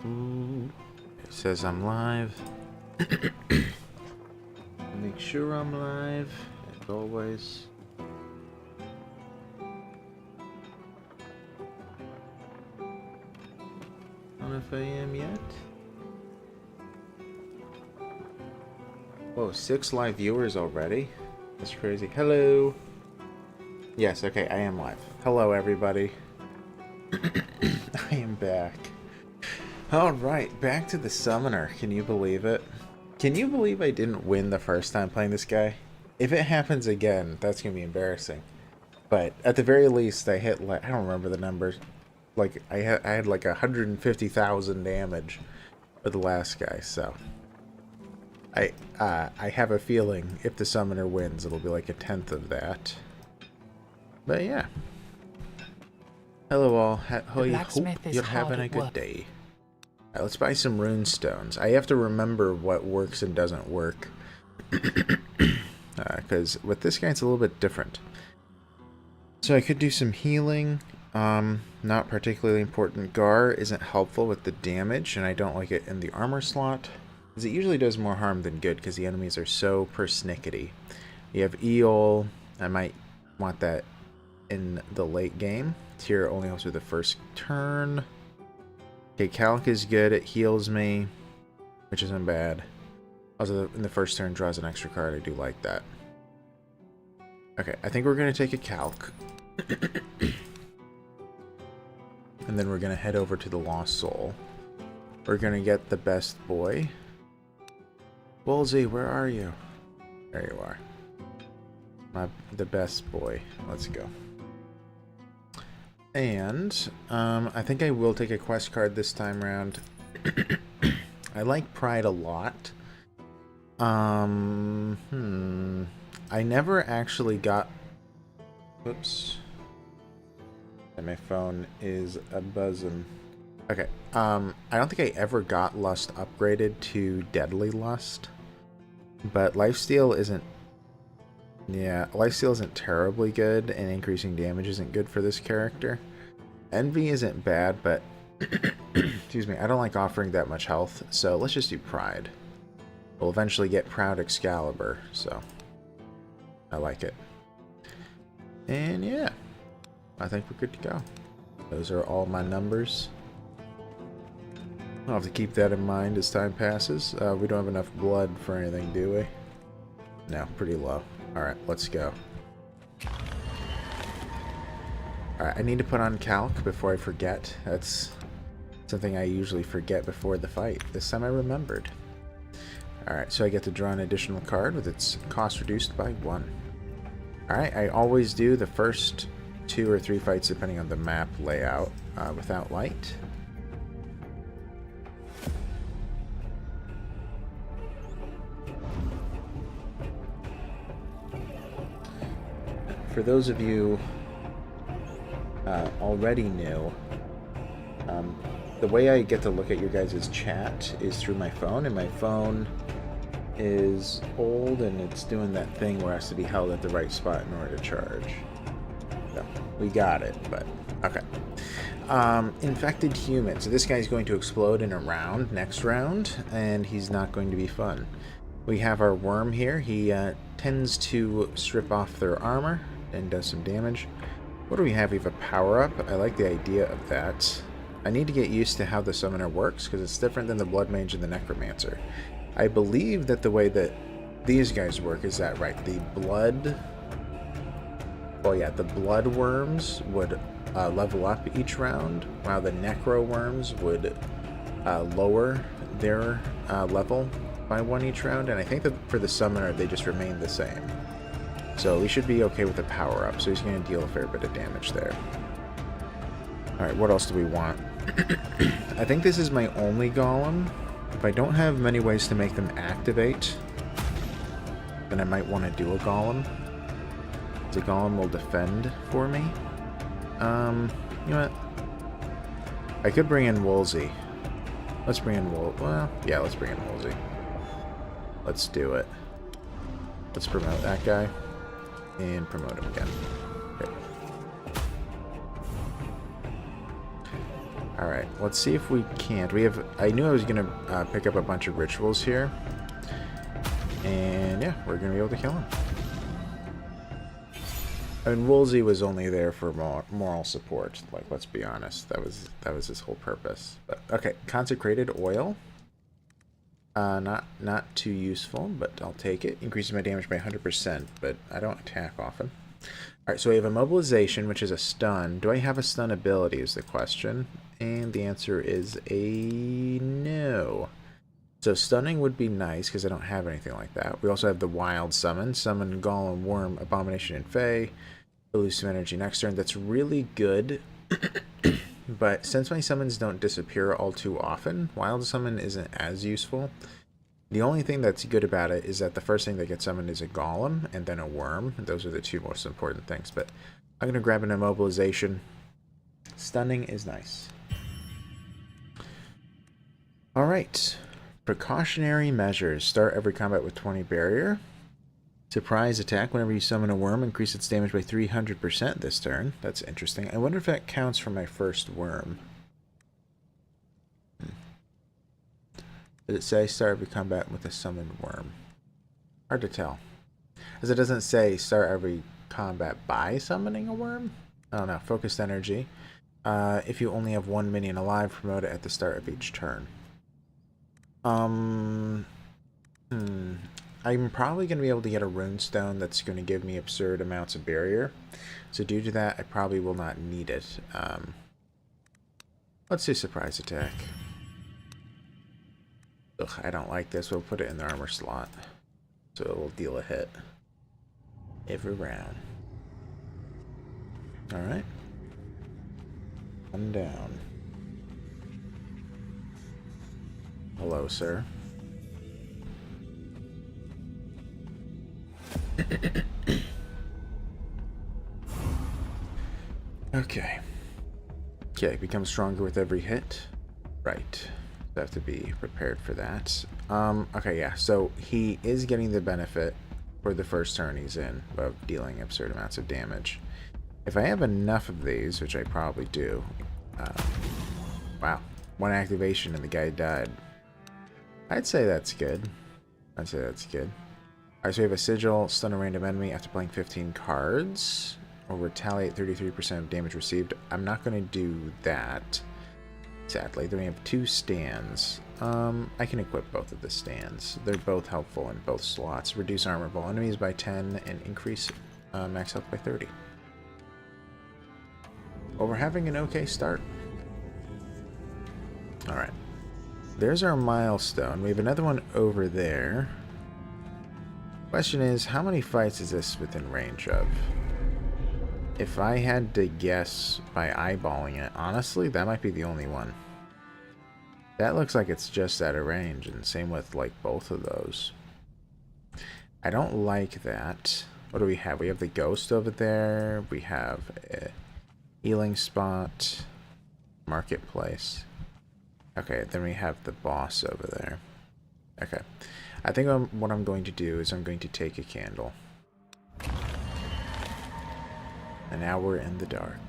Ooh. It says I'm live. Make sure I'm live, as always. I don't know if I am yet. Whoa, 6 live viewers already? That's crazy. Hello! Yes, okay, I am live. Hello, everybody. I am back. Alright, back to the summoner. Can you believe it? Can you believe I didn't win the first time playing this guy? If it happens again, that's gonna be embarrassing. But at the very least, I hit like, I don't remember the numbers. Like I had like 150,000 damage for the last guy, so I have a feeling if the summoner wins, it'll be like 1/10 of that. But yeah. Hello all. Hope you're having a good day. Alright, let's buy some rune stones. I have to remember what works and doesn't work. Because with this guy, it's a little bit different. So I could do some healing. Not particularly important. Gar isn't helpful with the damage, and I don't like it in the armor slot. Because it usually does more harm than good, because the enemies are so persnickety. You have Eol. I might want that in the late game. Tyr only helps with the first turn. Okay, Calc is good. It heals me, which isn't bad. Also, in the first turn, draws an extra card. I do like that. Okay, I think we're going to take a Calc. And then we're going to head over to the Lost Soul. We're going to get the best boy. Woolsey, where are you? There you are. The best boy. Let's go. And I think I will take a quest card this time around. I like Pride a lot. I never actually got... Whoops. And my phone is a buzzing. Okay. I don't think I ever got Lust upgraded to Deadly Lust. But Lifesteal isn't... Yeah, Lifesteal isn't terribly good, and increasing damage isn't good for this character. Envy isn't bad, but... excuse me, I don't like offering that much health, so let's just do Pride. We'll eventually get Proud Excalibur, so... I like it. And yeah, I think we're good to go. Those are all my numbers. I'll have to keep that in mind as time passes. We don't have enough blood for anything, do we? No, pretty low. Alright, let's go. Alright, I need to put on Calc before I forget. That's something I usually forget before the fight. This time I remembered. Alright, so I get to draw an additional card with its cost reduced by 1. Alright, I always do the first 2 or 3 fights depending on the map layout without light. For those of you already knew, the way I get to look at your guys' chat is through my phone, and my phone is old and it's doing that thing where it has to be held at the right spot in order to charge. So, we got it, but okay. Infected human. So this guy's going to explode in a round, next round, and he's not going to be fun. We have our worm here. He tends to strip off their armor and does some damage. What do we have? We have a power-up. I like the idea of that. I need to get used to how the summoner works, because it's different than the blood mage and the necromancer. I believe that the way that these guys work is that right. The blood... Well, yeah, the blood worms would level up each round, while the necro worms would lower their level by 1 each round. And I think that for the summoner, they just remain the same. So we should be okay with the power-up, so he's going to deal a fair bit of damage there. Alright, what else do we want? I think this is my only golem. If I don't have many ways to make them activate, then I might want to do a golem. The golem will defend for me. You know what? I could bring in Woolsey. Let's bring in well, yeah, let's bring in Woolsey. Let's do it. Let's promote that guy. And promote him again. Okay. Alright, let's see if we can't. We have... I knew I was going to pick up a bunch of rituals here. And yeah, we're going to be able to kill him. I mean, Woolsey was only there for moral support. Like, let's be honest. That was his whole purpose. But okay, consecrated oil. Not too useful, but I'll take it. Increases my damage by 100%, but I don't attack often. Alright, so we have immobilization, which is a stun. Do I have a stun ability is the question. And the answer is a no. So stunning would be nice, because I don't have anything like that. We also have the wild summon. Summon Golem, Worm, Abomination, and Fey. Lose some energy next turn. That's really good. But since my summons don't disappear all too often, wild summon isn't as useful. The only thing that's good about it is that the first thing that gets summoned is a golem and then a worm. Those are the two most important things. But I'm going to grab an immobilization. Stunning is nice. Alright. Precautionary measures. Start every combat with 20 barrier. Surprise attack. Whenever you summon a worm, increase its damage by 300% this turn. That's interesting. I wonder if that counts for my first worm. Does it say start every combat with a summoned worm? Hard to tell. As it doesn't say start every combat by summoning a worm? I don't know. Focused energy. If you only have one minion alive, promote it at the start of each turn. I'm probably going to be able to get a runestone that's going to give me absurd amounts of barrier. So due to that, I probably will not need it. Let's do surprise attack. Ugh, I don't like this. We'll put it in the armor slot. So it will deal a hit every round. Alright. One down. Hello, sir. Okay. Okay, become stronger with every hit. Right. I have to be prepared for that. Okay, yeah, so he is getting the benefit for the first turn he's in of dealing absurd amounts of damage. If I have enough of these, which I probably do. Wow. One activation and the guy died. I'd say that's good. I'd say that's good. Alright, so we have a sigil, stun a random enemy after playing 15 cards, or retaliate 33% of damage received. I'm not going to do that, sadly. Then we have 2 stands. I can equip both of the stands. They're both helpful in both slots. Reduce armorable enemies by 10 and increase max health by 30. Well, we're having an okay start. Alright. There's our milestone. We have another one over there. Question is, how many fights is this within range of? If I had to guess by eyeballing it, honestly, that might be the only one. That looks like it's just out of range, and same with, like, both of those. I don't like that. What do we have? We have the ghost over there. We have a healing spot. Marketplace. Okay, then we have the boss over there. Okay. I think what I'm going to do is I'm going to take a candle. And now we're in the dark.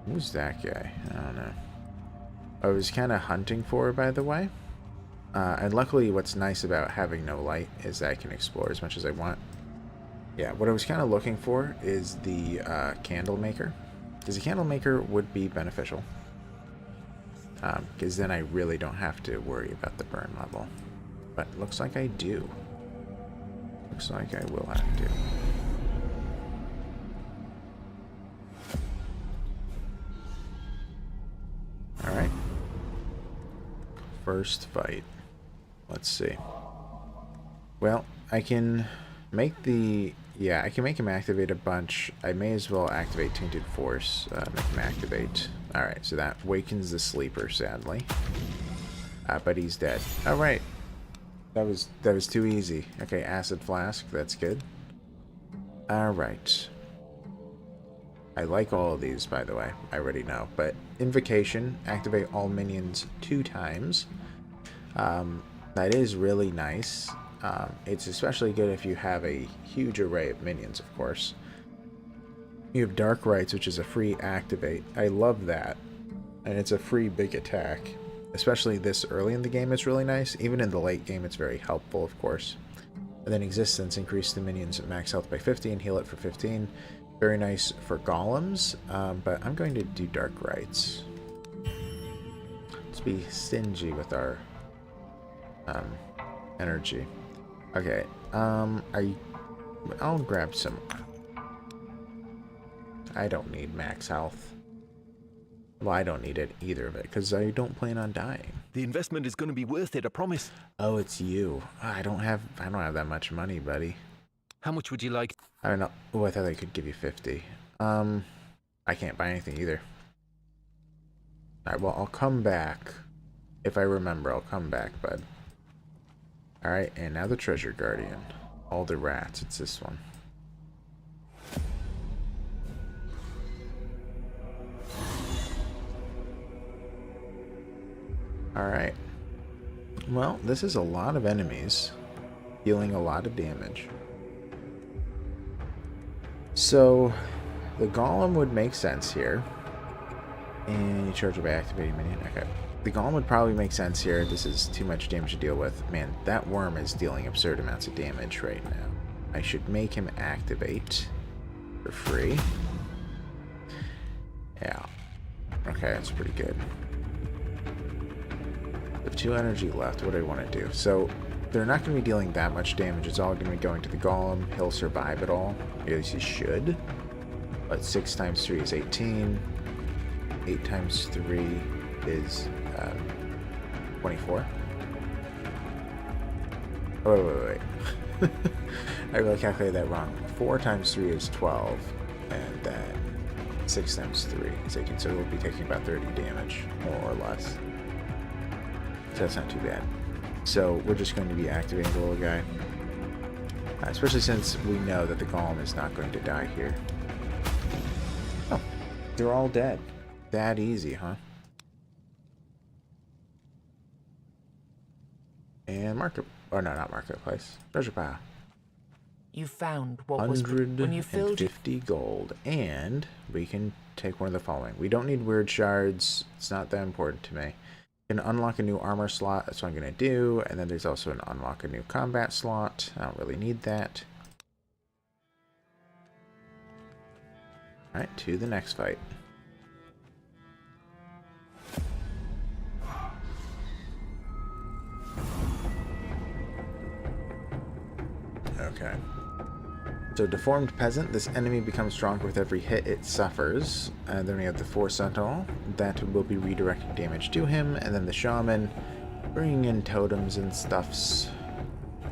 Who's that guy? I don't know. I was kind of hunting for, by the way. And luckily what's nice about having no light is that I can explore as much as I want. Yeah, what I was kind of looking for is the candle maker. Because the candle maker would be beneficial. Because then I really don't have to worry about the burn level. But looks like I do. Looks like I will have to. Alright. First fight. Let's see. Well, I can make the... Yeah, I can make him activate a bunch. I may as well activate Tainted Force. Make him activate. Alright, so that wakens the sleeper, sadly. But he's dead. Alright. That was too easy. Okay, Acid Flask. That's good. Alright. I like all of these, by the way. I already know. But Invocation. Activate all minions 2 times. That is really nice. It's especially good if you have a huge array of minions, of course. You have Dark Rights, which is a free activate. I love that. And it's a free big attack. Especially this early in the game, it's really nice. Even in the late game, it's very helpful, of course. And then Existence, increase the minions max health by 50 and heal it for 15. Very nice for golems, but I'm going to do Dark Rights. Let's be stingy with our energy. Okay, I'll grab some. I don't need max health. Well, I don't need it, either of it, because I don't plan on dying. The investment is going to be worth it, I promise. Oh, it's you. I don't have that much money, buddy. How much would you like? I don't know. Oh, I thought I could give you 50. I can't buy anything either. Alright, well, I'll come back. If I remember, I'll come back, bud. Alright, and now the Treasure Guardian. All the rats, it's this one. Alright. Well, this is a lot of enemies, dealing a lot of damage. So, the Golem would make sense here. And you charge it by activating minion. Okay. The Golem would probably make sense here. This is too much damage to deal with. Man, that worm is dealing absurd amounts of damage right now. I should make him activate for free. Yeah. Okay, that's pretty good. I have 2 energy left. What do I want to do? So, they're not going to be dealing that much damage. It's all going to be going to the Golem. He'll survive it all. At least he should. But 6 times 3 is 18. 8 times 3 is 24. Oh, wait. I really calculated that wrong. 4 times 3 is 12. And then 6 times 3 is 18. So we'll be taking about 30 damage, more or less. So that's not too bad. So we're just going to be activating the little guy. Especially since we know that the Golem is not going to die here. Oh, they're all dead. That easy, huh? And market, or no, not marketplace. Treasure pile. You found what was when you filled 150 gold, and we can take one of the following. We don't need weird shards. It's not that important to me. Can unlock a new armor slot. That's what I'm gonna do. And then there's also an unlock a new combat slot. I don't really need that. All right, to the next fight. Okay. So, Deformed Peasant. This enemy becomes stronger with every hit it suffers. And then we have the Force Sentinel. That will be redirecting damage to him. And then the Shaman, bringing in totems and stuffs.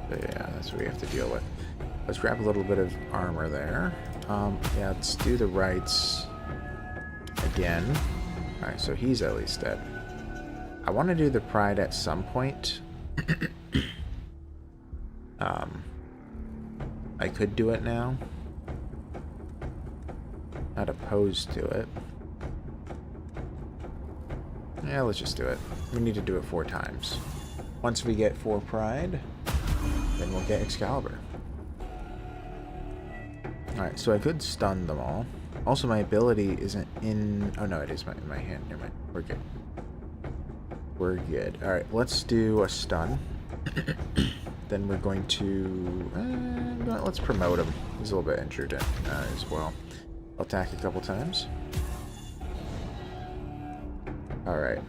So, yeah, that's what we have to deal with. Let's grab a little bit of armor there. Yeah, let's do the rights again. Alright, so he's at least dead. I want to do the Pride at some point. I could do it now. Not opposed to it. Yeah, let's just do it. We need to do it 4 times. Once we get 4 Pride, then we'll get Excalibur. Alright, so I could stun them all. Also, my ability isn't in... Oh, no, it is in my hand. Never mind. We're good. We're good. Alright, let's do a stun. Then we're going to... let's promote him. He's a little bit injured as well. I'll attack a couple times. Alright.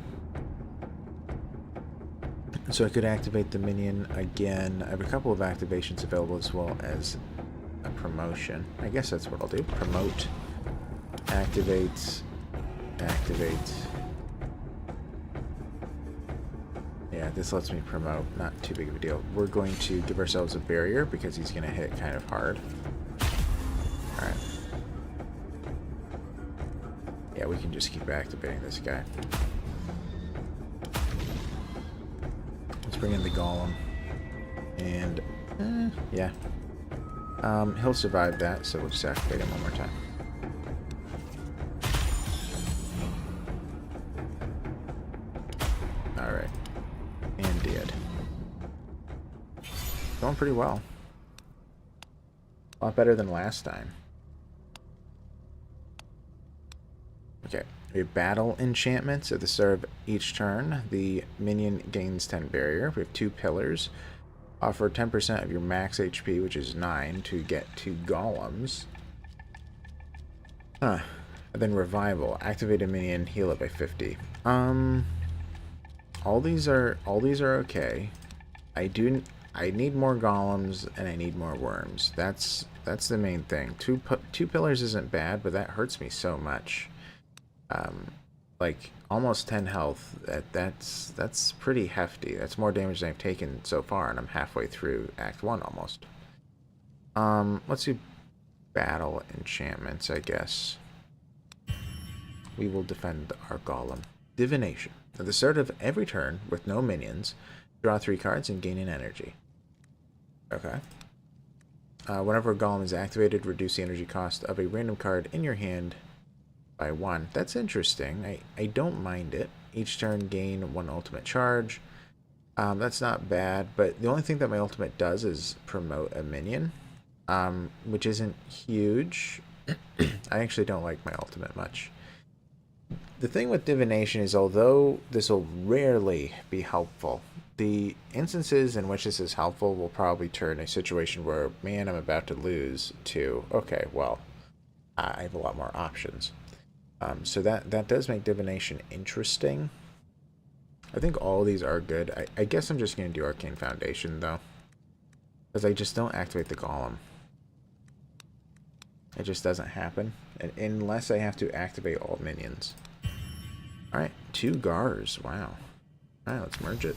So I could activate the minion again. I have a couple of activations available as well as a promotion. I guess that's what I'll do. Promote. Activate. Activate. Yeah, this lets me promote. Not too big of a deal. We're going to give ourselves a barrier because he's going to hit kind of hard. Alright. Yeah, we can just keep activating this guy. Let's bring in the Golem. And, yeah. He'll survive that, so we'll just activate him one more time. Alright. And dead. Going pretty well. A lot better than last time. Okay, we have battle enchantments. At the start of each turn, the minion gains 10 barrier. We have 2 pillars. Offer 10% of your max HP, which is 9, to get 2 golems. Huh. And then revival. Activate a minion, heal it by 50. All these are okay. I need more golems and I need more worms. That's the main thing. Two pillars isn't bad, but that hurts me so much. Like almost 10 health. That's pretty hefty. That's more damage than I've taken so far, and I'm halfway through Act 1 almost. Let's do battle enchantments, I guess. We will defend our golem. Divination. At the start of every turn, with no minions, draw 3 cards and gain an energy. Okay. Whenever a golem is activated, reduce the energy cost of a random card in your hand by 1. That's interesting. I don't mind it. Each turn gain 1 ultimate charge. That's not bad, but the only thing that my ultimate does is promote a minion, which isn't huge. I actually don't like my ultimate much. The thing with divination is, although this will rarely be helpful, the instances in which this is helpful will probably turn a situation where, man, I'm about to lose to, okay, well, I have a lot more options. So that does make divination interesting. I think all these are good. I guess I'm just going to do Arcane Foundation, though, because I just don't activate the golem. It just doesn't happen, unless I have to activate all minions. Alright, 2 Gars. Wow. Alright, let's merge it.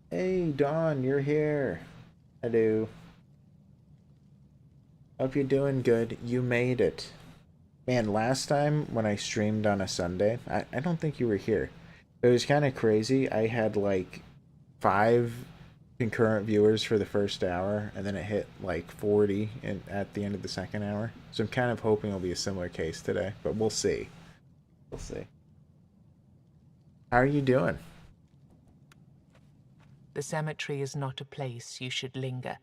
Hey, Dawn, you're here. Hello. Hope you're doing good. You made it. Man, last time when I streamed on a Sunday, I don't think you were here. It was kind of crazy. I had like 5 concurrent viewers for the first hour, and then it hit like 40 at the end of the second hour. So I'm kind of hoping it'll be a similar case today, but we'll see. We'll see. How are you doing? The cemetery is not a place you should linger,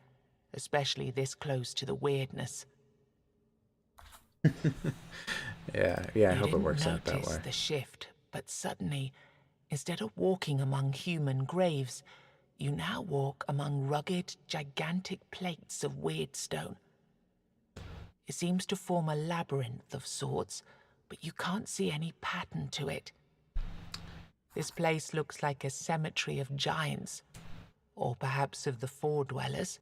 especially this close to the weirdness. Yeah, I hope it works out that way. You didn't notice the shift, but suddenly, instead of walking among human graves, you now walk among rugged, gigantic plates of weird stone. It seems to form a labyrinth of sorts, but you can't see any pattern to it. This place looks like a cemetery of giants, or perhaps of the Four-Dwellers.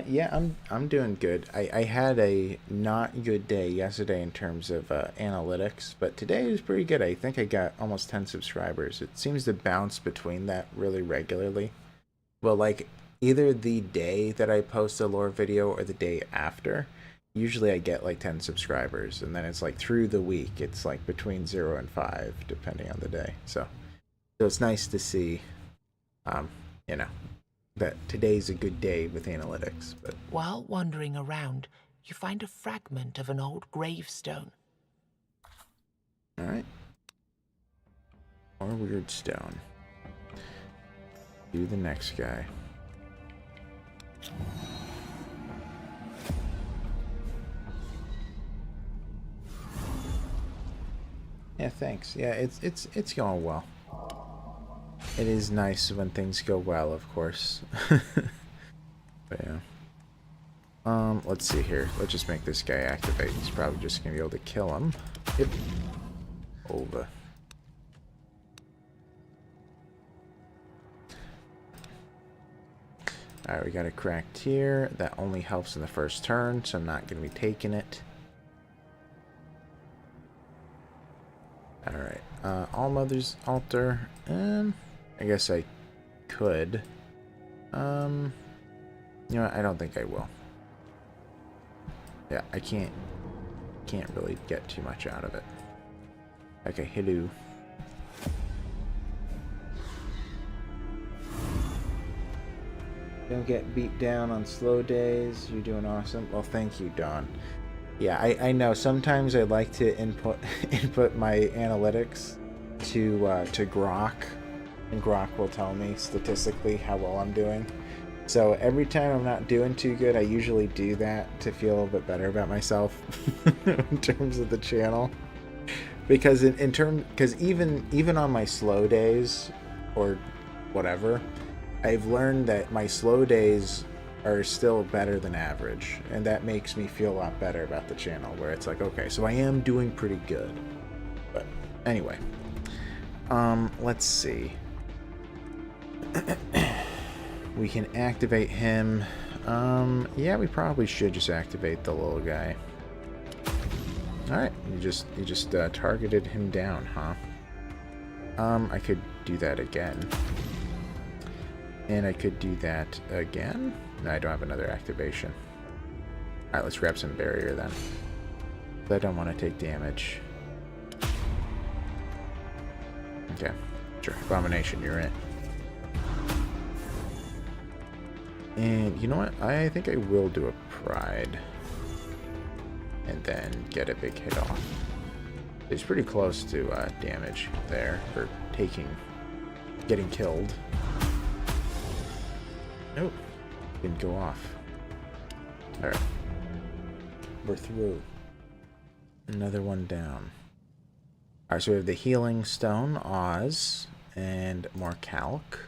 Yeah, I'm doing good. I had a not good day yesterday in terms of analytics, but today was pretty good. I think I got almost 10 subscribers. It seems to bounce between that really regularly. Well, like either the day that I post a lore video or the day after. Usually I get like 10 subscribers, and then it's like through the week it's like between 0 and 5 depending on the day. So it's nice to see, you know, that today's a good day with analytics. But while wandering around, you find a fragment of an old gravestone. All right. More weird stone. Do the next guy. Yeah, thanks. Yeah, it's going well. It is nice when things go well, of course. But yeah. Let's see here. Let's just make this guy activate. He's probably just gonna be able to kill him. Yep. Over. Alright, we got a cracked here. That only helps in the first turn, so I'm not gonna be taking it. Alright. All Mother's Altar. I guess I could. You know what? I don't think I will. Yeah, I can't really get too much out of it. Okay, hello. Don't get beat down on slow days. You're doing awesome. Well, thank you, Dawn. Yeah, I know. Sometimes I like to input my analytics to Grok, and Grok will tell me statistically how well I'm doing. So every time I'm not doing too good, I usually do that to feel a little bit better about myself in terms of the channel. Because because even on my slow days or whatever, I've learned that my slow days are still better than average, and that makes me feel a lot better about the channel, where it's like, okay, so I am doing pretty good. But anyway, let's see. We can activate him. Yeah, we probably should just activate the little guy. All right, you just targeted him down, huh? I could do that again. And I could do that again. No, I don't have another activation. All right, let's grab some barrier then. I don't want to take damage. Okay, sure. Abomination, you're in. And you know what? I think I will do a pride. And then get a big hit off. It's pretty close to damage there, or getting killed. Nope, didn't go off. All right, we're through. Another one down. All right, so we have the healing stone, Oz, and more calc.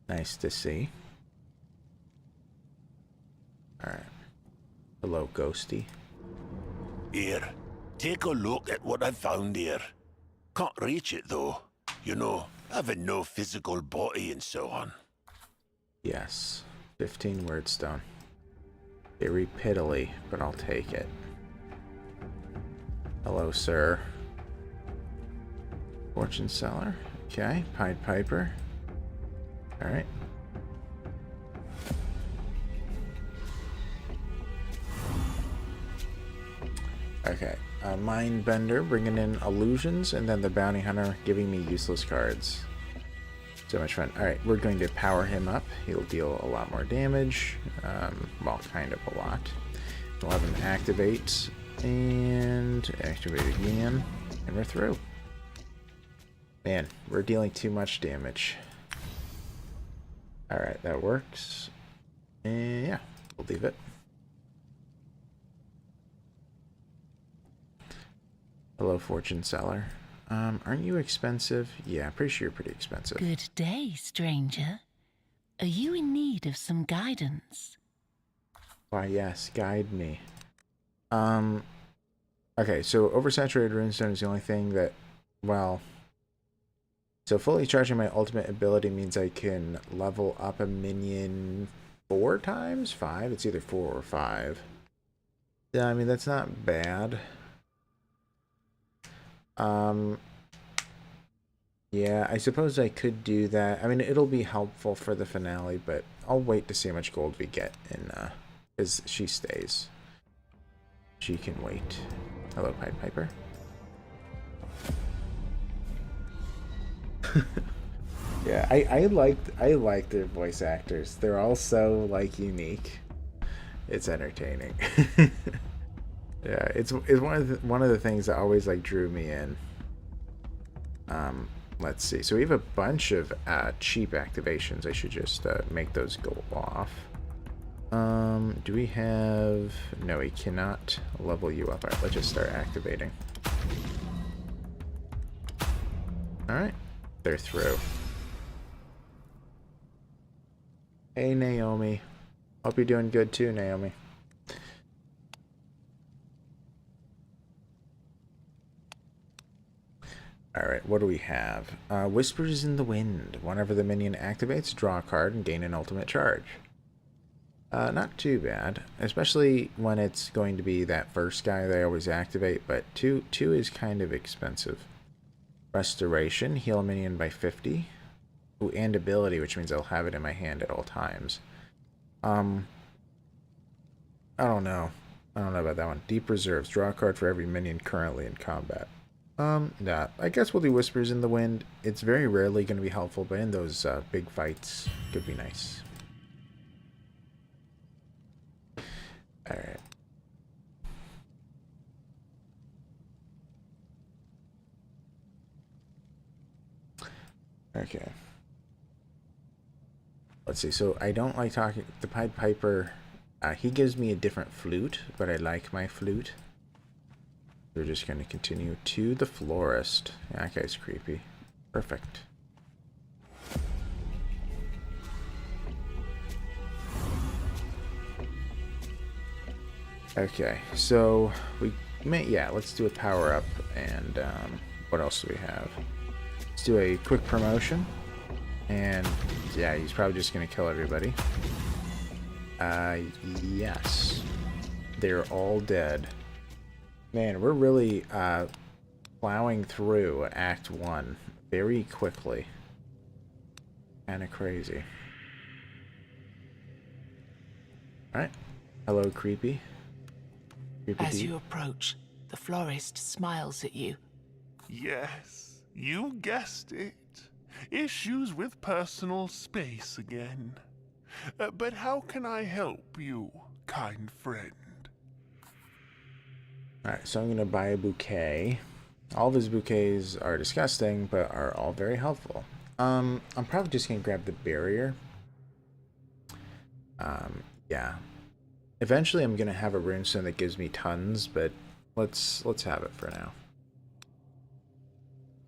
Nice to see. All right. Hello, Ghosty. Here, take a look at what I found here. Can't reach it though. You know, having no physical body and so on. Yes. 15 word stone. Very piddly, but I'll take it. Hello, sir. Fortune seller. Okay. Pied Piper. Alright. Okay. Mindbender bringing in illusions, and then the Bounty Hunter giving me useless cards. So much fun. Alright, we're going to power him up. He'll deal a lot more damage. Well, kind of a lot. We'll have him activate, and activate again, and we're through. Man, we're dealing too much damage. Alright, that works. And yeah, we'll leave it. Hello, fortune seller. Aren't you expensive? Yeah, I'm pretty sure you're pretty expensive. Good day, stranger. Are you in need of some guidance? Why, yes, guide me. Okay, so oversaturated runestone is the only thing that, well... So fully charging my ultimate ability means I can level up a minion 4 times? 5? It's either 4 or 5. Yeah, I mean, that's not bad. Yeah, I suppose I could do that. I mean, it'll be helpful for the finale, but I'll wait to see how much gold we get in, because she stays. She can wait. Hello, Pied Piper. Yeah, I like their voice actors. They're all so, like, unique. It's entertaining. Yeah, it's one of the things that always like drew me in. Let's see. So we have a bunch of cheap activations. I should just make those go off. Do we have... No, we cannot level you up. Alright, let's just start activating. Alright, they're through. Hey, Naomi. Hope you're doing good too, Naomi. Alright, what do we have? Whispers in the Wind. Whenever the minion activates, draw a card and gain an ultimate charge. Not too bad, especially when it's going to be that first guy they always activate, but 2 is kind of expensive. Restoration, heal a minion by 50. Ooh, and ability, which means I'll have it in my hand at all times. I don't know. I don't know about that one. Deep Reserves, draw a card for every minion currently in combat. Nah, I guess we'll do Whispers in the Wind. It's very rarely going to be helpful, but in those big fights, could be nice. Alright. Okay. let's see. So I don't like talking. The Pied Piper, he gives me a different flute, but I like my flute. We're just going to continue to the florist. Yeah, that guy's creepy. Perfect. Okay, so we may, yeah, let's do a power up, and what else do we have? Let's do a quick promotion, and yeah, he's probably just gonna kill everybody. Yes, they're all dead. Man, we're really plowing through Act 1 very quickly. Kinda crazy. Alright, hello creepy. As you approach, the florist smiles at you. Yes, you guessed it. Issues with personal space again. But how can I help you, kind friend? Alright, so I'm going to buy a bouquet. All of his bouquets are disgusting, but are all very helpful. I'm probably just going to grab the barrier. Yeah. Eventually I'm going to have a runestone that gives me tons, but let's have it for now.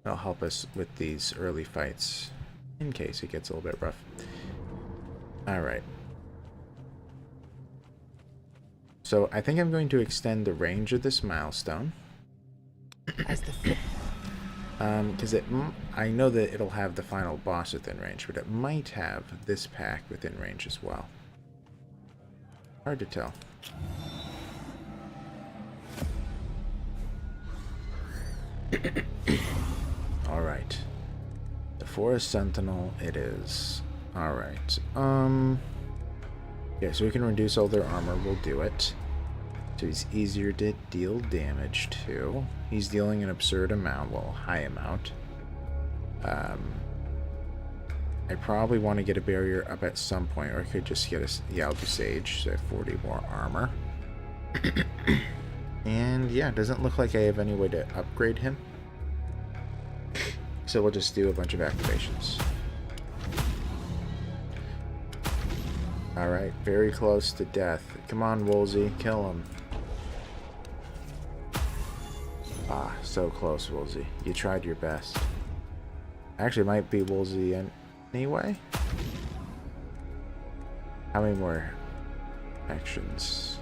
It'll help us with these early fights in case it gets a little bit rough. Alright. So I think I'm going to extend the range of this milestone. As the Because I know that it'll have the final boss within range, but it might have this pack within range as well. Hard to tell. Alright. The Forest Sentinel it is. Alright. Yeah, so we can reduce all their armor, we'll do it. So he's easier to deal damage to. He's dealing an absurd amount, well, high amount. I probably want to get a barrier up at some point, or I could just get a... Yeah, I'll do Sage, so I have 40 more armor. And yeah, it doesn't look like I have any way to upgrade him. So we'll just do a bunch of activations. Alright, very close to death. Come on, Woolsey, kill him. Ah, so close, Woolsey. You tried your best. Actually, it might be Woolsey anyway. How many more actions?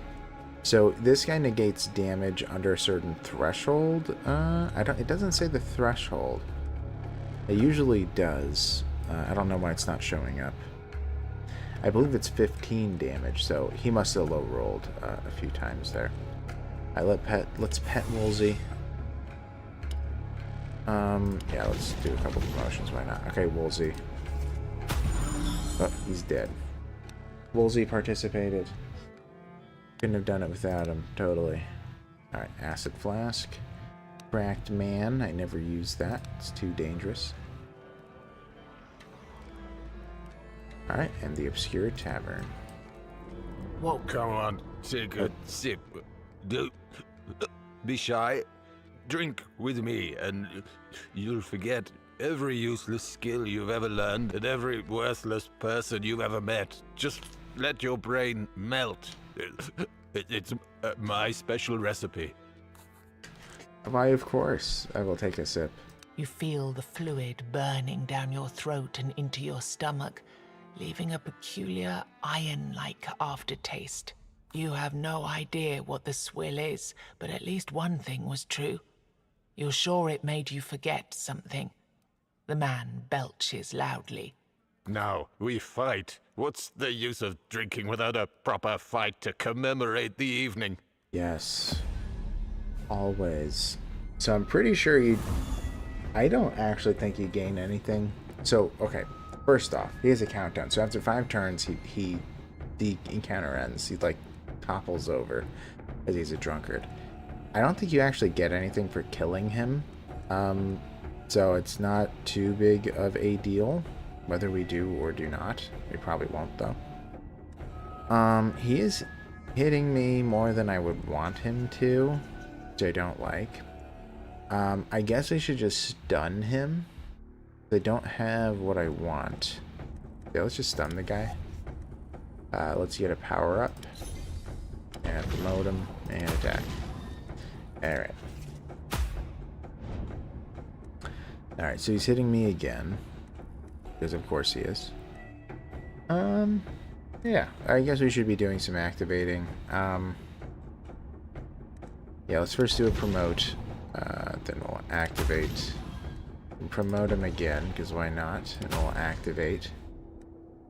So this guy negates damage under a certain threshold. It doesn't say the threshold. It usually does. I don't know why it's not showing up. I believe it's 15 damage, so he must have low rolled a few times there. Let's pet Woolsey. Yeah, let's do a couple promotions, why not? Okay, Woolsey. Oh, he's dead. Woolsey participated. Couldn't have done it without him, totally. Alright, Acid Flask. Cracked Man, I never used that. It's too dangerous. Alright, and the Obscure Tavern. Whoa. Come on, take a sip. Don't be shy. Drink with me, and you'll forget every useless skill you've ever learned and every worthless person you've ever met. Just let your brain melt. It's my special recipe. Why, of course. I will take a sip. You feel the fluid burning down your throat and into your stomach, leaving a peculiar iron-like aftertaste. You have no idea what the swill is, but at least one thing was true. You're sure it made you forget something. The man belches loudly. Now, we fight. What's the use of drinking without a proper fight to commemorate the evening? Yes. Always. So I'm pretty sure I don't actually think you gain anything. So, okay. First off, he has a countdown. So after 5 turns, the encounter ends. He, like, topples over as he's a drunkard. I don't think you actually get anything for killing him. So it's not too big of a deal, whether we do or do not. We probably won't, though. He is hitting me more than I would want him to, which I don't like. I guess I should just stun him. I don't have what I want. Yeah, let's just stun the guy. Let's get a power up. And promote him. And attack. Alright. Alright, so he's hitting me again. Because of course he is. Yeah, I guess we should be doing some activating. Yeah, let's first do a promote. Then we'll activate. Promote him again, because why not? And we'll activate.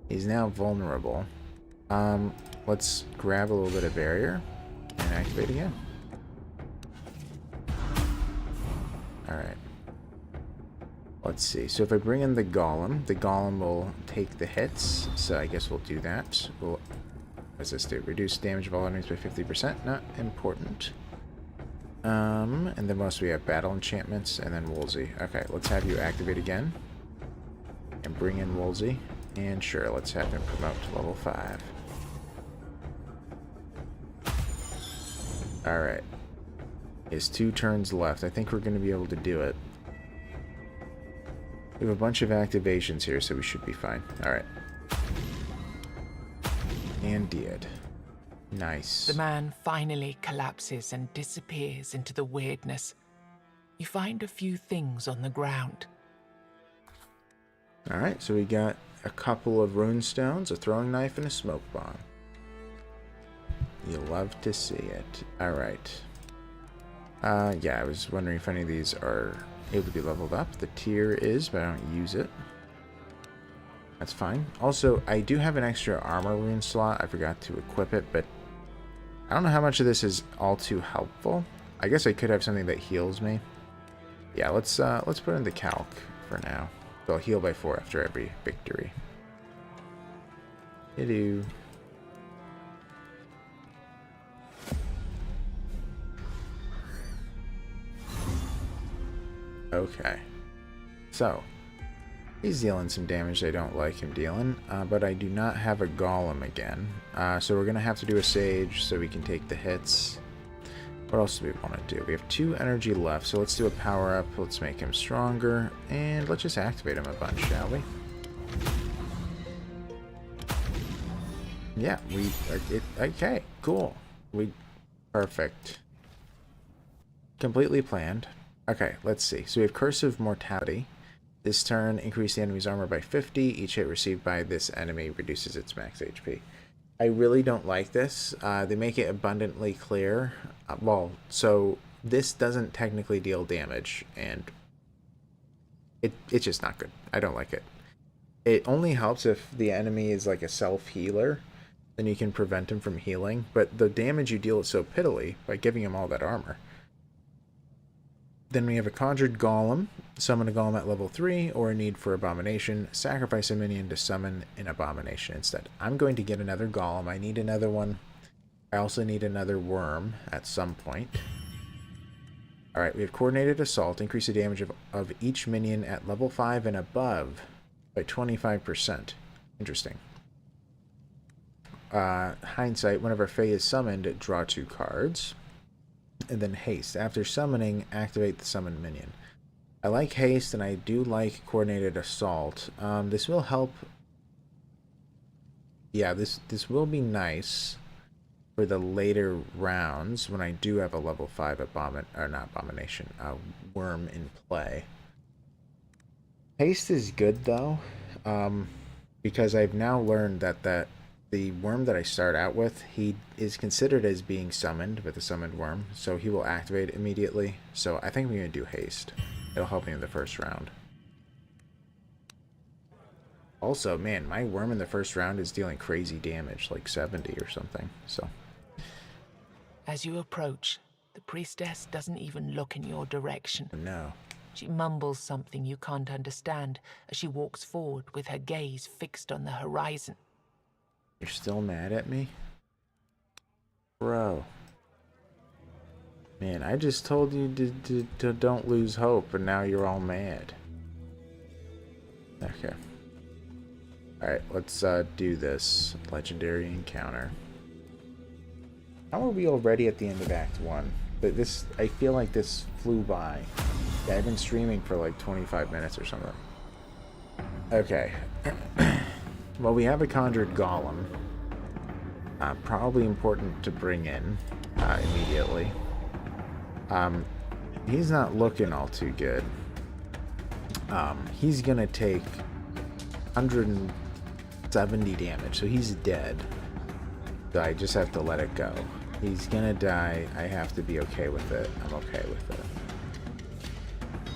He's now vulnerable. Let's grab a little bit of barrier and activate again. Alright. Let's see. So if I bring in the golem will take the hits. So I guess we'll do that. We'll resist it. Reduce damage of all enemies by 50%. Not important. And then most we have battle enchantments and then Woolsey. Okay, let's have you activate again. And bring in Woolsey. And sure, let's have him promote to level 5. Alright. He has 2 turns left. I think we're going to be able to do it. We have a bunch of activations here, so we should be fine. Alright. And did. Nice. The man finally collapses and disappears into the weirdness. You find a few things on the ground. Alright, so we got a couple of rune stones, a throwing knife, and a smoke bomb. You love to see it. Alright. Yeah, I was wondering if any of these are able to be leveled up. The tier is, but I don't use it. That's fine. Also, I do have an extra armor rune slot. I forgot to equip it, but I don't know how much of this is all too helpful. I guess I could have something that heals me. Yeah, let's put in the calc for now. So I'll heal by 4 after every victory. Hello. Okay. So, he's dealing some damage I don't like him dealing, but I do not have a golem again. So we're going to have to do a sage so we can take the hits. What else do we want to do? We have 2 energy left, so let's do a power up. Let's make him stronger, and let's just activate him a bunch, shall we? Yeah, okay, cool. Perfect. Completely planned. Okay, let's see. So we have Cursive Mortality. This turn, increase the enemy's armor by 50. Each hit received by this enemy reduces its max HP. I really don't like this. They make it abundantly clear. Well, so this doesn't technically deal damage, and it's just not good. I don't like it. It only helps if the enemy is like a self-healer, then you can prevent him from healing. But the damage you deal is so piddly by giving him all that armor. Then we have a Conjured Golem. Summon a Golem at level 3, or a need for Abomination. Sacrifice a minion to summon an Abomination instead. I'm going to get another Golem. I need another one. I also need another Worm at some point. Alright, we have Coordinated Assault. Increase the damage of each minion at level 5 and above by 25%. Interesting. Hindsight. Whenever Fae is summoned, draw 2 cards. And then Haste. After summoning, activate the summoned minion. I like Haste, and I do like Coordinated Assault. This will help. Yeah, this will be nice for the later rounds when I do have a level 5 worm in play. Haste is good though, because I've now learned that the worm that I start out with, he is considered as being summoned with a summoned worm, so he will activate immediately. So I think we're going to do Haste. It'll help me in the first round. Also, man, my worm in the first round is dealing crazy damage, like 70 or something. So, As you approach, the priestess doesn't even look in your direction. no. She mumbles something you can't understand as she walks forward with her gaze fixed on the horizon. You're still mad at me? Bro. Man, I just told you to don't lose hope, and now you're all mad. Okay. Alright, let's do this. Legendary encounter. How are we already at the end of Act 1? But this, I feel like this flew by. Yeah, I've been streaming for like 25 minutes or something. Okay. Well, we have a conjured golem. Probably important to bring in immediately. He's not looking all too good. He's gonna take 170 damage, so he's dead. So I just have to let it go. He's gonna die. I have to be okay with it. I'm okay with it.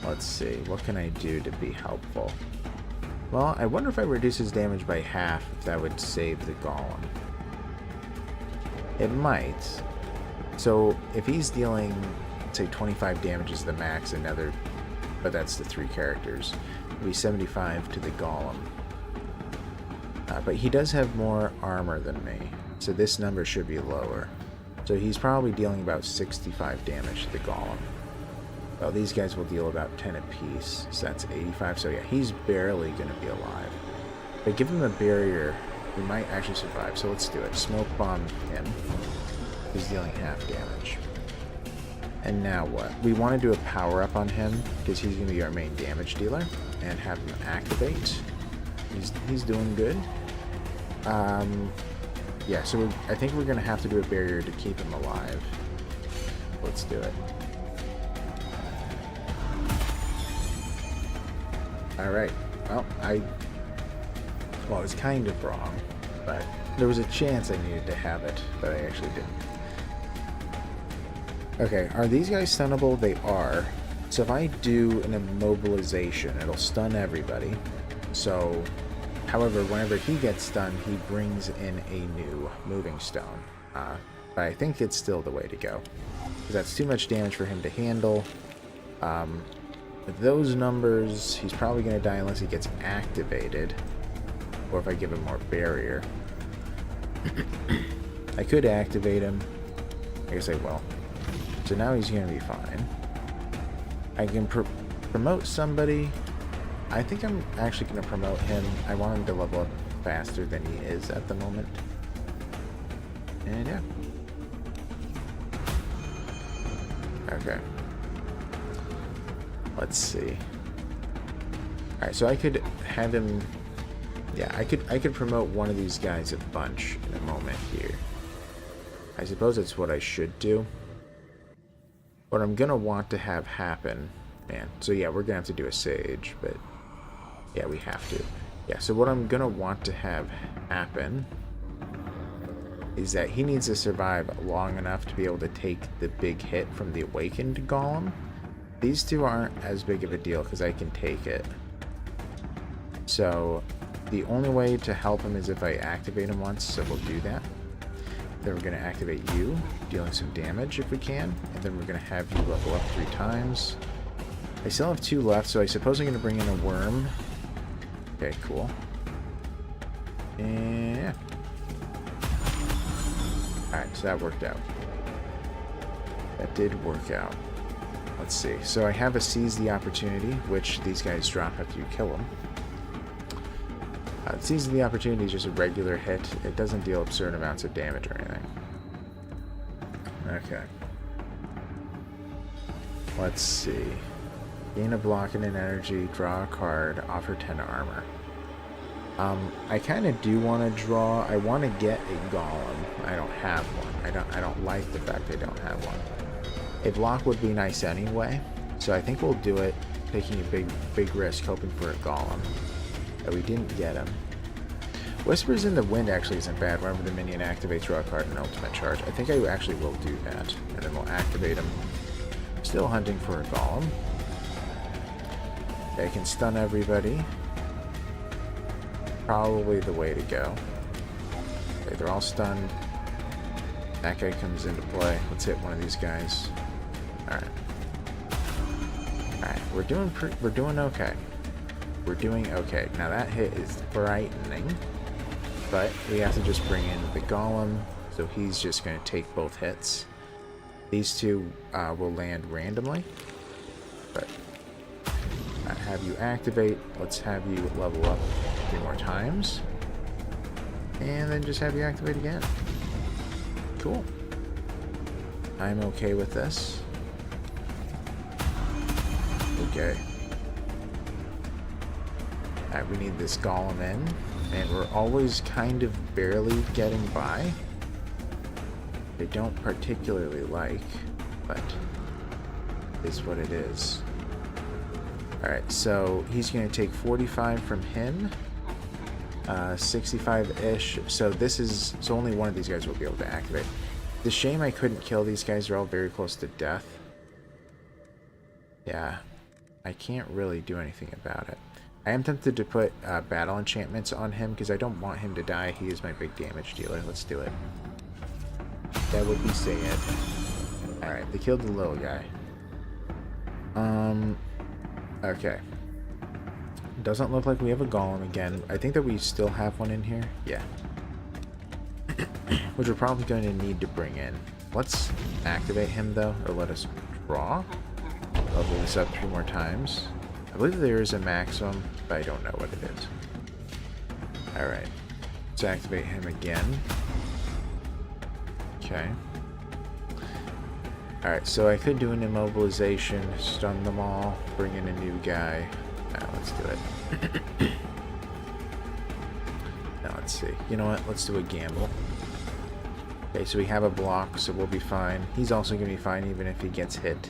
Let's see. What can I do to be helpful? Well, I wonder if I reduce his damage by half, if that would save the golem. It might. So if he's dealing, say, 25 damage is the max, but that's the 3 characters. It'll be 75 to the golem. But he does have more armor than me, so this number should be lower. So he's probably dealing about 65 damage to the golem. Well, these guys will deal about 10 apiece, so that's 85. So yeah, he's barely going to be alive. But give him a barrier, we might actually survive. So let's do it. Smoke bomb him. He's dealing half damage. And now what? We want to do a power up on him because he's going to be our main damage dealer, and have him activate. He's doing good. Yeah, so I think we're going to have to do a barrier to keep him alive. Let's do it. Alright, well, I was kind of wrong, but there was a chance I needed to have it, but I actually didn't. Okay, are these guys stunnable? They are. So if I do an immobilization, it'll stun everybody. So, however, whenever he gets stunned, he brings in a new moving stone. But I think it's still the way to go, because that's too much damage for him to handle. With those numbers, he's probably going to die unless he gets activated, or if I give him more barrier. I could activate him. I guess I will. So now he's going to be fine. I can promote somebody. I think I'm actually going to promote him. I want him to level up faster than he is at the moment. And yeah. Okay. Let's see. Alright, so I could have him... Yeah, I could promote one of these guys a bunch in a moment here. I suppose that's what I should do. What I'm gonna want to have happen... Man, so yeah, we're gonna have to do a sage, but... Yeah, we have to. Yeah, so what I'm gonna want to have happen is that he needs to survive long enough to be able to take the big hit from the awakened golem. These two aren't as big of a deal because I can take it. So the only way to help him is if I activate him once, so we'll do that. Then we're going to activate you, dealing some damage if we can, and then we're going to have you level up 3 times. I still have 2 left, so I suppose I'm going to bring in a worm. Okay, cool. And yeah. Alright, so that worked out. That did work out. Let's see. So I have a seize the opportunity, which these guys drop after you kill them. Seize the opportunity is just a regular hit. It doesn't deal absurd amounts of damage or anything. Okay. Let's see. Gain a block and an energy, draw a card, offer 10 armor. I kind of do want to draw. I want to get a golem. I don't have one. I don't like the fact I don't have one. A block would be nice anyway, so I think we'll do it, taking a big risk, hoping for a golem. But we didn't get him. Whispers in the Wind actually isn't bad. Whenever the minion activates, draw a card and ultimate charge. I think I actually will do that, and then we'll activate him. Still hunting for a golem. I can stun everybody. Probably the way to go. Okay, they're all stunned. That guy comes into play. Let's hit one of these guys. Alright. Alright, we're doing okay. We're doing okay. Now that hit is frightening, but we have to just bring in the golem, so he's just going to take both hits. These two will land randomly, but have you activate. Let's have you level up 3 more times, and then just have you activate again. Cool. I'm okay with this. Okay. Alright, we need this golem in. And we're always kind of barely getting by. They don't particularly like, but it is what it is. Alright, so he's going to take 45 from him. 65-ish. So this is... So only one of these guys will be able to activate. It's a shame I couldn't kill these guys. They're all very close to death. Yeah. I can't really do anything about it. I am tempted to put battle enchantments on him because I don't want him to die. He is my big damage dealer. Let's do it. That would be sad. Alright, they killed the little guy. Okay. Doesn't look like we have a golem again. I think that we still have one in here. Yeah. Which we're probably going to need to bring in. Let's activate him though, or let us draw. Level this up 3 more times. I believe there is a maximum, but I don't know what it is. Alright. Let's activate him again. Okay. Alright, so I could do an immobilization, stun them all, bring in a new guy. Let's do it. Now let's see. You know what? Let's do a gamble. Okay, so we have a block, so we'll be fine. He's also going to be fine even if he gets hit.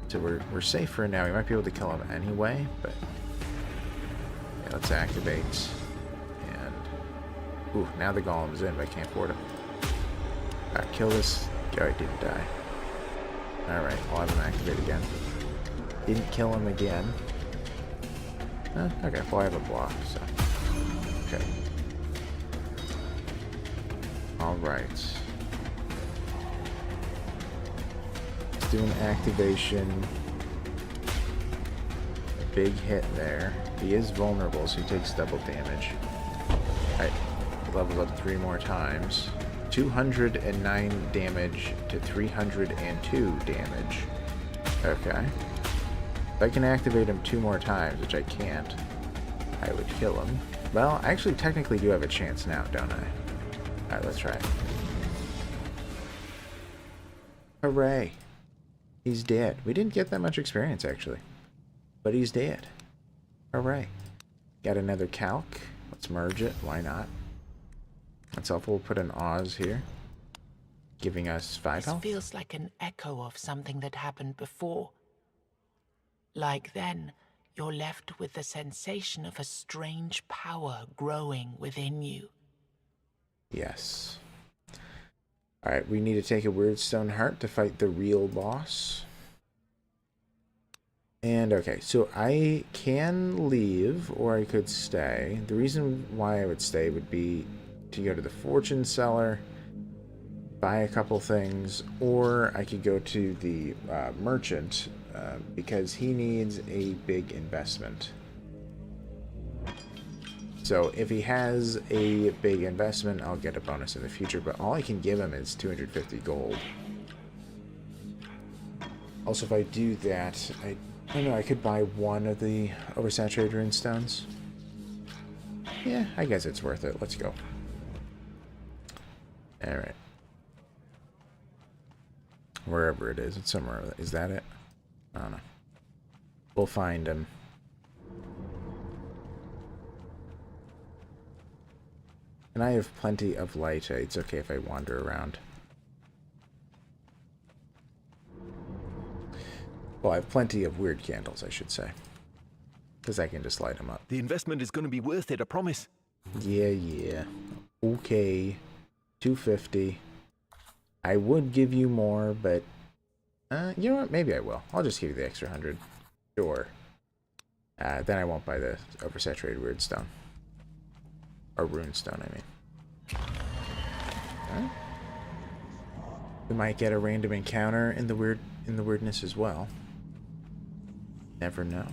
So we're safe for now. We might be able to kill him anyway, but... Yeah, let's activate. And... Ooh, now the golem's in, but I can't afford him. Alright, kill this. Oh, he didn't die. Alright, I'll have him activate again. Didn't kill him again. Okay, well I have a block, so... Okay. Alright. Let's do an activation. Big hit there. He is vulnerable, so he takes double damage. Alright, levels up 3 more times. 209 damage to 302 damage. Okay. If I can activate him 2 more times, which I can't, I would kill him. Well, I actually technically do have a chance now, don't I? Alright, let's try it. Hooray. He's dead. We didn't get that much experience, actually. But he's dead. Hooray. Got another calc. Let's merge it. Why not? That's helpful. We'll put an Oz here. Giving us 5 This health. feels like an echo of something that happened before. Like then, you're left with the sensation of a strange power growing within you. Yes. Alright, we need to take a Weirdstone Heart to fight the real boss. And okay, so I can leave or I could stay. The reason why I would stay would be to go to the fortune cellar, buy a couple things, or I could go to the merchant because he needs a big investment. So if he has a big investment, I'll get a bonus in the future, but all I can give him is 250 gold. Also, if I do that, I don't know, I could buy one of the oversaturated runestones. Yeah, I guess it's worth it. Let's go. Alright. Wherever it is, it's somewhere. Is that it? I don't know. We'll find him. And I have plenty of light. It's okay if I wander around. Well, I have plenty of weird candles, I should say. Because I can just light them up. The investment is going to be worth it, I promise. Yeah. Okay. 250. I would give you more, but... you know what? Maybe I will. I'll just give you the extra 100. Sure. Then I won't buy the oversaturated weirdstone. Or runestone, I mean. Huh? We might get a random encounter in the weirdness as well. Never know.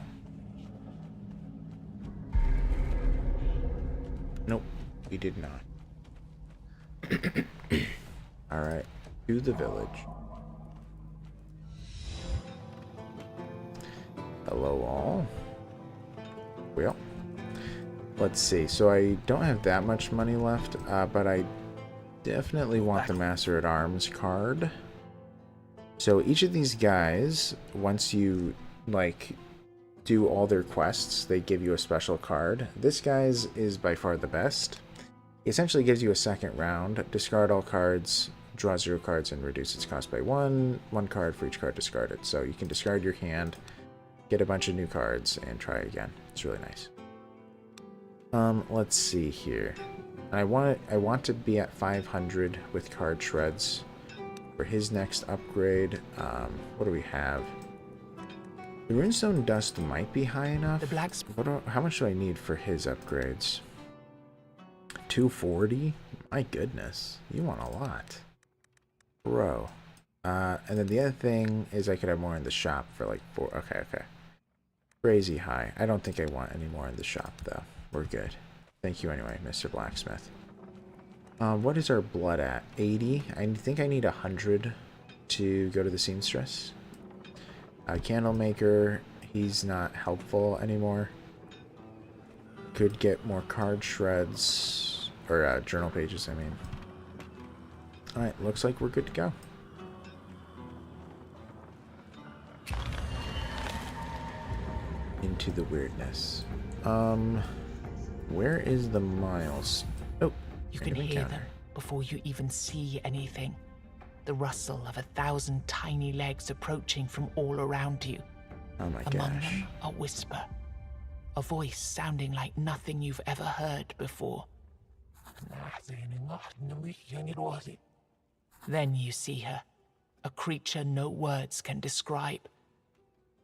Nope, we did not. Alright, to the village. Hello all. Well, let's see. So I don't have that much money left, but I definitely want the Master at Arms card. So each of these guys, once you, like, do all their quests, they give you a special card. This guy's is by far the best. He essentially gives you a second round. Discard all cards, draw 0 cards, and reduce its cost by 1. 1 card for each card discarded. So you can discard your hand, get a bunch of new cards, and try again. It's really nice. Let's see here. I want to be at 500 with card shreds for his next upgrade. What do we have? The runestone dust might be high enough. The blacksmith. How much do I need for his upgrades? 240? My goodness, you want a lot, bro. And then the other thing is I could have more in the shop for like 4. Okay. Crazy high. I don't think I want any more in the shop though. We're good. Thank you anyway, Mr. Blacksmith. What is our blood at? 80? I think I need 100 to go to the seamstress. Candlemaker, he's not helpful anymore. Could get more card shreds, or journal pages, I mean. Alright, looks like we're good to go. Into the weirdness. Where is the miles? Oh, You can hear them before you even see anything. The rustle of 1,000 tiny legs approaching from all around you. Oh my Among gosh. them, a whisper. A voice sounding like nothing you've ever heard before. Then you see her, a creature no words can describe.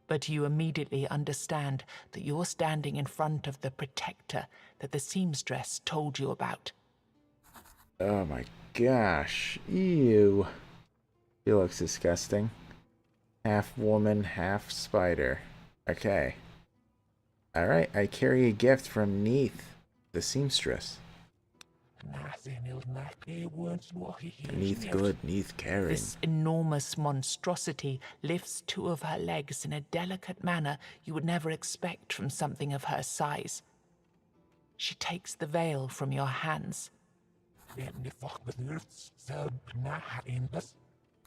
But you immediately understand that you're standing in front of the protector that the seamstress told you about. Oh my gosh. Ew. She looks disgusting. Half woman, half spider. Okay. Alright, I carry a gift from Neath, the seamstress. Neath good, Neath caring. This enormous monstrosity lifts 2 of her legs in a delicate manner you would never expect from something of her size. She takes the veil from your hands.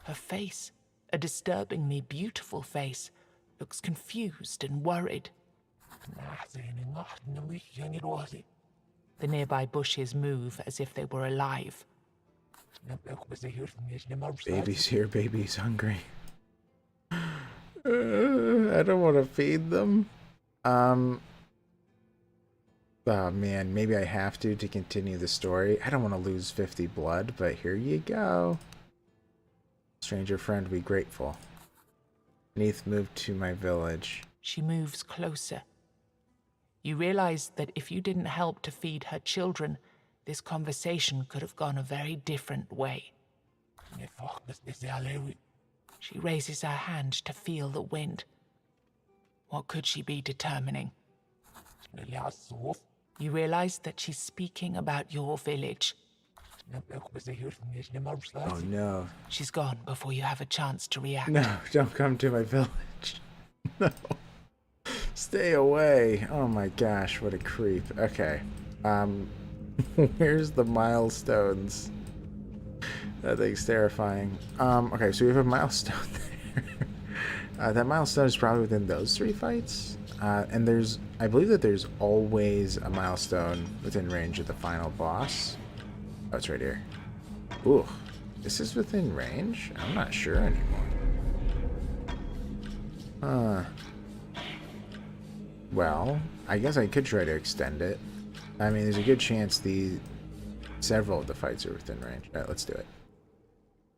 Her face, a disturbingly beautiful face, looks confused and worried. The nearby bushes move as if they were alive. Baby's here, baby's hungry. I don't want to feed them. Oh man, maybe I have to continue the story. I don't want to lose 50 blood, but here you go. Stranger friend, be grateful. Neath moved to my village. She moves closer. You realize that if you didn't help to feed her children, this conversation could have gone a very different way. She raises her hand to feel the wind. What could she be determining? You realize that she's speaking about your village. Oh no. She's gone before you have a chance to react. No, don't come to my village. No. Stay away. Oh my gosh, what a creep. Okay. Where's the milestones? That thing's terrifying. Okay, so we have a milestone there. That milestone is probably within those 3 fights. And I believe that there's always a milestone within range of the final boss. Oh, it's right here. Ooh, this is within range? I'm not sure anymore. Well, I guess I could try to extend it. I mean, there's a good chance several of the fights are within range. Alright, let's do it.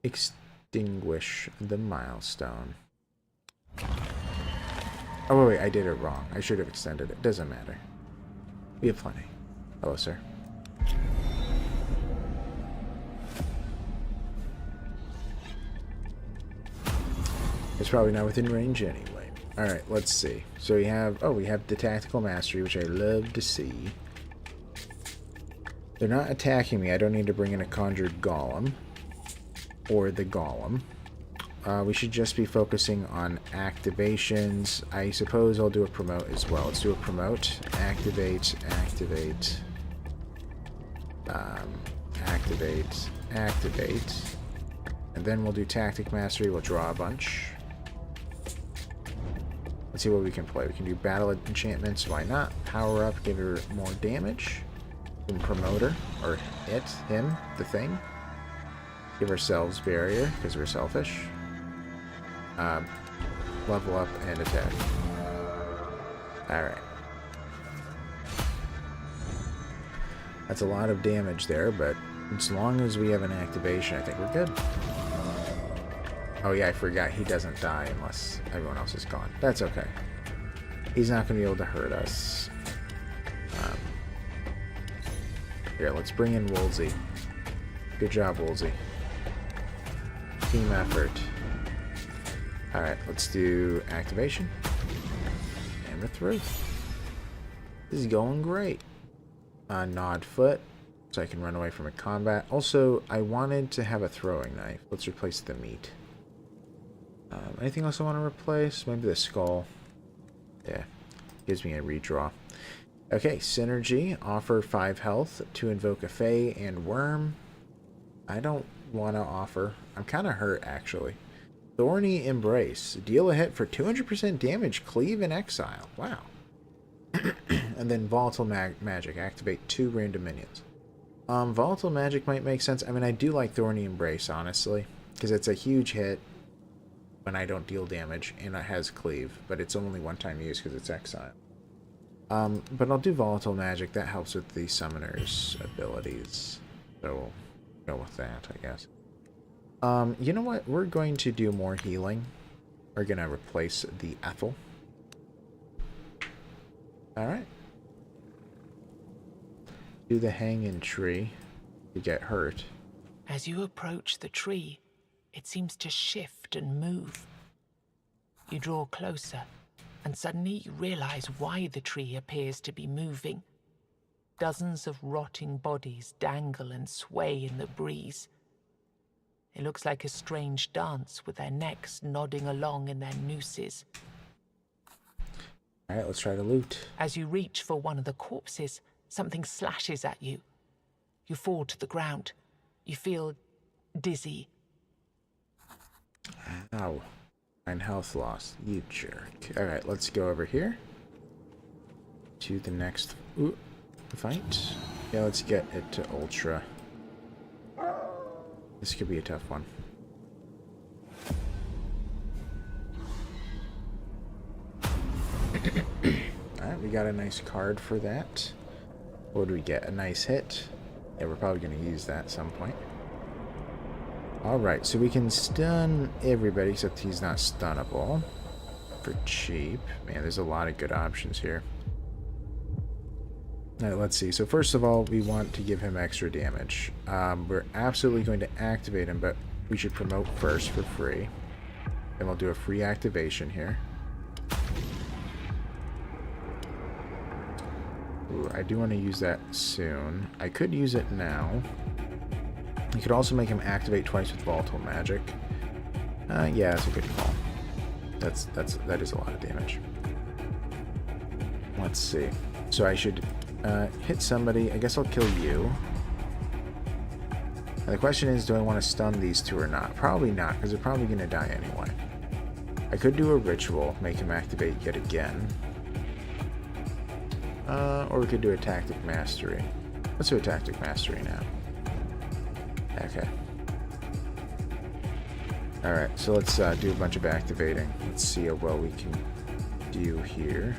Extinguish the milestone. Oh, wait, I did it wrong. I should have extended it. Doesn't matter. We have plenty. Hello, sir. It's probably not within range anyway. Alright, let's see. So we have the tactical mastery, which I love to see. They're not attacking me. I don't need to bring in a conjured golem. Or the golem. We should just be focusing on activations. I suppose I'll do a promote as well. Let's do a promote. Activate. Activate. And then we'll do tactic mastery. We'll draw a bunch. Let's see what we can play. We can do battle enchantments. Why not? Power up, give her more damage. Then promote her, or it, him, the thing. Give ourselves barrier because we're selfish. Level up and attack. All right. That's a lot of damage there, but as long as we have an activation, I think we're good. Oh yeah, I forgot he doesn't die unless everyone else is gone. That's okay. He's not going to be able to hurt us. Here, let's bring in Woolsey. Good job, Woolsey. Team effort. Alright, let's do activation. And we're through. This is going great. Nod foot, so I can run away from a combat. Also, I wanted to have a throwing knife. Let's replace the meat. Anything else I want to replace? Maybe the skull. Yeah, gives me a redraw. Okay, synergy. Offer 5 health to invoke a Fae and Worm. I don't want to offer. I'm kind of hurt, actually. Thorny Embrace. Deal a hit for 200% damage. Cleave and exile. Wow. And then Volatile Magic. Activate 2 random minions. Volatile Magic might make sense. I mean, I do like Thorny Embrace, honestly. Because it's a huge hit when I don't deal damage. And it has Cleave. But it's only one-time use because it's exile. But I'll do Volatile Magic. That helps with the Summoner's abilities. So we'll go with that, I guess. You know what? We're going to do more healing. We're going to replace the Ethel. Alright. Do the hanging tree to get hurt. As you approach the tree, it seems to shift and move. You draw closer, and suddenly you realize why the tree appears to be moving. Dozens of rotting bodies dangle and sway in the breeze. It looks like a strange dance with their necks nodding along in their nooses. Alright, let's try to loot. As you reach for one of the corpses, something slashes at you. You fall to the ground. You feel dizzy. Ow. 9 health loss. You jerk. Alright, let's go over here. To the next fight. Yeah, let's get it to Ultra. This could be a tough one. Alright, we got a nice card for that. What do we get? A nice hit. Yeah, we're probably going to use that at some point. Alright, so we can stun everybody except he's not stunnable. For cheap. Man, there's a lot of good options here. Alright, let's see. So first of all, we want to give him extra damage. We're absolutely going to activate him, but we should promote first for free. Then we'll do a free activation here. Ooh, I do want to use that soon. I could use it now. You could also make him activate twice with Volatile Magic. Yeah, that's a good call. That is a lot of damage. Let's see. So I should hit somebody. I guess I'll kill you. And the question is, do I want to stun these two or not? Probably not, because they're probably going to die anyway. I could do a ritual, make him activate yet again. Or we could do a Tactic Mastery. Let's do a Tactic Mastery now. Okay. Alright, so let's do a bunch of activating. Let's see how well we can do here.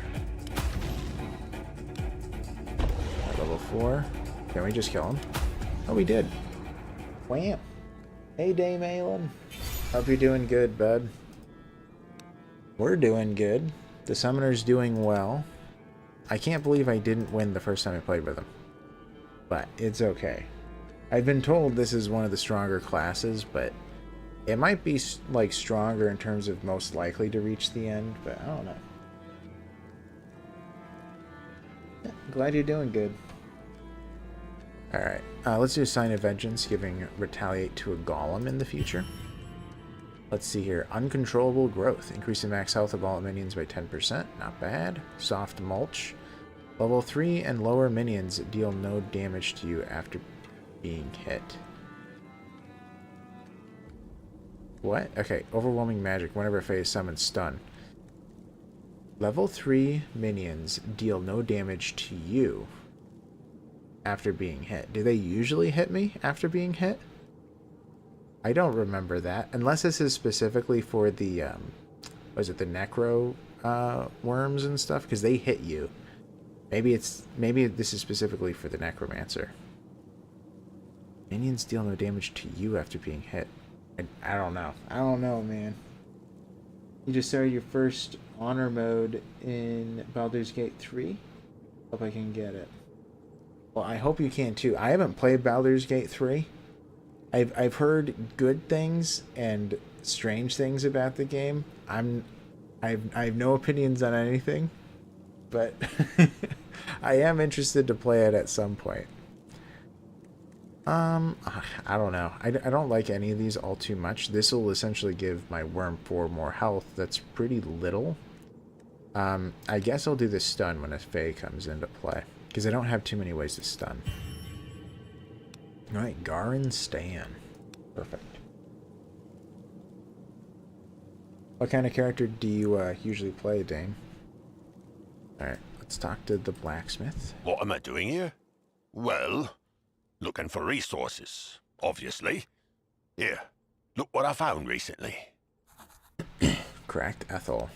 At level 4. Can we just kill him? Oh, we did. Wham! Hey, Dame Aelin. Hope you're doing good, bud. We're doing good. The summoner's doing well. I can't believe I didn't win the first time I played with him. But it's okay. I've been told this is one of the stronger classes, but it might be like stronger in terms of most likely to reach the end, but I don't know. Yeah, glad you're doing good. Alright, let's do a Sign of Vengeance, giving Retaliate to a Golem in the future. Let's see here. Uncontrollable Growth. Increase the max health of all minions by 10%. Not bad. Soft Mulch. Level 3 and lower minions deal no damage to you after being hit. What? Okay. Overwhelming Magic. Whenever a Fae is summoned, stun. Level 3 minions deal no damage to you after being hit. Do they usually hit me after being hit? I don't remember that. Unless this is specifically for the, was it the necro worms and stuff? Because they hit you. Maybe this is specifically for the necromancer. Minions deal no damage to you after being hit. I don't know. I don't know, man. You just started your first honor mode in Baldur's Gate 3? Hope I can get it. Well, I hope you can too. I haven't played Baldur's Gate 3. I've heard good things and strange things about the game. I have no opinions on anything, but I am interested to play it at some point. I don't know. I don't like any of these all too much. This will essentially give my worm 4 more health. That's pretty little. I guess I'll do the stun when a Fae comes into play, because I don't have too many ways to stun. Alright, Garin Stan. Perfect. What kind of character do you usually play, Dane? Alright, let's talk to the blacksmith. What am I doing here? Well, looking for resources, obviously. Here, look what I found recently. Cracked Ethel.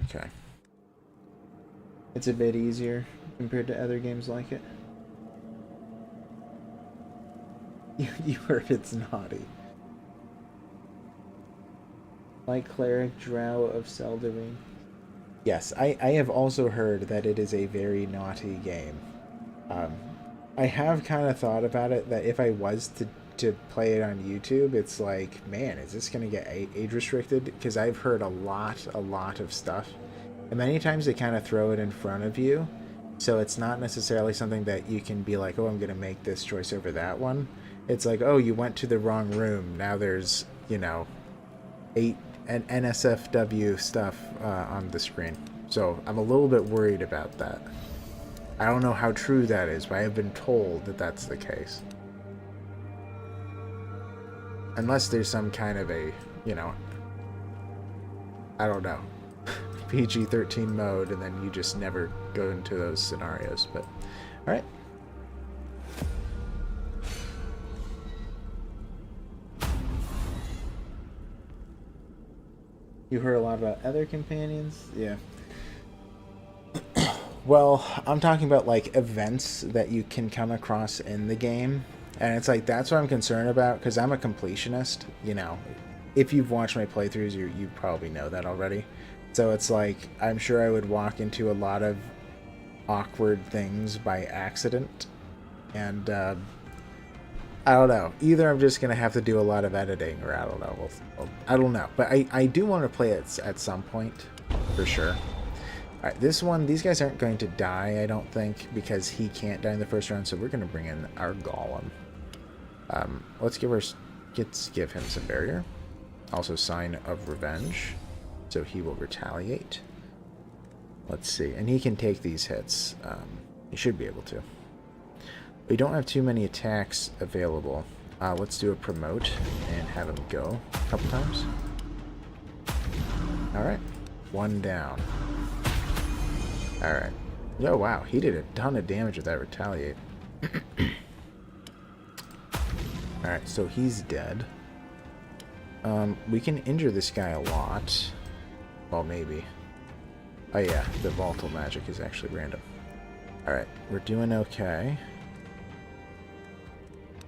Okay. It's a bit easier compared to other games like it. You heard it's naughty. Like Cleric Drow of Seldering. Yes, I have also heard that it is a very naughty game. I have kind of thought about it, that if I was to play it on YouTube, it's like, man, is this going to get age restricted? Because I've heard a lot of stuff. And many times they kind of throw it in front of you. So it's not necessarily something that you can be like, oh, I'm going to make this choice over that one. It's like, oh, you went to the wrong room. Now there's, you know, 8 NSFW stuff on the screen. So I'm a little bit worried about that. I don't know how true that is, but I have been told that that's the case. Unless there's some kind of a, you know, I don't know, PG-13 mode, and then you just never go into those scenarios. But, alright. You heard a lot about other companions? Yeah. Well, I'm talking about, like, events that you can come across in the game. And it's like, that's what I'm concerned about, because I'm a completionist, you know. If you've watched my playthroughs, you probably know that already. So it's like, I'm sure I would walk into a lot of awkward things by accident. And, I don't know. Either I'm just going to have to do a lot of editing, or I don't know. I don't know. But I do want to play it at some point, for sure. Alright, this one, these guys aren't going to die, I don't think, because he can't die in the first round, so we're going to bring in our golem. Let's give him some barrier. Also, sign of revenge, so he will retaliate. Let's see, and he can take these hits. He should be able to. We don't have too many attacks available. Let's do a promote and have him go a couple times. Alright, one down. Alright. Oh, wow. He did a ton of damage with that retaliate. Alright, so he's dead. We can injure this guy a lot. Well, maybe. Oh, yeah. The volatile magic is actually random. Alright. We're doing okay.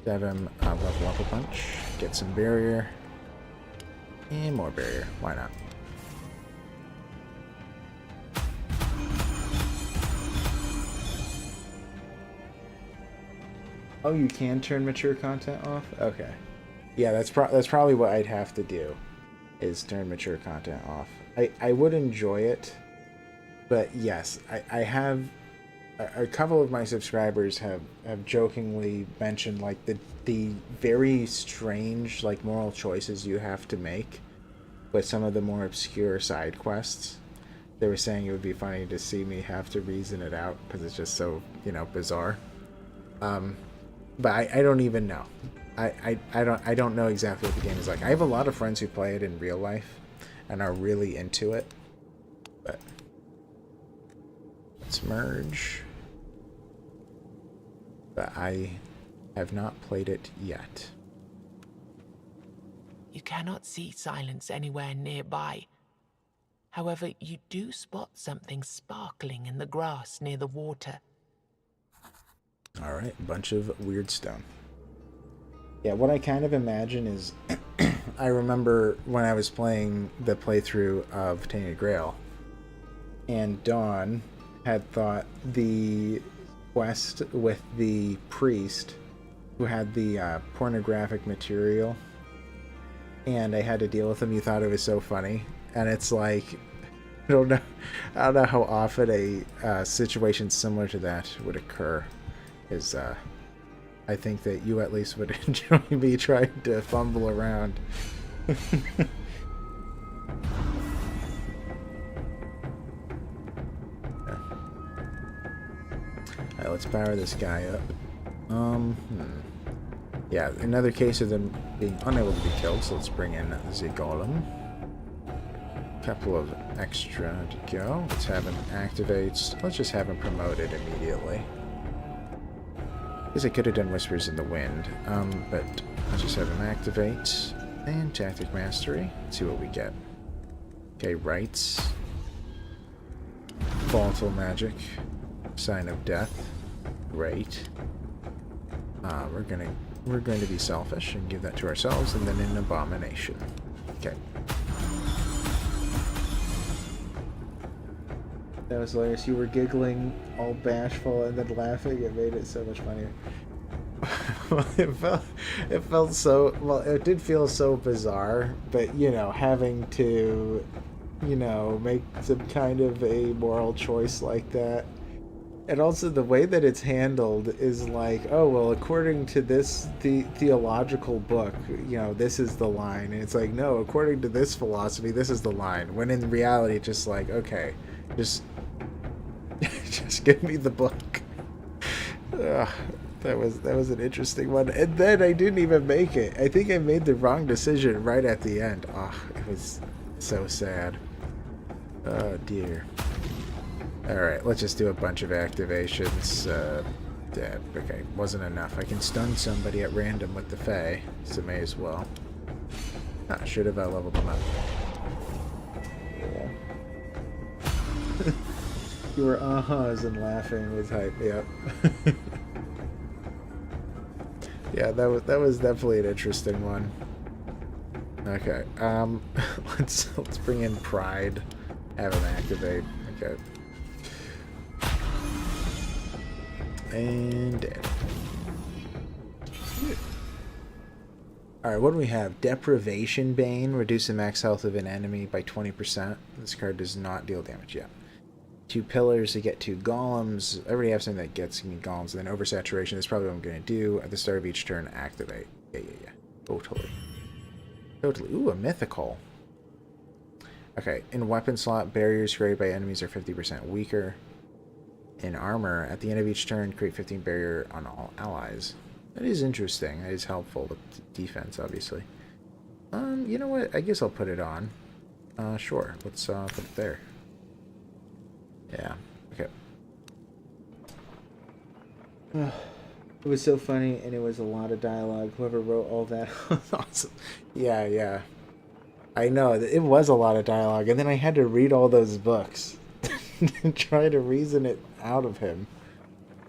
Have him level up a bunch. Get some barrier. And more barrier. Why not? Oh, you can turn mature content off? Okay. Yeah, that's probably what I'd have to do, is turn mature content off. I would enjoy it, but yes, I have... A couple of my subscribers have jokingly mentioned, like, the very strange, like, moral choices you have to make with some of the more obscure side quests. They were saying it would be funny to see me have to reason it out, because it's just so, you know, bizarre. But I don't even know. I don't know exactly what the game is like. I have a lot of friends who play it in real life and are really into it. But Smurge. But I have not played it yet. You cannot see Silence anywhere nearby. However, you do spot something sparkling in the grass near the water. Alright, a bunch of weird stone. Yeah, what I kind of imagine is... I remember when I was playing the playthrough of Tainted Grail, and Dawn had thought the quest with the priest who had the pornographic material, and I had to deal with him. You thought it was so funny, and it's like, I don't know how often a situation similar to that would occur. Is I think that you at least would enjoy me trying to fumble around. Alright, let's power this guy up. Yeah, another case of them being unable to be killed, so let's bring in the Golem. Couple of extra to go. Let's have him activate. Let's just have him promoted immediately. Because I could have done Whispers in the Wind, but let's just have him activate. And Tactic Mastery. Let's see what we get. Okay, Rights. Volatile Magic. Sign of Death. Great. We're going to be selfish and give that to ourselves, and then an Abomination. Okay. That was hilarious. You were giggling, all bashful, and then laughing. It made it so much funnier. It felt so... Well, it did feel so bizarre, but, you know, having to, you know, make some kind of a moral choice like that. And also the way that it's handled is like, oh, well, according to this theological book, you know, this is the line. And it's like, no, according to this philosophy, this is the line. When in reality, it's just like, okay, just give me the book. Ugh, that was an interesting one. And then I didn't even make it. I think I made the wrong decision right at the end. Oh, it was so sad. Oh, dear. Alright, let's just do a bunch of activations. Yeah, okay, wasn't enough. I can stun somebody at random with the Fae, so may as well. Ah, should have leveled them up. Yeah. You were uh-huhs and laughing with hype, yep. Yeah, that was definitely an interesting one. Okay, let's bring in Pride. Have him activate. Okay. And dead. Alright, what do we have? Deprivation Bane. Reduce the max health of an enemy by 20%. This card does not deal damage yet. 2 pillars to get 2 golems. I already have something that gets me golems. And then oversaturation. That's probably what I'm going to do. At the start of each turn, activate. Yeah. Totally. Ooh, a mythical. Okay, in weapon slot, barriers created by enemies are 50% weaker. In armor, at the end of each turn, create 15 barrier on all allies. That is interesting. That is helpful with defense, obviously. You know what? I guess I'll put it on. Sure. Let's put it there. Yeah. Okay. It was so funny, and it was a lot of dialogue. Whoever wrote all that was awesome. Yeah. I know. It was a lot of dialogue, and then I had to read all those books and try to reason it out of him.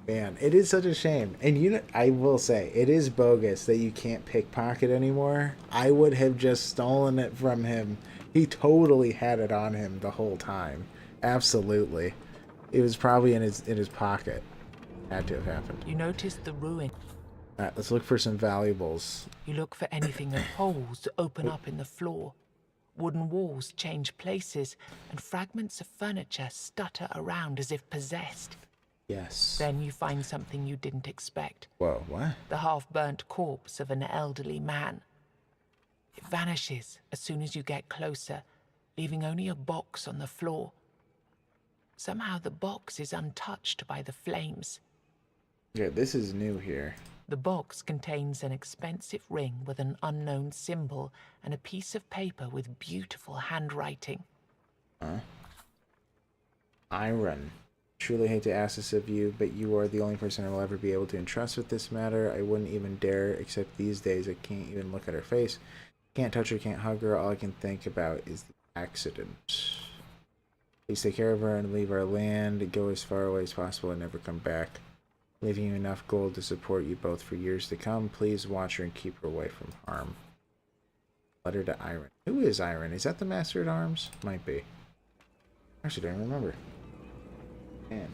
Man, it is such a shame. And you know, I will say, it is bogus that you can't pickpocket anymore. I would have just stolen it from him. He totally had it on him the whole time. Absolutely. It was probably in his pocket. Had to have happened. You notice the ruin. Alright, let's look for some valuables. You look for anything with holes that open up in the floor. Wooden walls change places, and fragments of furniture stutter around as if possessed. Yes. Then you find something you didn't expect. Whoa, what? The half-burnt corpse of an elderly man. It vanishes as soon as you get closer, leaving only a box on the floor. Somehow the box is untouched by the flames. Yeah, this is new here. The box contains an expensive ring with an unknown symbol and a piece of paper with beautiful handwriting. Iron. truly hate to ask this of you, but you are the only person I will ever be able to entrust with this matter. I wouldn't even dare, except these days I can't even look at her face. Can't touch her, can't hug her. All I can think about is the accident. Please take care of her and leave our land. Go as far away as possible and never come back. Leaving you enough gold to support you both for years to come. Please watch her and keep her away from harm. Letter to Iron. Who is Iron? Is that the Master at Arms? Might be. Actually, don't remember. Man.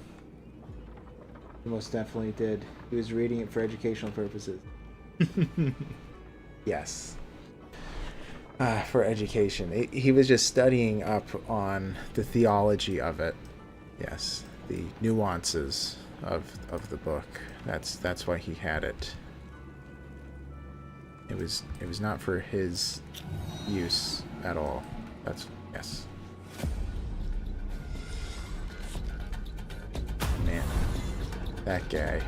He most definitely did. He was reading it for educational purposes. Yes. For education. He was just studying up on the theology of it. Yes. The nuances of the book. That's why he had it. It was not for his use at all. That's yes. Man, that guy.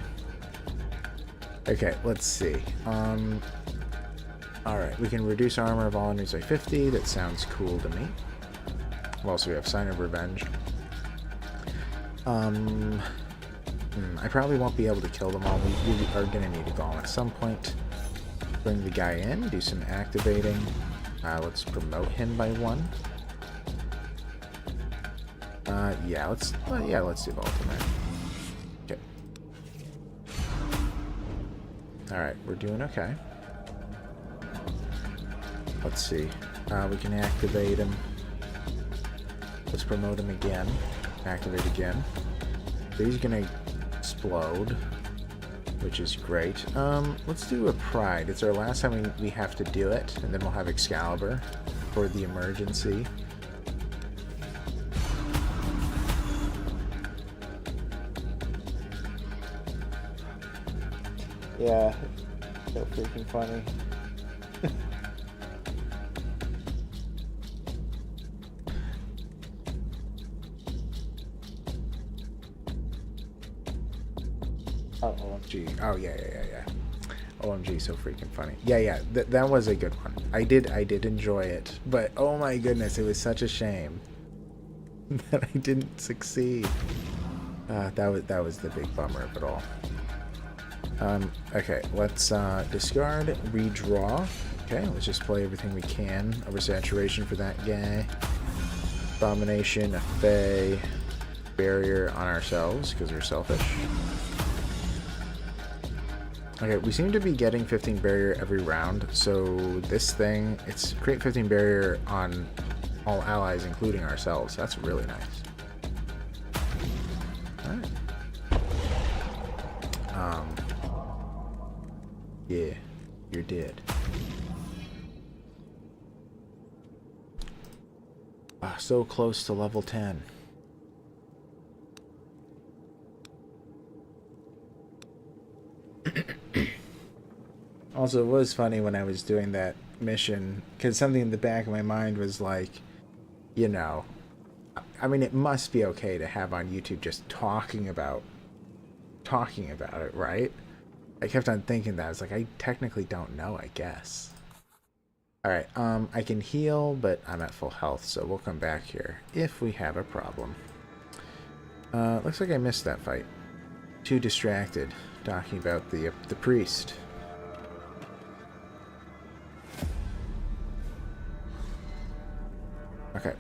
Okay, let's see. Alright, we can reduce armor of all enemies by 50. That sounds cool to me. Also, we have Sign of Revenge. I probably won't be able to kill them all. We are going to need a golem at some point. Bring the guy in, do some activating. Let's promote him by 1. Yeah, let's do the ultimate. Okay. Alright, we're doing okay. Let's see. We can activate him. Let's promote him again. Activate again. So he's gonna explode, which is great. Let's do a Pride. It's our last time we have to do it, and then we'll have Excalibur for the emergency. Yeah, so freaking funny. Oh, OMG. Oh, yeah. OMG, so freaking funny. Yeah, that was a good one. I did enjoy it, but oh my goodness, it was such a shame that I didn't succeed. That was the big bummer of it all. Okay, let's discard, redraw. Okay, let's just play everything we can. Oversaturation for that guy. Abomination, a Fae, barrier on ourselves because we're selfish. Okay, we seem to be getting 15 barrier every round, so this thing, it's create 15 barrier on all allies, including ourselves. That's really nice. Alright. Yeah, you're dead. So close to level 10. Also, it was funny when I was doing that mission, because something in the back of my mind was like, you know, I mean, it must be okay to have on YouTube just talking about it, right? I kept on thinking that. It's like, I technically don't know, I guess. Alright, I can heal, but I'm at full health, so we'll come back here if we have a problem. Looks like I missed that fight. Too distracted, talking about the priest. Okay.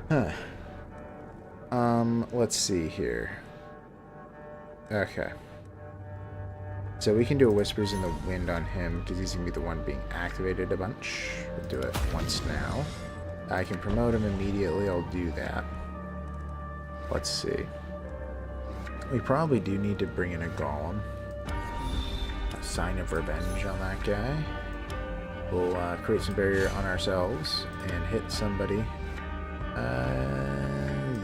Huh. Let's see here. Okay. So we can do a Whispers in the Wind on him, because he's going to be the one being activated a bunch. We'll do it once now. I can promote him immediately, I'll do that. Let's see. We probably do need to bring in a Golem. A Sign of Revenge on that guy. We'll create some barrier on ourselves and hit somebody.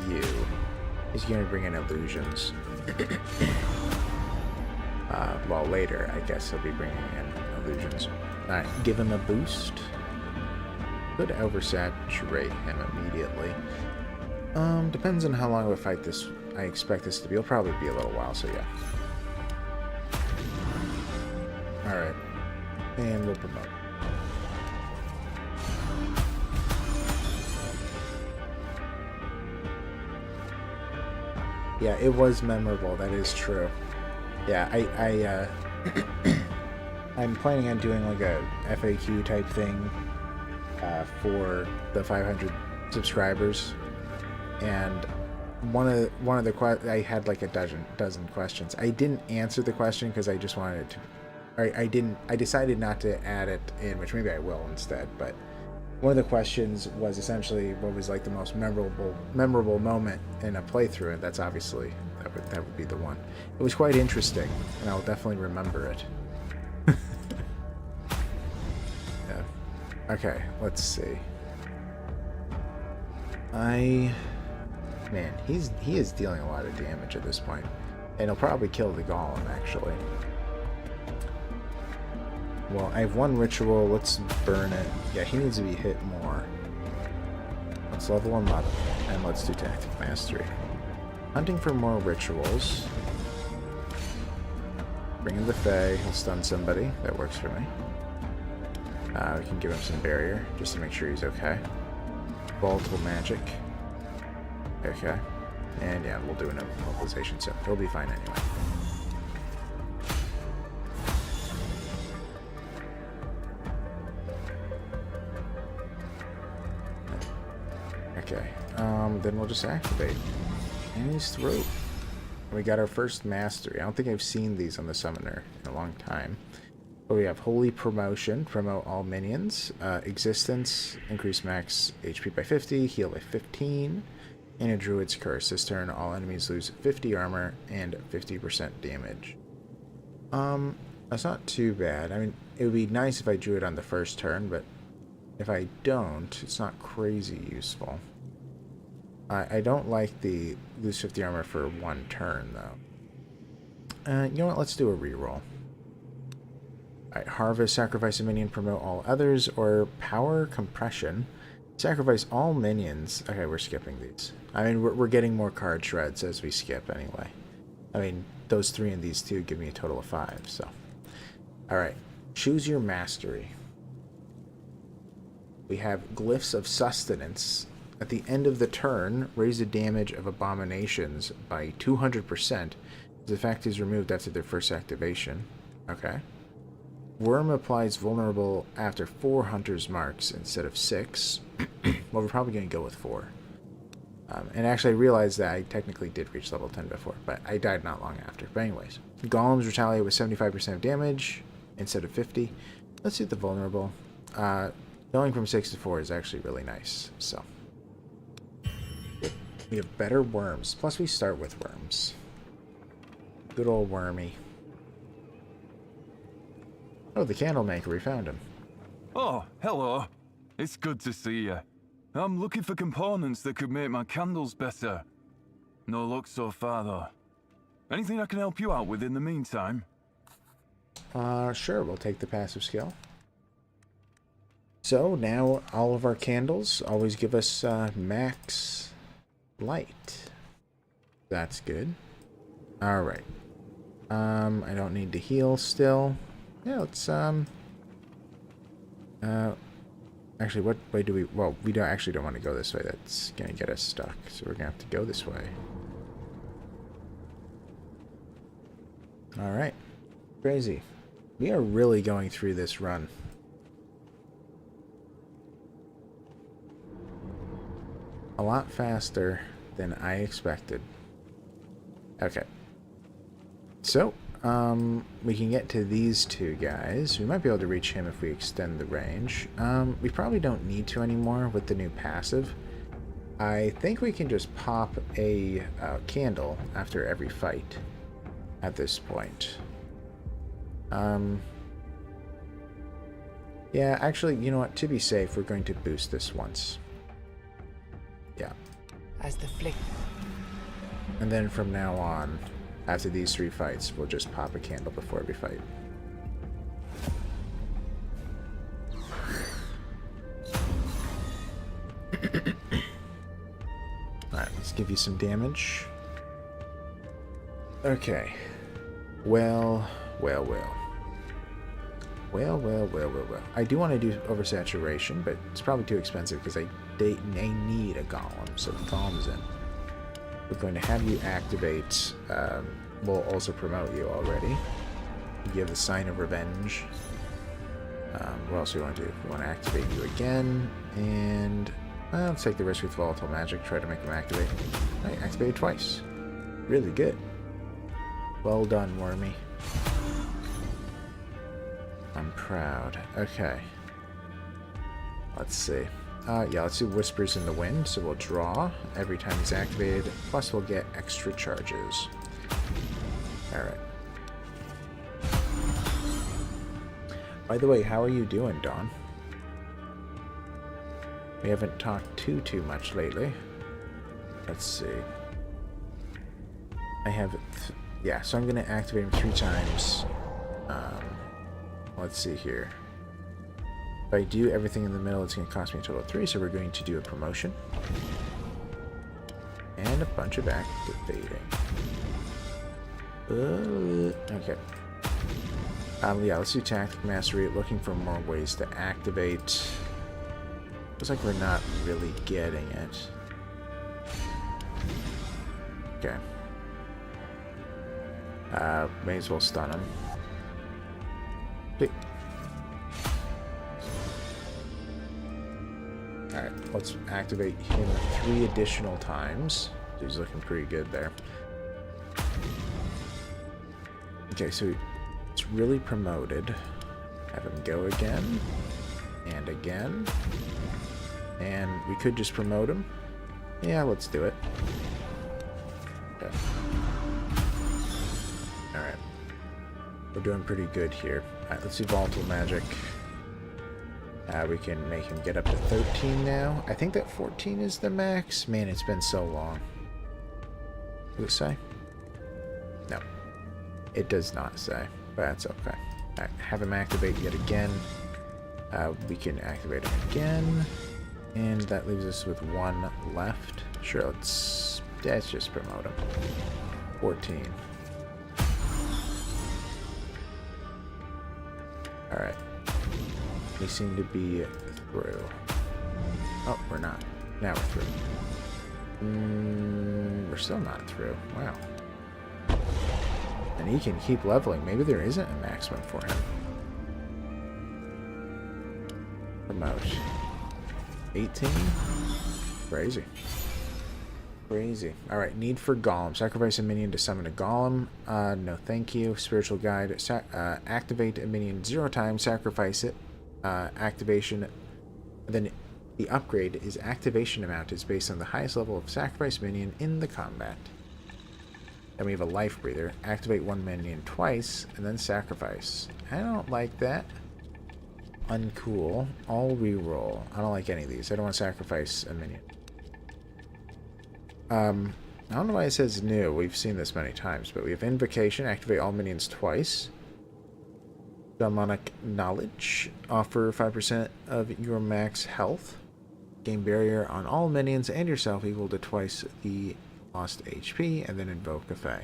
You. He's going to bring in illusions. Well, later, I guess he'll be bringing in illusions. Alright, give him a boost. Could oversaturate him immediately. Depends on how long of a fight this I expect this to be. It'll probably be a little while, so yeah. Alright. And we'll promote. Yeah, it was memorable. That is true. Yeah, I'm planning on doing like a FAQ type thing for the 500 subscribers, and one of the I had like a dozen questions. I didn't answer the question because I just wanted it to. I decided not to add it in, which maybe I will instead. But one of the questions was essentially what was like the most memorable moment in a playthrough, and that's obviously that would be the one. It was quite interesting, and I'll definitely remember it. Yeah. Okay, let's see. Man, he is dealing a lot of damage at this point, and he'll probably kill the golem actually. Well, I have one ritual. Let's burn it. Yeah, he needs to be hit more. Let's level him up, and let's do tactic mastery. Hunting for more rituals. Bring in the Fae. He'll stun somebody. That works for me. We can give him some barrier, just to make sure he's okay. Volatile magic. Okay. And yeah, we'll do an immobilization, so he'll be fine anyway. Okay, then we'll just activate. And he's through. We got our first mastery. I don't think I've seen these on the summoner in a long time. But we have Holy Promotion, promote all minions. Existence, increase max HP by 50, heal by 15. And a Druid's Curse. This turn, all enemies lose 50 armor and 50% damage. That's not too bad. I mean, it would be nice if I drew it on the first turn, but if I don't, it's not crazy useful. I don't like the lose 50 armor for one turn, though. You know what? Let's do a reroll. Alright, Harvest, sacrifice a minion, promote all others, or Power Compression. Sacrifice all minions. Okay, we're skipping these. I mean, we're getting more card shreds as we skip anyway. I mean, those 3 and these 2 give me a total of 5, so. Alright, choose your mastery. We have Glyphs of Sustenance. At the end of the turn, raise the damage of abominations by 200%. The effect is removed after their first activation. Okay. Worm applies vulnerable after 4 hunter's marks instead of 6. Well, we're probably going to go with 4. And actually, I realized that I technically did reach level 10 before, but I died not long after. But anyways, golems retaliate with 75% of damage instead of 50. Let's do the vulnerable. Going from 6 to 4 is actually really nice. So we have better worms. Plus, we start with worms. Good old wormy. Oh, the candle maker. We found him. Oh, hello. It's good to see you. I'm looking for components that could make my candles better. No luck so far, though. Anything I can help you out with in the meantime? Sure. We'll take the passive skill. So now all of our candles always give us max light. That's good. All right. I don't need to heal still. Yeah, let's actually, what way do we... Well, we actually don't want to go this way. That's going to get us stuck. So we're going to have to go this way. Alright. Crazy. We are really going through this run. A lot faster than I expected. Okay. So, we can get to these 2 guys. We might be able to reach him if we extend the range. We probably don't need to anymore with the new passive. I think we can just pop a candle after every fight at this point. Yeah, actually, you know what? To be safe, we're going to boost this once. Yeah. As the flick. And then from now on, after these 3 fights, we'll just pop a candle before every fight. Alright, let's give you some damage. Okay. Well. I do want to do oversaturation, but it's probably too expensive because I need a golem, so the golem's in. we're going to have you activate. We'll also promote you already. You have the Sign of Revenge. What else do we want to do? We want to activate you again, and let's take the risk with volatile magic. Try to make them activate. Right, activated twice. Really good. Well done, Wormy. I'm proud. Okay. Let's see. Yeah, let's do Whispers in the Wind. So we'll draw every time he's activated. Plus, we'll get extra charges. Alright. By the way, how are you doing, Dawn? We haven't talked too much lately. Let's see. I have... yeah, so I'm going to activate him 3 times. Let's see here. If I do everything in the middle, it's going to cost me a total of 3, so we're going to do a promotion. And a bunch of activating. Okay. Yeah, let's do Tactic Mastery, looking for more ways to activate. Looks like we're not really getting it. Okay. May as well stun him. Alright, let's activate him 3 additional times. He's looking pretty good there. Okay, so it's really promoted. Have him go again. And again. And we could just promote him. Yeah, let's do it. Okay. Alright. We're doing pretty good here. Alright, let's do Volatile Magic. We can make him get up to 13 now. I think that 14 is the max. Man, it's been so long. Does it say? No. It does not say, but that's okay. Alright, have him activate yet again. We can activate him again. And that leaves us with 1 left. Sure, let's just promote him. 14. Alright. We seem to be through. Oh, we're not. Now we're through. We're still not through. Wow. And he can keep leveling. Maybe there isn't a maximum for him. Promote. 18? Crazy. Crazy. Alright, need for Golem. Sacrifice a minion to summon a Golem. No thank you. Spiritual Guide. Activate a minion 0 times. Sacrifice it. Activation. Then the upgrade is activation amount is based on the highest level of sacrifice minion in the combat. Then we have a life breather. Activate 1 minion twice and then sacrifice. I don't like that. Uncool. All reroll. I don't like any of these. I don't want to sacrifice a minion. I don't know why it says new. We've seen this many times, but we have Invocation. Activate all minions twice. Demonic Knowledge. Offer 5% of your max health. Gain barrier on all minions and yourself equal to twice the lost HP, and then invoke a Fae.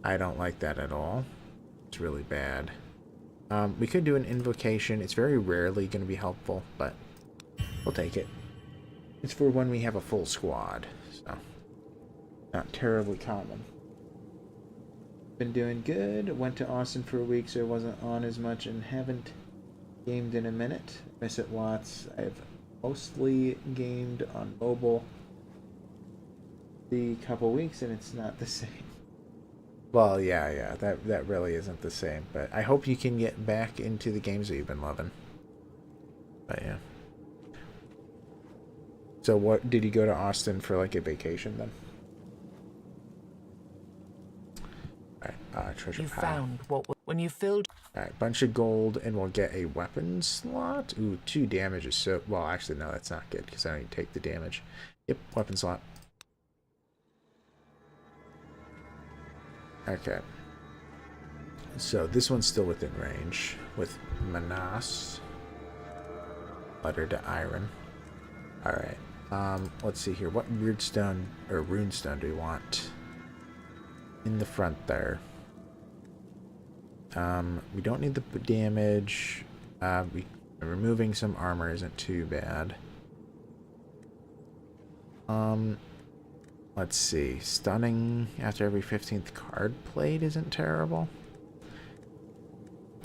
I don't like that at all. It's really bad. We could do an invocation. It's very rarely going to be helpful, but we'll take it. It's for when we have a full squad, so not terribly common. Been doing good. Went to Austin for a week, so I wasn't on as much and haven't gamed in a minute. Miss it lots. I've mostly gamed on mobile the couple weeks, and it's not the same. Well, yeah, that really isn't the same, but I hope you can get back into the games that you've been loving. But yeah. So what, did you go to Austin for like a vacation then? Alright, treasure You pile. found what when you filled. Alright, bunch of gold, and we'll get a weapon slot. Ooh, 2 damage is so... well, actually, no, that's not good, because I don't even take the damage. Yep, weapon slot. Okay. So, this one's still within range, with Manas. Letter to Iron. Alright, let's see here. What weird stone, or rune stone do we want? In the front there. We don't need the damage. Removing some armor isn't too bad. Let's see. Stunning after every 15th card played isn't terrible.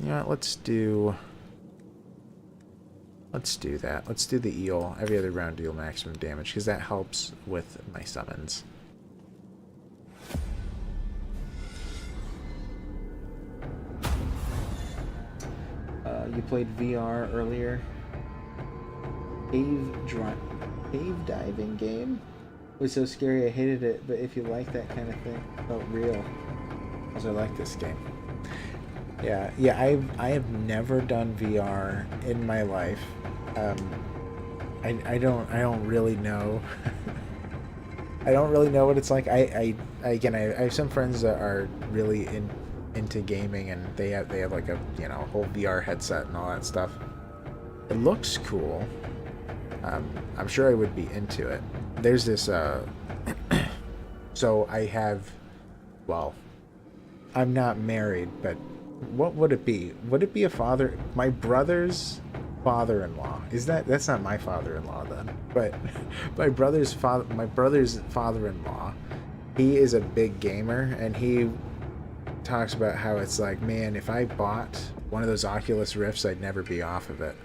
You know what? Let's do that. Let's do the eel. Every other round deal maximum damage, because that helps with my summons. You played VR earlier. Cave diving game? It was so scary I hated it, but if you like that kind of thing, it felt real. Also, I like this game. Yeah, I have never done VR in my life. I don't really know. I don't really know what it's like. I have some friends that are really into gaming, and they have like a whole VR headset and all that stuff. It looks cool. I'm sure I would be into it. There's this so I have, well, I'm not married, but what would it be? Would it be a father? My brother's father-in-law. That's not my father-in-law then, but my brother's father-in-law. He is a big gamer, and he talks about how it's like, man, if I bought one of those Oculus Rifts, I'd never be off of it.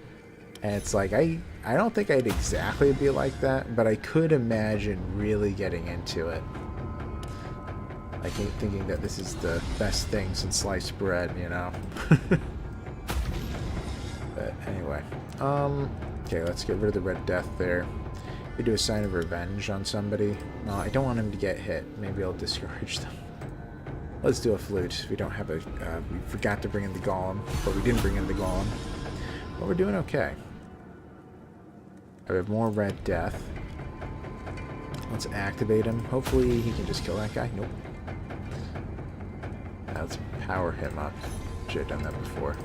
And it's like, I don't think I'd exactly be like that, but I could imagine really getting into it. Like thinking that this is the best thing since sliced bread, you know? But anyway. Okay, let's get rid of the Red Death there. We do a sign of revenge on somebody. No, I don't want him to get hit. Maybe I'll discourage them. Let's do a flute. We don't have a... we forgot to bring in the golem, but we didn't bring in the golem. But we're doing okay. I have more Red Death. Let's activate him. Hopefully he can just kill that guy. Nope. Now let's power him up. Should have done that before.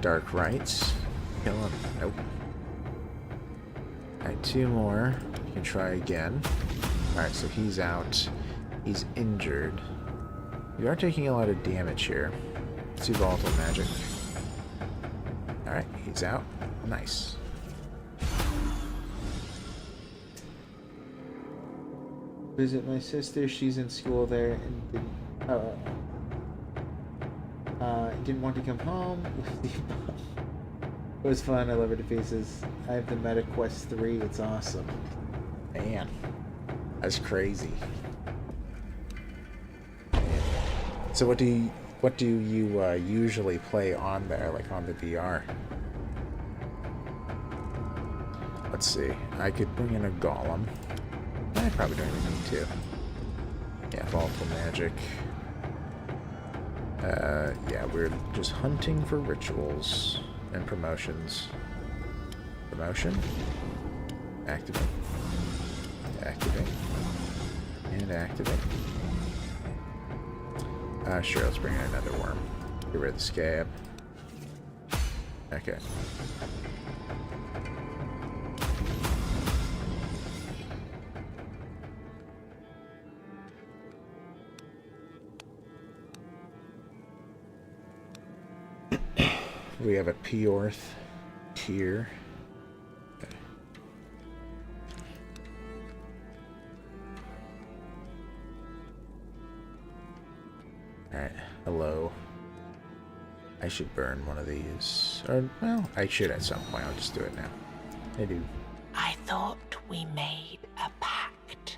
Dark Rites. Kill him. Nope. Alright, 2 more. You can try again. Alright, so he's out. He's injured. We are taking a lot of damage here. Let's do volatile magic. Alright, he's out. Nice. Visit my sister. She's in school there and didn't want to come home. It was fun. I love her to pieces. I have the Meta Quest 3. It's awesome. Man, that's crazy. Man. So what do you usually play on there, like on the VR? Let's see. I could bring in a golem. I probably don't even need to. Yeah, volatile magic. Yeah, we're just hunting for rituals and promotions. Promotion. Activate. Activate. And activate. Sure, let's bring in another worm. Get rid of the scab. Okay. We have a Peorth here. Okay. Alright, hello. I should burn one of these. Or, well, I should at some point. I'll just do it now. I do. I thought we made a pact.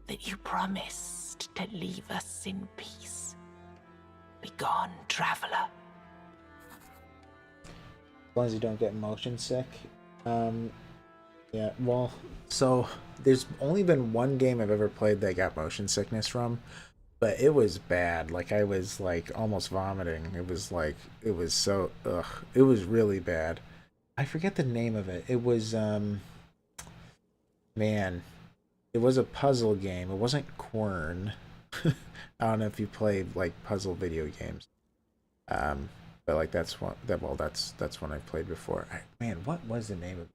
That you promised to leave us in peace. Begone, traveler. As long as you don't get motion sick. Yeah, well, so there's only been one game I've ever played that I got motion sickness from, but it was bad. Like, I was like almost vomiting. It was like, it was so, ugh, it was really bad. I forget the name of it. It was, man, it was a puzzle game. It wasn't Quern. I don't know if you played like puzzle video games. But like that's one that's one I've played before. Man, what was the name of it?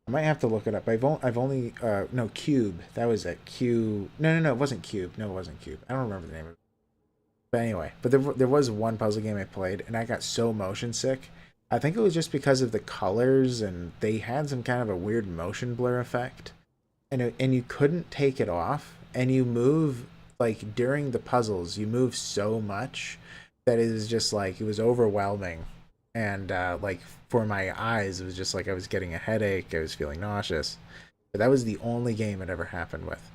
I might have to look it up. I've only no, Cube. That was it. Q. No, it wasn't Cube. No, it wasn't Cube. I don't remember the name of it. But anyway, but there was one puzzle game I played, and I got so motion sick. I think it was just because of the colors, and they had some kind of a weird motion blur effect. and you couldn't take it off, and you move like during the puzzles, you move so much that it is just like it was overwhelming, and like for my eyes, it was just like I was getting a headache, I was feeling nauseous. But that was the only game it ever happened with.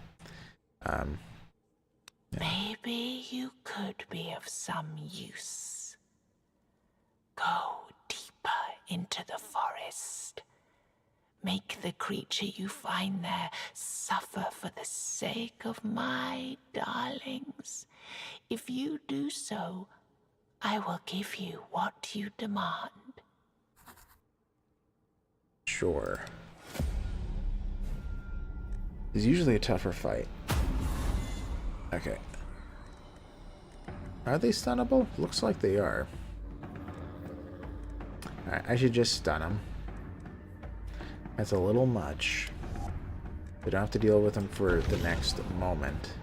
Yeah. Maybe you could be of some use. Go deeper into the forest. Make the creature you find there suffer for the sake of my darlings. If you do so, I will give you what you demand. Sure. It's usually a tougher fight. Okay. Are they stunnable? Looks like they are. Alright, I should just stun them. That's a little much. We don't have to deal with them for the next moment.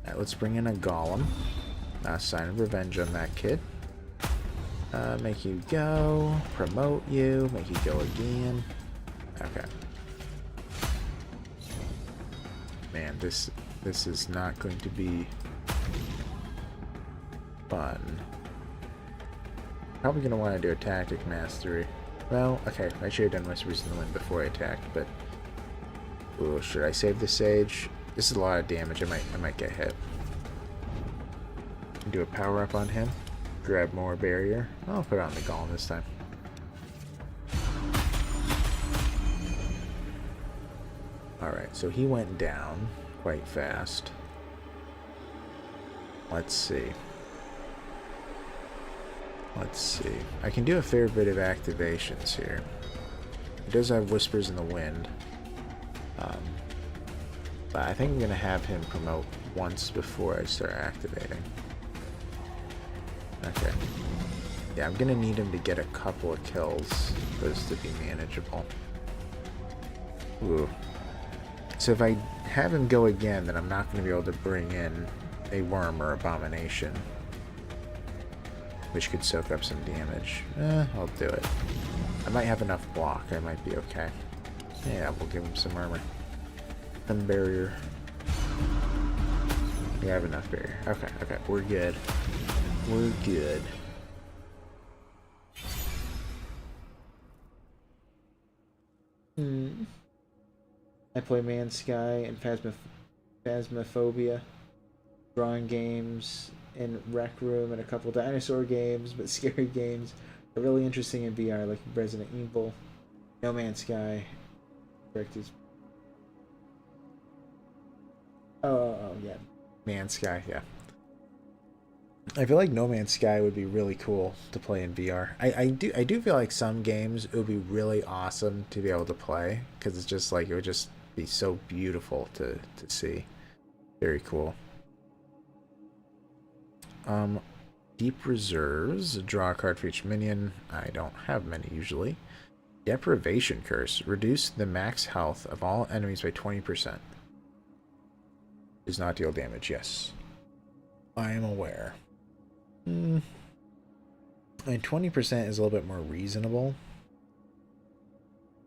Alright, let's bring in a golem. Sign of revenge on that kid. Make you go. Promote you. Make you go again. Okay. Man, this is not going to be fun. Probably going to want to do a tactic mastery. Well, okay, I should have done Whispers in the Wind before I attacked, but... Ooh, should I save the Sage? This is a lot of damage. I might get hit. Do a power up on him. Grab more barrier. I'll put it on the Golem this time. Alright, so he went down quite fast. Let's see. Let's see. I can do a fair bit of activations here. He does have Whispers in the Wind. But I think I'm going to have him promote once before I start activating. Okay. Yeah, I'm going to need him to get a couple of kills for this to be manageable. Ooh. So if I have him go again, then I'm not going to be able to bring in a worm or abomination, which could soak up some damage. I'll do it. I might have enough block. I might be okay. Yeah, we'll give him some armor. Some barrier. We have enough barrier. Okay, okay. We're good. We're good. I play Man Sky and Phasmophobia, drawing games, in Rec Room, and a couple dinosaur games, but scary games are really interesting in VR, like Resident Evil, No Man's Sky. Correct is. Oh yeah, Man's Sky, yeah. I feel like No Man's Sky would be really cool to play in VR. I do feel like some games it would be really awesome to be able to play, because it's just like it would just be so beautiful to see. Very cool. Deep Reserves. Draw a card for each minion. I don't have many usually. Deprivation Curse. Reduce the max health of all enemies by 20%. Does not deal damage, yes. I am aware. I mean, 20% is a little bit more reasonable.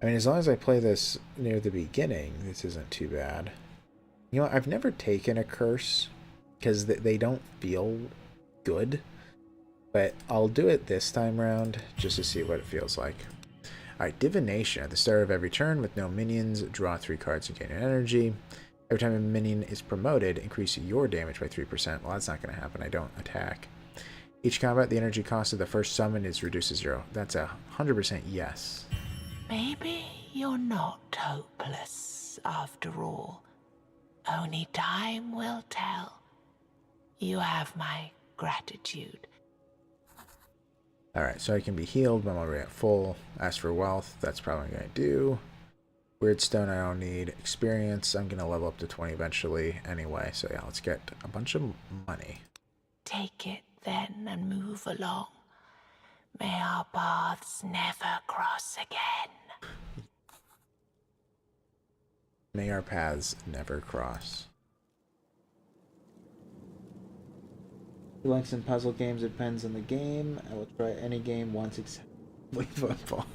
I mean, as long as I play this near the beginning, this isn't too bad. You know, I've never taken a curse because they don't feel good, but I'll do it this time around just to see what it feels like. Alright, Divination. At the start of every turn with no minions, draw 3 cards and gain an energy. Every time a minion is promoted, increase your damage by 3%. Well, that's not going to happen. I don't attack. Each combat, the energy cost of the first summon is reduced to 0. That's 100% yes. Maybe you're not hopeless after all. Only time will tell. You have my gratitude. Alright, so I can be healed when I'm already at full. Ask for wealth, that's probably going to do. Weird Stone I don't need. Experience, I'm going to level up to 20 eventually anyway. So yeah, let's get a bunch of money. Take it then and move along. May our paths never cross again. May our paths never cross. If you like some puzzle games, it depends on the game. I will try any game once except football.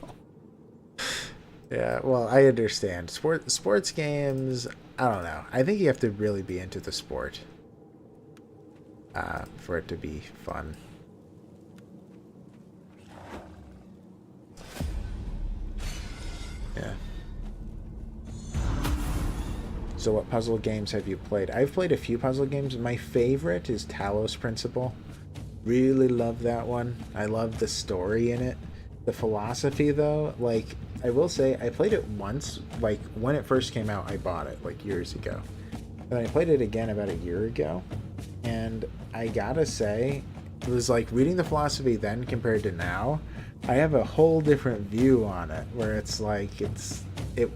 Yeah, well, I understand. Sports games, I don't know. I think you have to really be into the sport for it to be fun. Yeah. So what puzzle games have you played? I've played a few puzzle games. My favorite is Talos Principle. Really love that one. I love the story in it. The philosophy, though, like, I will say, I played it once, like, when it first came out, I bought it, like, years ago. And then I played it again about a year ago, and I gotta say, it was like reading the philosophy then compared to now, I have a whole different view on it, where it's like, it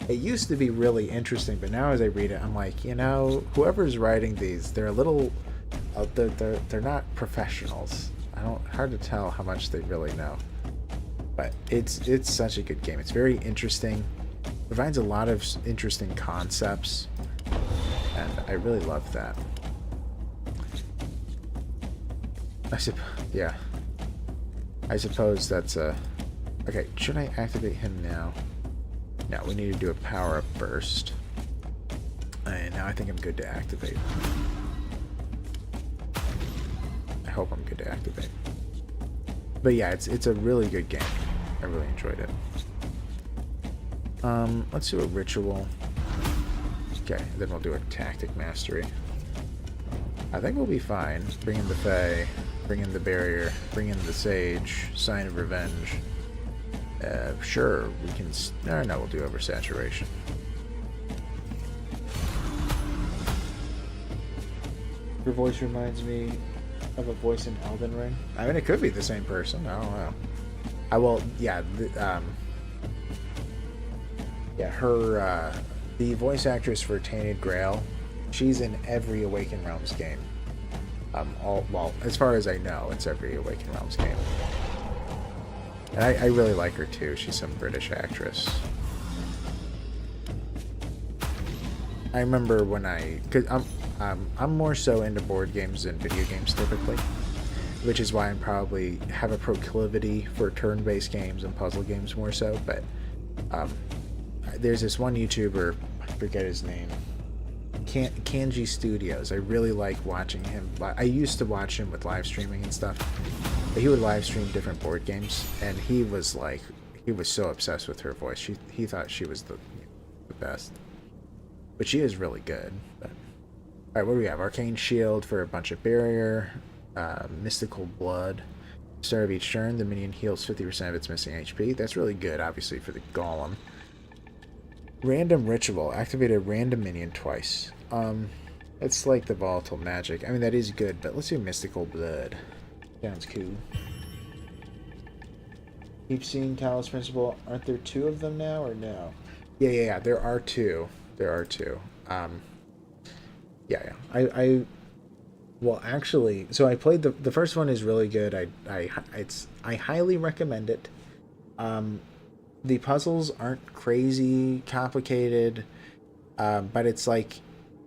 used to be really interesting, but now as I read it, I'm like, you know, whoever's writing these, they're a little, they're not professionals. Hard to tell how much they really know. But it's such a good game. It's very interesting. Provides a lot of interesting concepts, and I really love that. Yeah. I suppose that's a. Okay, should I activate him now? No, we need to do a power up first. And now I think I'm good to activate. I hope I'm good to activate. But yeah, it's a really good game. I really enjoyed it. Let's do a ritual. Okay, then we'll do a tactic mastery. I think we'll be fine. Bring in the Fae, bring in the barrier, bring in the sage, sign of revenge. Sure, we can. No, we'll do oversaturation. Your voice reminds me of a voice in Elden Ring. I mean, it could be the same person. I don't know. I will. Yeah. Yeah. Her. The voice actress for Tainted Grail. She's in every Awakened Realms game. Well, as far as I know, it's every Awakened Realms game. And I really like her too. She's some British actress. I remember when cause I'm more so into board games than video games typically, which is why I'm probably have a proclivity for turn-based games and puzzle games more so. But there's this one YouTuber, I forget his name, Kanji Studios. I really like watching him. I used to watch him with live streaming and stuff. But he would live stream different board games, and he was so obsessed with her voice. He thought she was the best. But she is really good. But, alright, what do we have? Arcane Shield for a bunch of barrier. Mystical Blood. Start of each turn, the minion heals 50% of its missing HP. That's really good, obviously, for the golem. Random Ritual. Activate a random minion twice. It's like the volatile magic. I mean, that is good, but let's do Mystical Blood. Sounds cool. Keep seeing Talos Principle. Aren't there two of them now, or no? Yeah. There are two. Yeah. Well, actually, so I played the first one is really good. I highly recommend it. The puzzles aren't crazy complicated, but it's like,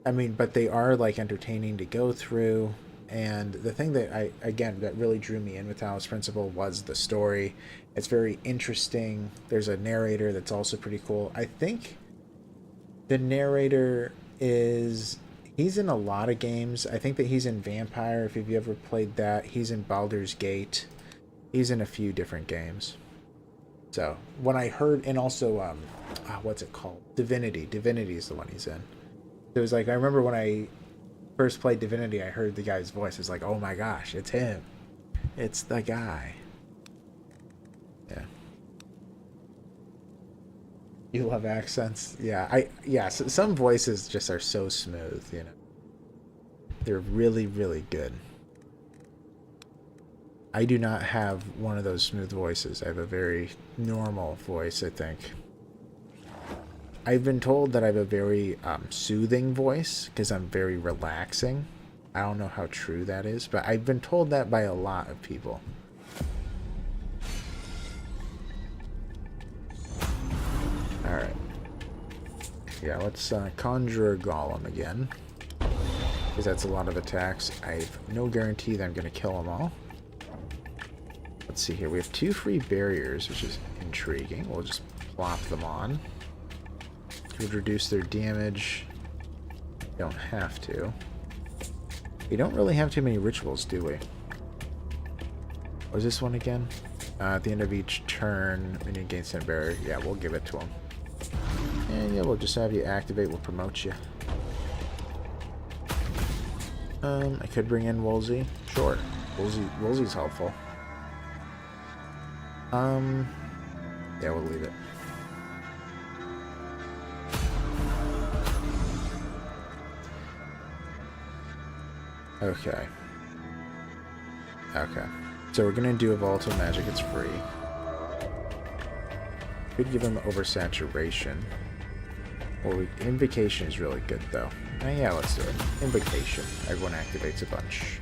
but they are like entertaining to go through. And the thing that that really drew me in with Talos Principle was the story. It's very interesting. There's a narrator that's also pretty cool. I think the narrator he's in a lot of games. I think that he's in Vampire, if you've ever played that. He's in Baldur's Gate. He's in a few different games. So when I heard, and also, what's it called? Divinity. Divinity is the one he's in. It was like, I remember when I first played Divinity, I heard the guy's voice. It's like, oh my gosh, it's him. It's the guy. Yeah. You love accents? Yeah, so some voices just are so smooth, you know. They're really, really good. I do not have one of those smooth voices. I have a very normal voice, I think. I've been told that I have a very soothing voice because I'm very relaxing. I don't know how true that is, but I've been told that by a lot of people. Alright. Yeah, let's conjure a golem again, because that's a lot of attacks. I have no guarantee that I'm going to kill them all. Let's see here. We have 2 free barriers, which is intriguing. We'll just plop them on. Could reduce their damage. Don't have to. We don't really have too many rituals, do we? What was this one again? At the end of each turn, minion gains 10 barrier. Yeah, we'll give it to him. And yeah, we'll just have you activate. We'll promote you. I could bring in Woolsey. Sure. Woolsey's helpful. Yeah, we'll leave it. Okay. Okay. So we're gonna do a volatile magic. It's free. Could give him oversaturation. Or invocation is really good though. Yeah, let's do it. Invocation. Everyone activates a bunch.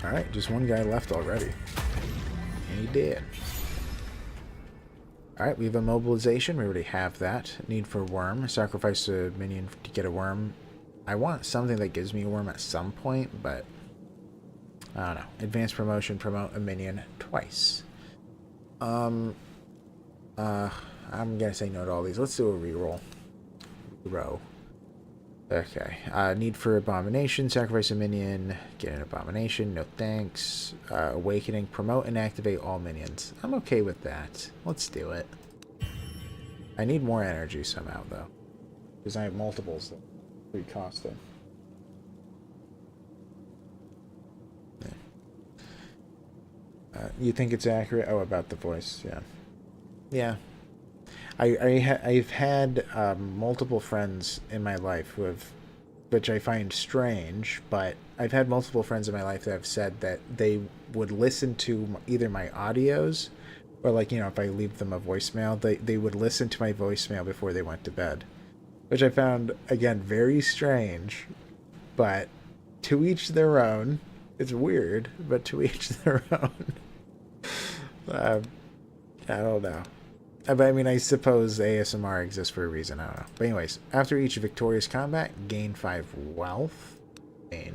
Alright, just one guy left already. And he did. Alright, we have a mobilization. We already have that. Need for worm. Sacrifice a minion to get a worm. I want something that gives me a worm at some point, but I don't know. Advanced promotion, promote a minion twice. I'm gonna say no to all these. Let's do a reroll. Row. Okay. Need for abomination, sacrifice a minion, get an abomination, no thanks. Awakening, promote and activate all minions. I'm okay with that. Let's do it. I need more energy somehow though. Because I have multiples that pretty costing. You think it's accurate? Oh, about the voice, yeah. Yeah. I've had multiple friends in my life who have, which I find strange, but I've had multiple friends in my life that have said that they would listen to either my audios or, like, you know, if I leave them a voicemail, they would listen to my voicemail before they went to bed, which I found, again, very strange, but to each their own. It's weird, but to each their own. I don't know. But I mean, I suppose ASMR exists for a reason. I don't know. But anyways, after each victorious combat, gain 5 wealth. I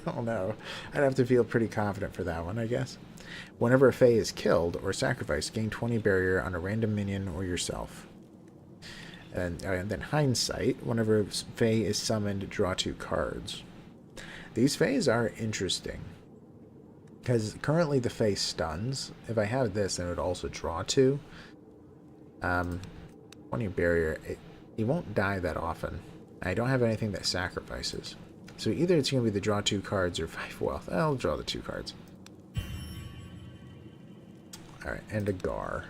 don't know. I'd have to feel pretty confident for that one, I guess. Whenever a Fae is killed or sacrificed, gain 20 barrier on a random minion or yourself. And then hindsight, whenever Fae is summoned, draw 2 cards. These Faes are interesting. Because currently the Fae stuns. If I have this, then it would also draw 2. 20 barrier, he won't die that often. I don't have anything that sacrifices. So either it's going to be the draw 2 cards or 5 wealth. I'll draw the 2 cards. Alright, and a Gar.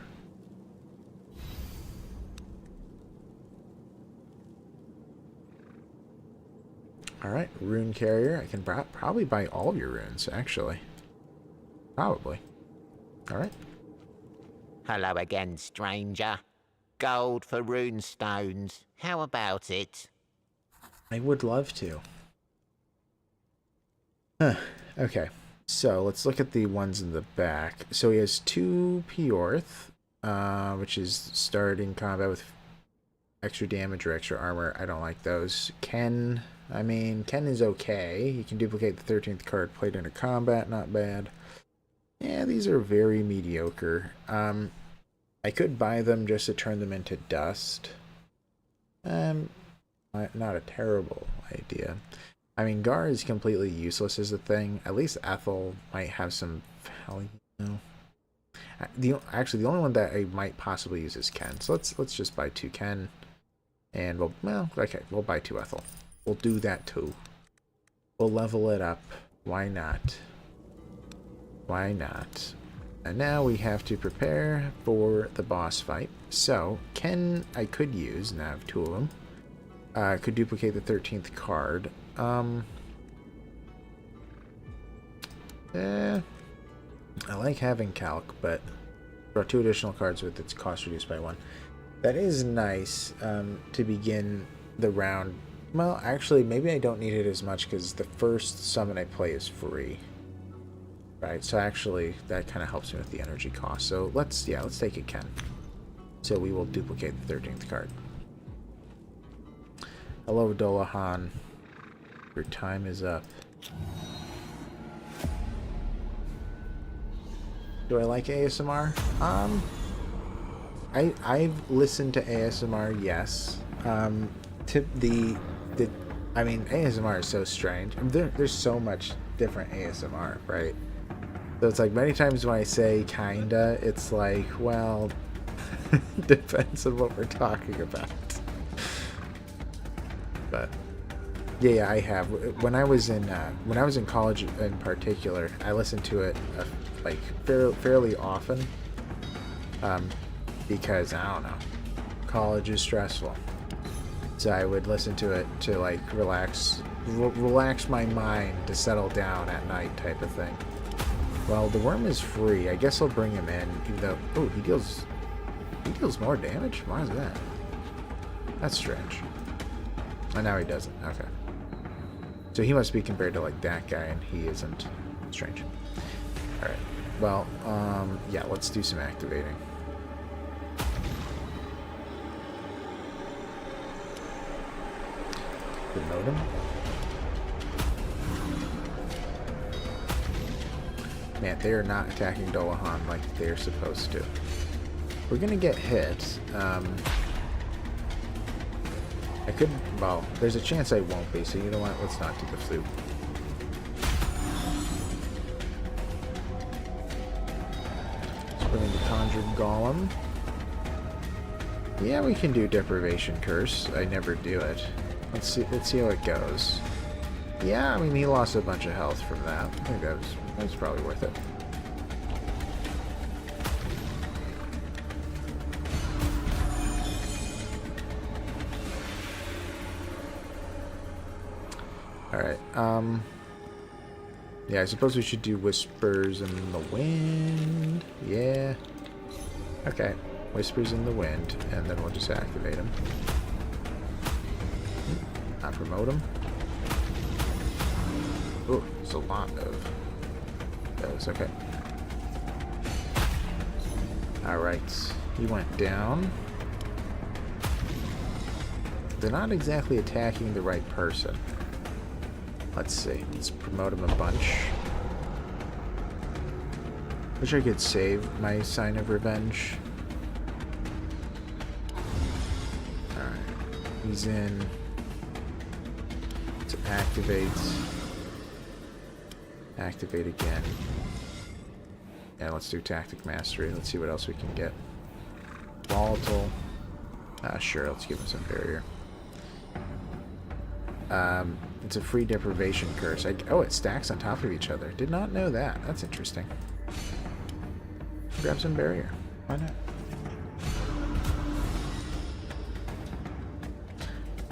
Alright, rune carrier. I can probably buy all of your runes, actually. Probably. Alright. Hello again, stranger. Gold for rune stones. How about it? I would love to. Huh. Okay. So, let's look at the ones in the back. So, he has 2 Pyorth, which is starting combat with extra damage or extra armor. I don't like those. Ken, I mean, Ken is okay. You can duplicate the 13th card played into combat. Not bad. Yeah, these are very mediocre. I could buy them just to turn them into dust. Not a terrible idea. I mean, Gar is completely useless as a thing. At least Ethel might have some value. Actually, the only one that I might possibly use is Ken. So let's just buy 2 Ken. And we'll buy 2 Ethel. We'll do that too. We'll level it up. Why not? Why not? And now we have to prepare for the boss fight. So, Ken I could use, and I have 2 of them. Could duplicate the 13th card. I like having Calc, but draw 2 additional cards with its cost reduced by 1. That is nice to begin the round. Well, actually, maybe I don't need it as much because the first summon I play is free. Right, so actually that kind of helps me with the energy cost. So let's take it, Ken. So we will duplicate the 13th card. Hello, Dolahan. Your time is up. Do I like ASMR? I've listened to ASMR, yes. I mean, ASMR is so strange. There's so much different ASMR, right? So it's like many times when I say kinda, it's like, well, depends on what we're talking about. But yeah, I have. When I was in college in particular, I listened to it like fairly often. Because I don't know, college is stressful. So I would listen to it to like relax my mind, to settle down at night type of thing. Well, the worm is free. I guess I'll bring him in, even though he deals more damage. Why is that? That's strange. Oh, now he doesn't. Okay. So he must be compared to like that guy, and he isn't. Strange. All right. Well, yeah. Let's do some activating. Promote him. Man, they are not attacking Dolahan like they're supposed to. We're gonna get hit. I could. Well, there's a chance I won't be. So you know what? Let's not do the flute. Let's bring in the Conjured Golem. Yeah, we can do Deprivation Curse. I never do it. Let's see how it goes. Yeah, I mean, he lost a bunch of health from that. I think that was probably worth it. Alright, yeah, I suppose we should do Whispers in the Wind. Yeah. Okay, Whispers in the Wind, and then we'll just activate him. Not promote him. Oh, it's a lot of those. Okay. Alright, he went down. They're not exactly attacking the right person. Let's see. Let's promote him a bunch. Wish I could save my Sign of Revenge. Alright. He's in. Let's activate. Activate again. Yeah, let's do Tactic Mastery. Let's see what else we can get. Volatile. Sure, let's give him some barrier. It's a free Deprivation Curse. Oh, it stacks on top of each other. Did not know that. That's interesting. Grab some barrier. Why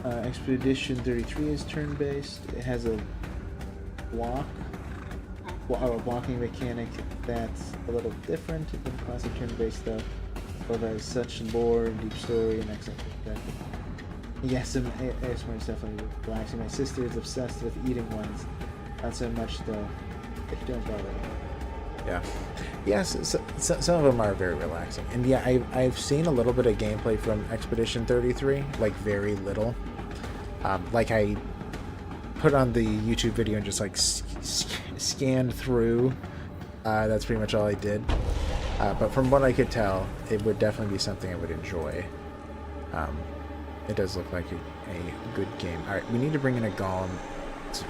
not? Expedition 33 is turn-based. It has a blocking mechanic that's a little different than classic turn-based stuff. Both has such lore, deep story, and excellent perspective. Yes, some ASMR is definitely relaxing. My sister is obsessed with eating ones. Not so much though. If you don't bother. Yeah. Yes, some of them are very relaxing. And yeah, I've seen a little bit of gameplay from Expedition 33, like very little. Like I put on the YouTube video and just like scanned through. That's pretty much all I did. But from what I could tell, it would definitely be something I would enjoy. It does look like a good game. Alright, we need to bring in a golem. It's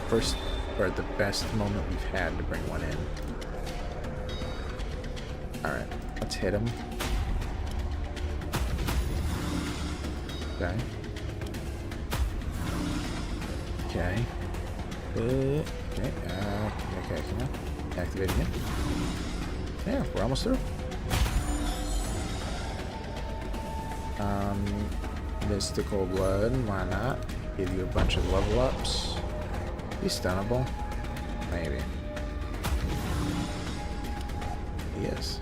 first, or the best moment we've had to bring one in. Alright, let's hit him. Okay. Okay. Okay, come on. Activate again. Yeah, we're almost through. Mystical Blood, why not? Give you a bunch of level ups. He's stunnable. Maybe. Yes.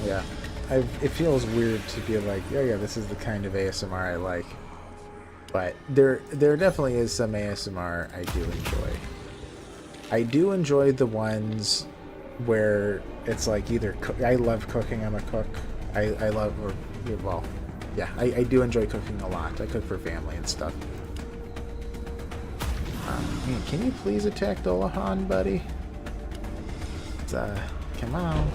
Yeah. It feels weird to be like, oh yeah, this is the kind of ASMR I like. But there definitely is some ASMR I do enjoy. I do enjoy the ones where it's like either I love cooking. I'm a cook. I love, or well, yeah, I do enjoy cooking a lot. I cook for family and stuff. Man, can you please attack Dolahan, buddy? Come on.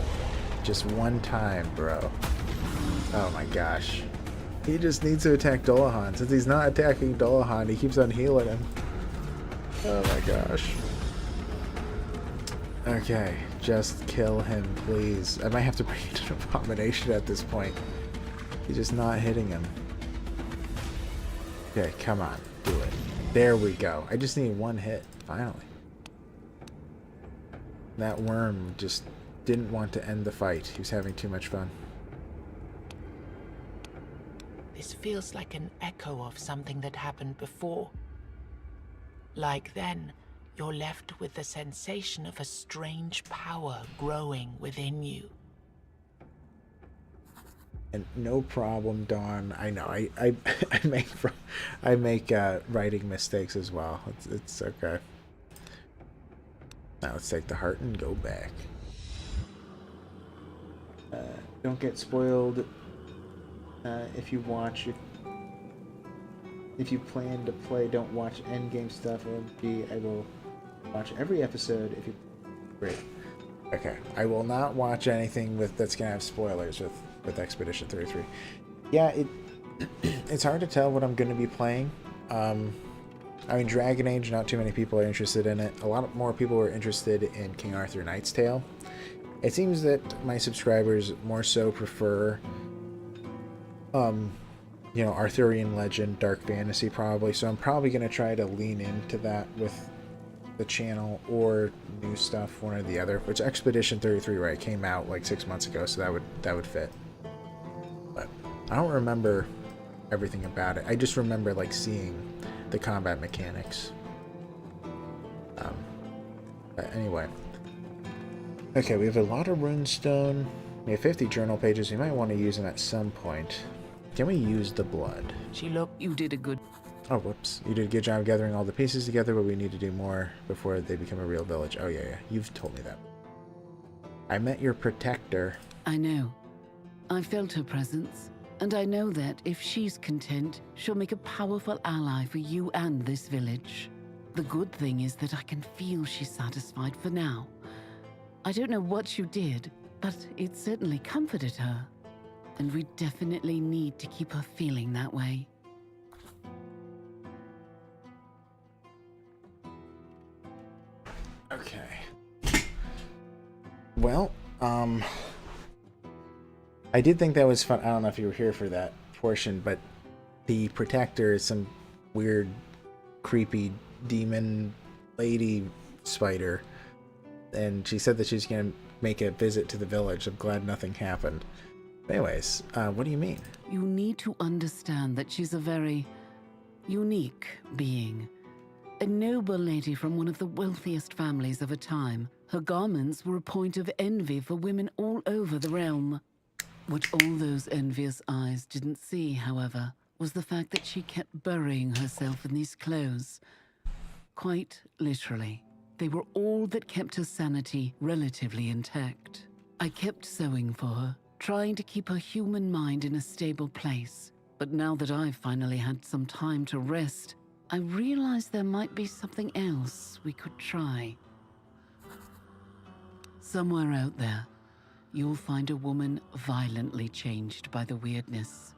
Just one time, bro. Oh my gosh. He just needs to attack Dolahan. Since he's not attacking Dolahan, he keeps on healing him. Oh my gosh. Okay, just kill him, please. I might have to bring it to an abomination at this point. He's just not hitting him. Okay, come on. Do it. There we go. I just need one hit, finally. That worm just didn't want to end the fight. He was having too much fun. This feels like an echo of something that happened before. Like then, you're left with the sensation of a strange power growing within you. And no problem, Dawn. I know I make writing mistakes as well. It's okay. Now let's take the heart and go back. Don't get spoiled if you watch. If you plan to play, don't watch endgame stuff. I will watch every episode if you. Great. Okay, I will not watch anything that's gonna have spoilers with Expedition 33. Yeah, it's hard to tell what I'm gonna be playing. I mean, Dragon Age, not too many people are interested in it. A lot more people are interested in King Arthur Knight's Tale. It seems that my subscribers more so prefer, you know, Arthurian legend, dark fantasy probably. So I'm probably gonna try to lean into that with the channel, or new stuff, one or the other. Which Expedition 33, right, came out like 6 months ago, so that would fit. But I don't remember everything about it. I just remember like seeing the combat mechanics. But anyway. Okay, we have a lot of runestone. We have 50 journal pages. We might want to use them at some point. Can we use the blood? You did a good... Oh, whoops. You did a good job gathering all the pieces together, but we need to do more before they become a real village. Oh, yeah. You've told me that. I met your protector. I know. I felt her presence, and I know that if she's content, she'll make a powerful ally for you and this village. The good thing is that I can feel she's satisfied for now. I don't know what you did, but it certainly comforted her. And we definitely need to keep her feeling that way. Okay. Well, I did think that was fun. I don't know if you were here for that portion, but the protector is some weird, creepy demon lady spider. And she said that she's going to make a visit to the village. I'm glad nothing happened. Anyways, what do you mean? You need to understand that she's a very unique being. A noble lady from one of the wealthiest families of her time. Her garments were a point of envy for women all over the realm. What all those envious eyes didn't see, however, was the fact that she kept burying herself in these clothes. Quite literally. They were all that kept her sanity relatively intact. I kept sewing for her, trying to keep her human mind in a stable place. But now that I've finally had some time to rest, I realized there might be something else we could try. Somewhere out there, you'll find a woman violently changed by the weirdness.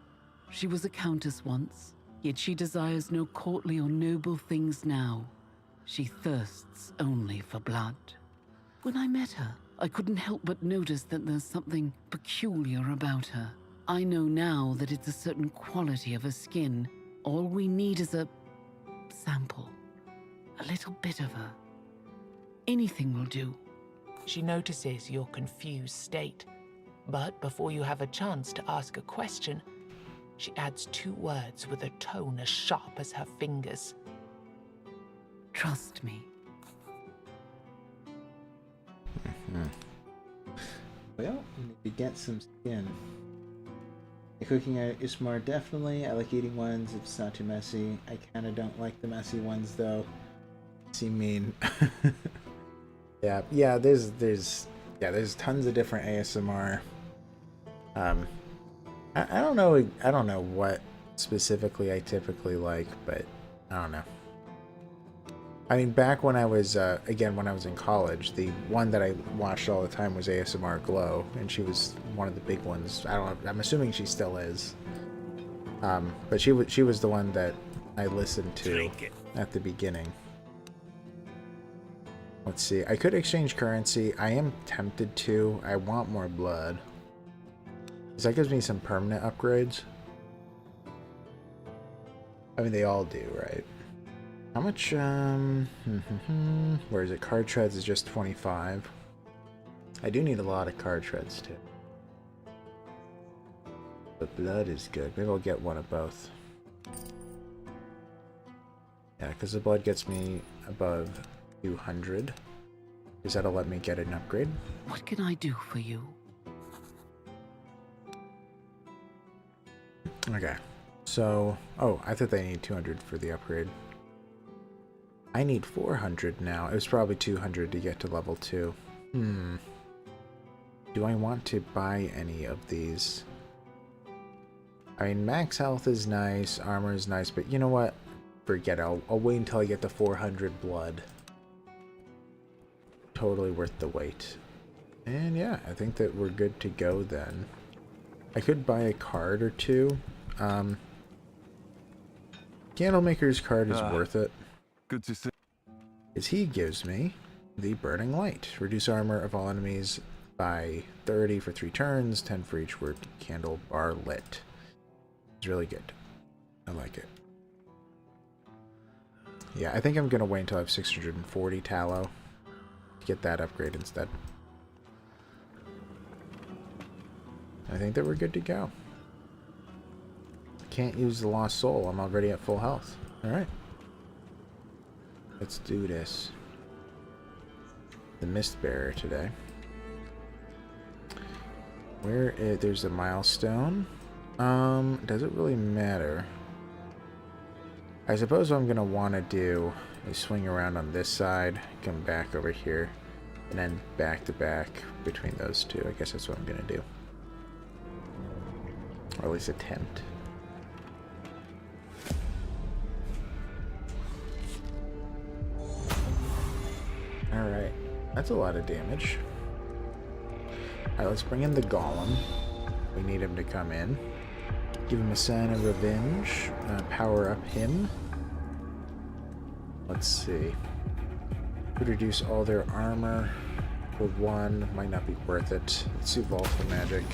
She was a countess once, yet she desires no courtly or noble things now. She thirsts only for blood. When I met her, I couldn't help but notice that there's something peculiar about her. I know now that it's a certain quality of her skin. All we need is a sample. A little bit of her. Anything will do. She notices your confused state, but before you have a chance to ask a question, she adds 2 words with a tone as sharp as her fingers. Trust me. Well, maybe get some skin. The cooking is smart, definitely. I like eating ones if it's not too messy. I kind of don't like the messy ones, though. Seem mean. Yeah, there's yeah, there's tons of different ASMR. I don't know. I don't know what specifically I typically like, but I don't know. I mean, back when I was, again, when I was in college, the one that I watched all the time was ASMR Glow, and she was one of the big ones. I don't know, I'm assuming she still is. But she was the one that I listened to at the beginning. Let's see. I could exchange currency. I am tempted to. I want more blood. Because that gives me some permanent upgrades. I mean, they all do, right? How much, where is it? Card treads is just 25. I do need a lot of card treads, too. But blood is good. Maybe I'll get one of both. Yeah, because the blood gets me above 200. Because that'll let me get an upgrade. What can I do for you? Okay. So, oh, I thought they need 200 for the upgrade. I need 400 now. It was probably 200 to get to level 2. Do I want to buy any of these? I mean, max health is nice, armor is nice, but you know what? Forget it. I'll wait until I get to 400 blood. Totally worth the wait. And yeah, I think that we're good to go then. I could buy a card or two. Candlemaker's card is worth it. Good to see. Is he gives me the Burning Light. Reduce armor of all enemies by 30 for 3 turns, 10 for each word candle bar lit. It's really good. I like it. Yeah, I think I'm going to wait until I have 640 tallow to get that upgrade instead. I think that we're good to go. Can't use the Lost Soul. I'm already at full health. Alright. Let's do this. The Mist Bearer today. Where is, there's a milestone. Does it really matter? I suppose what I'm gonna want to do is swing around on this side, come back over here, and then back to back between those two. I guess that's what I'm gonna do. Or at least attempt. Alright, that's a lot of damage. Alright, let's bring in the Golem. We need him to come in. Give him a sign of revenge. Power up him. Let's see. Could reduce all their armor for 1. Might not be worth it. Let's do volatile magic.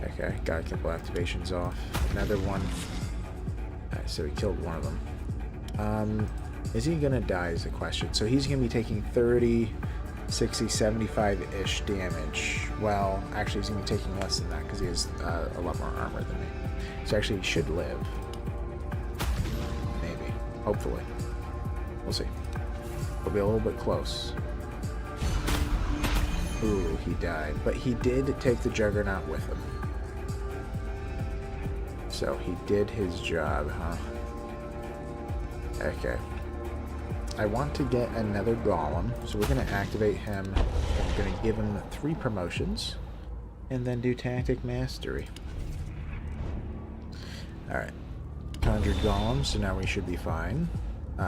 Okay, got a couple activations off. Another one. Alright, so we killed one of them. Is he gonna die is the question. So he's gonna be taking 30, 60, 75-ish damage. Well, actually he's gonna be taking less than that because he has a lot more armor than me. So actually he should live. Maybe. Hopefully. We'll see. We'll be a little bit close. Ooh, he died. But he did take the Juggernaut with him. So he did his job, huh? Okay. I want to get another Golem, so we're going to activate him. I'm going to give him 3 promotions, and then do Tactic Mastery. Alright. Conjured Golems, so now we should be fine.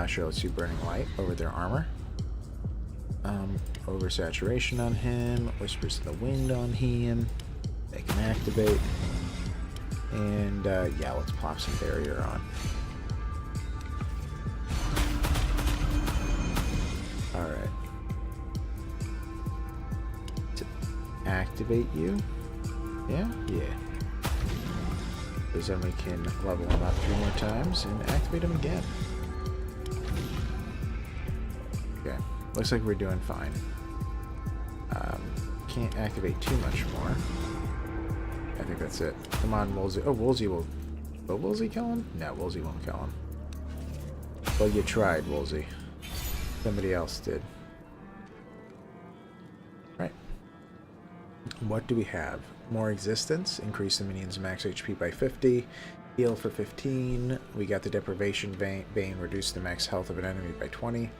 Sure, let's do Burning Light over their armor. Oversaturation on him. Whispers of the Wind on him. They can activate. And, yeah, let's plop some Barrier on. Alright. To activate you? Yeah? Yeah. Because then we can level him up 3 more times and activate him again. Okay. Looks like we're doing fine. Can't activate too much more. I think that's it. Come on, Woolsey. Oh, Woolsey will... Will Woolsey kill him? No, Woolsey won't kill him. Well, you tried, Woolsey. Somebody else did. Right. What do we have? More existence. Increase the minion's max HP by 50. Heal for 15. We got the Deprivation Bane. Reduce the max health of an enemy by 20.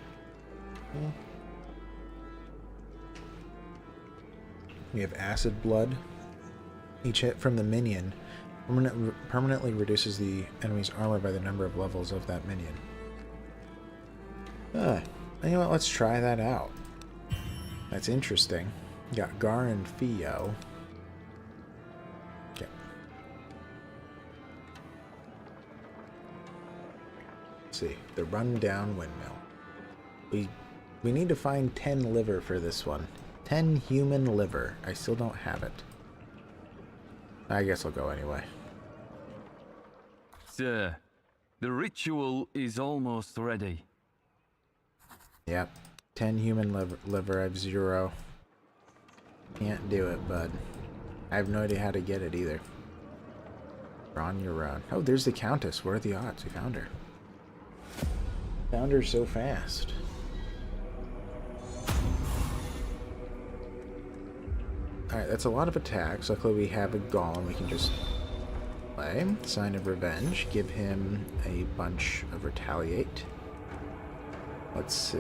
We have Acid Blood. Each hit from the minion permanently reduces the enemy's armor by the number of levels of that minion. You know what? Let's try that out. That's interesting. Got Gar and Theo. Okay. Let's see. The Rundown Windmill. We need to find 10 liver for this one. 10 human liver. I still don't have it. I guess I'll go anyway. Sir, the ritual is almost ready. Yep. 10 human liver. I have 0. Can't do it, bud. I have no idea how to get it either. You're on your own. Oh, there's the Countess. What are the odds? We found her. Found her so fast. Alright, that's a lot of attacks. Luckily we have a golem we can just play. Sign of Revenge. Give him a bunch of Retaliate. Let's see.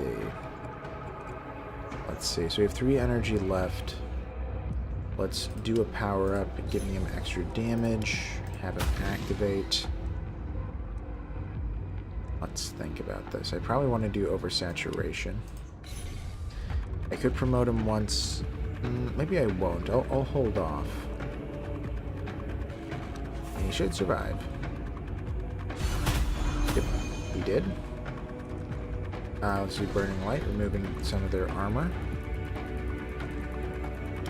So we have 3 energy left. Let's do a power-up, giving him extra damage. Have him activate. Let's think about this. I probably want to do Oversaturation. I could promote him once. Maybe I won't. I'll hold off. And he should survive. Yep, he did. Let's do Burning Light, removing some of their armor.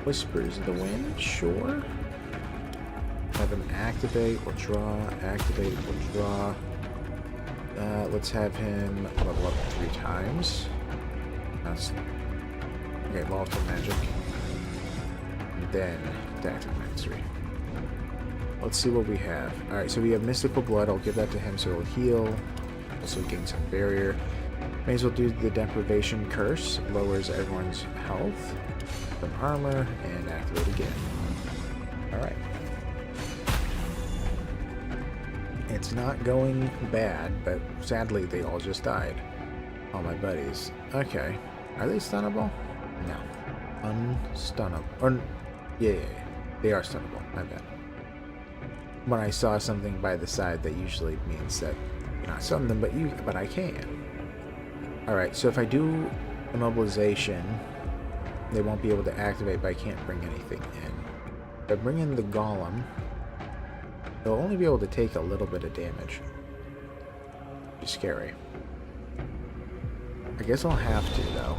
Whispers of the Wind, sure. Have him activate, we'll draw, activate, we'll draw. Let's have him level up 3 times. That's okay, volatile magic. And then attack max 3. Let's see what we have. Alright, so we have Mystical Blood, I'll give that to him so it'll heal. Also gain some barrier. May as well do the Deprivation Curse, lowers everyone's health, some armor, and activate again. Alright. It's not going bad, but sadly they all just died. All my buddies. Okay. Are they stunnable? No. Unstunnable. Or, yeah. They are stunnable. My bad. When I saw something by the side, that usually means that you're not stun them, but I can. Alright, so if I do immobilization, they won't be able to activate, but I can't bring anything in. If I bring in the golem, they'll only be able to take a little bit of damage. Which is scary. I guess I'll have to, though.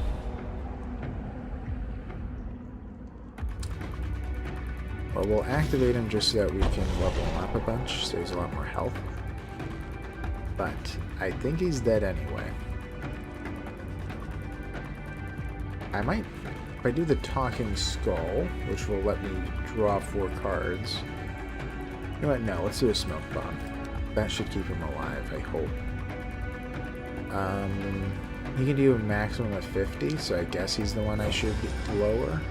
Well, we'll activate him just so that we can level him up a bunch, so he's a lot more health. But I think he's dead anyway. I might, if I do the Talking Skull, which will let me draw 4 cards. You know what? No, let's do a Smoke Bomb. That should keep him alive, I hope. He can do a maximum of 50, so I guess he's the one I should lower.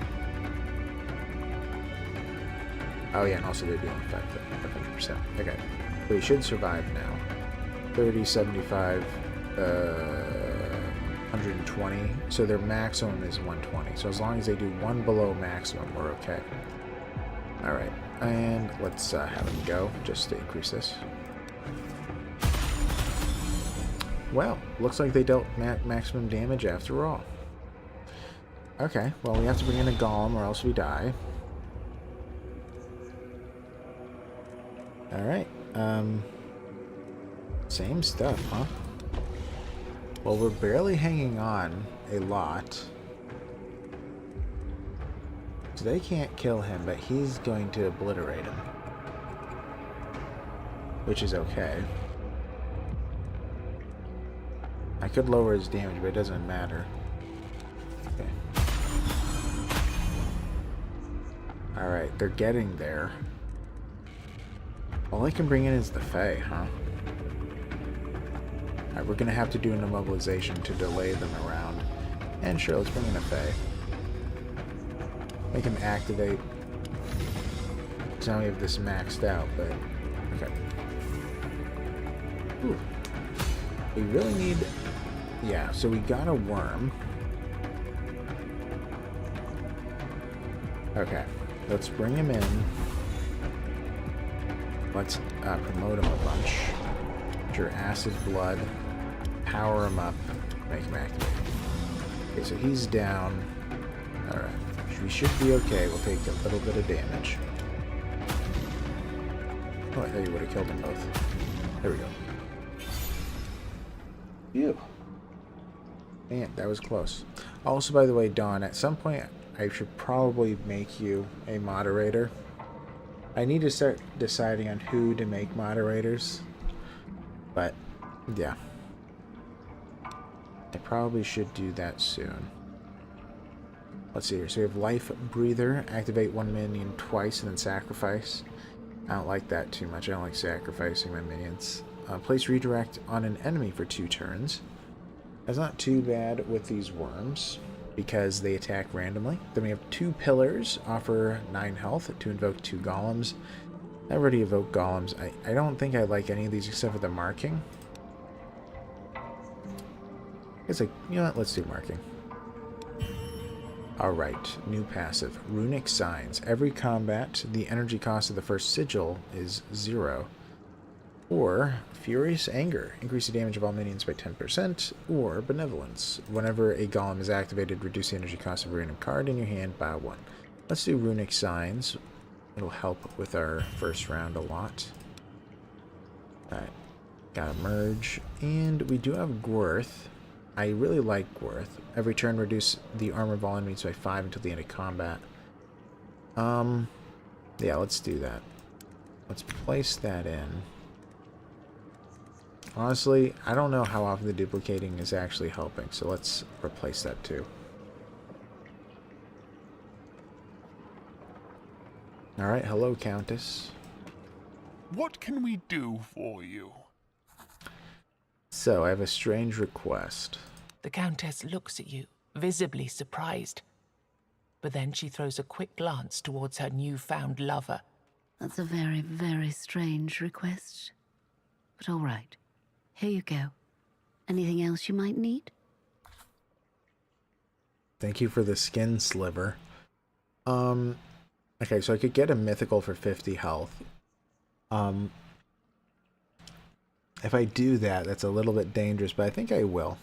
Oh yeah, and also they're doing 5%. Okay. But he should survive now. 30, 75, 120. So their maximum is 120. So as long as they do 1 below maximum, we're okay. Alright. And let's have him go, just to increase this. Well, looks like they dealt maximum damage after all. Okay, well we have to bring in a golem or else we die. Alright, same stuff, huh? Well, we're barely hanging on a lot. So they can't kill him, but he's going to obliterate him. Which is okay. I could lower his damage, but it doesn't matter. Okay. Alright, they're getting there. All I can bring in is the Fae, huh? Alright, we're gonna have to do an immobilization to delay them around. And sure, let's bring in a Fae. Make him activate. So now we have this maxed out, but... Okay. Ooh. We really need... Yeah, so we got a worm. Okay, let's bring him in. Let's promote him a bunch. Your acid blood. Power him up. Make him activate. Okay, so he's down. Alright. We should be okay. We'll take a little bit of damage. Oh, I thought you would have killed them both. There we go. Phew. Man, that was close. Also, by the way, Dawn, at some point, I should probably make you a moderator. I need to start deciding on who to make moderators. But, yeah. I probably should do that soon. Let's see here. So we have Life Breather. Activate 1 minion twice and then sacrifice. I don't like that too much. I don't like sacrificing my minions. Place redirect on an enemy for 2 turns. That's not too bad with these worms because they attack randomly. Then we have 2 pillars. Offer 9 health to invoke 2 golems. I already evoked golems. I don't think I like any of these except for the marking. It's like, you know what? Let's do marking. Alright, new passive. Runic Signs. Every combat, the energy cost of the first sigil is 0. Or Furious Anger. Increase the damage of all minions by 10%. Or Benevolence. Whenever a golem is activated, reduce the energy cost of a random card in your hand by 1. Let's do Runic Signs. It'll help with our first round a lot. Alright, gotta merge. And we do have Gworth. I really like Gworth. Every turn, reduce the armor of all enemies by 5 until the end of combat. Yeah, let's do that. Let's place that in. Honestly, I don't know how often the duplicating is actually helping, so let's replace that too. Alright, hello, Countess. What can we do for you? So, I have a strange request. The Countess looks at you, visibly surprised. But then she throws a quick glance towards her newfound lover. That's a very, very strange request. But all right. Here you go. Anything else you might need? Thank you for the skin sliver. Okay, so I could get a mythical for 50 health. If I do that, that's a little bit dangerous, but I think I will.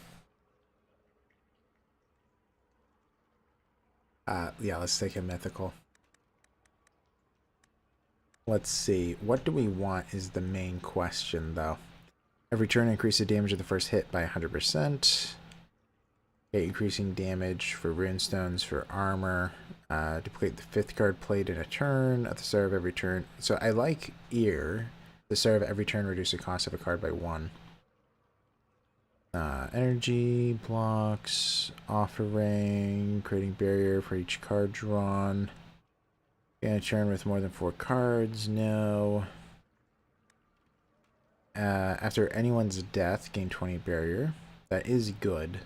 Yeah, let's take a mythical. Let's see. What do we want is the main question, though. Every turn, increase the damage of the first hit by 100%. Okay, increasing damage for runestones, for armor. Duplicate the 5th card played in a turn at the start of every turn. So I like Ear. The start of every turn, reduce the cost of a card by 1. Energy, blocks, offering, creating barrier for each card drawn. In a turn with more than 4 cards, no. After anyone's death, gain 20 barrier. That is good.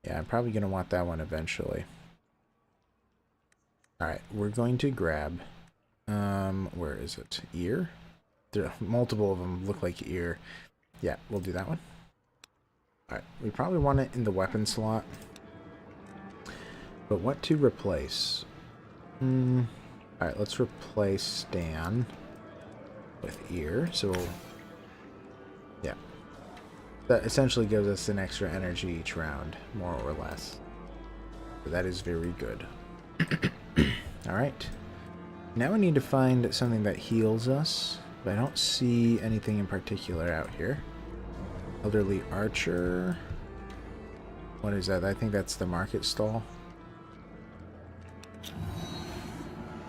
Yeah, I'm probably going to want that one eventually. Alright, we're going to grab... where is it? Ear? There are multiple of them look like Ear. Yeah, we'll do that one. Alright, we probably want it in the weapon slot. But what to replace? Alright, let's replace Stan with Ear. So, yeah. That essentially gives us an extra energy each round, more or less. So that is very good. Alright. Now we need to find something that heals us. But I don't see anything in particular out here. Elderly Archer. What is that? I think that's the market stall.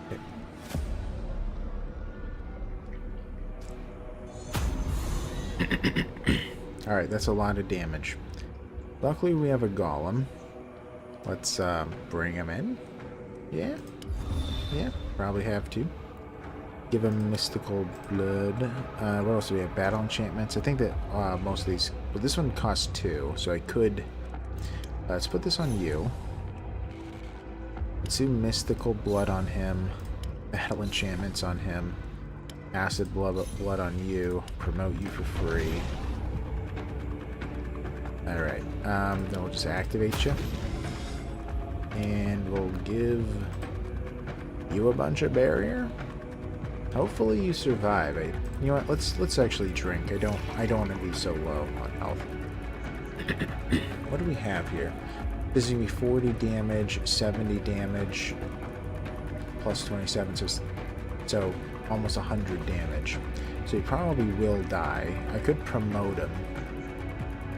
Okay. Alright, that's a lot of damage. Luckily we have a golem. Let's bring him in. Yeah. Yeah, probably have to. Give him mystical blood. What else do we have? Battle enchantments. I think that most of these... Well, this one costs 2, so I could... let's put this on you. Let's do mystical blood on him. Battle enchantments on him. Acid blood on you. Promote you for free. Alright. Then we'll just activate you. And we'll give You a bunch of barrier? Hopefully you survive. You know what? Let's actually drink. I don't want to be so low on health. What do we have here? This is gonna be 40 damage, 70 damage, plus 27, so almost 100 damage. So he probably will die. I could promote him.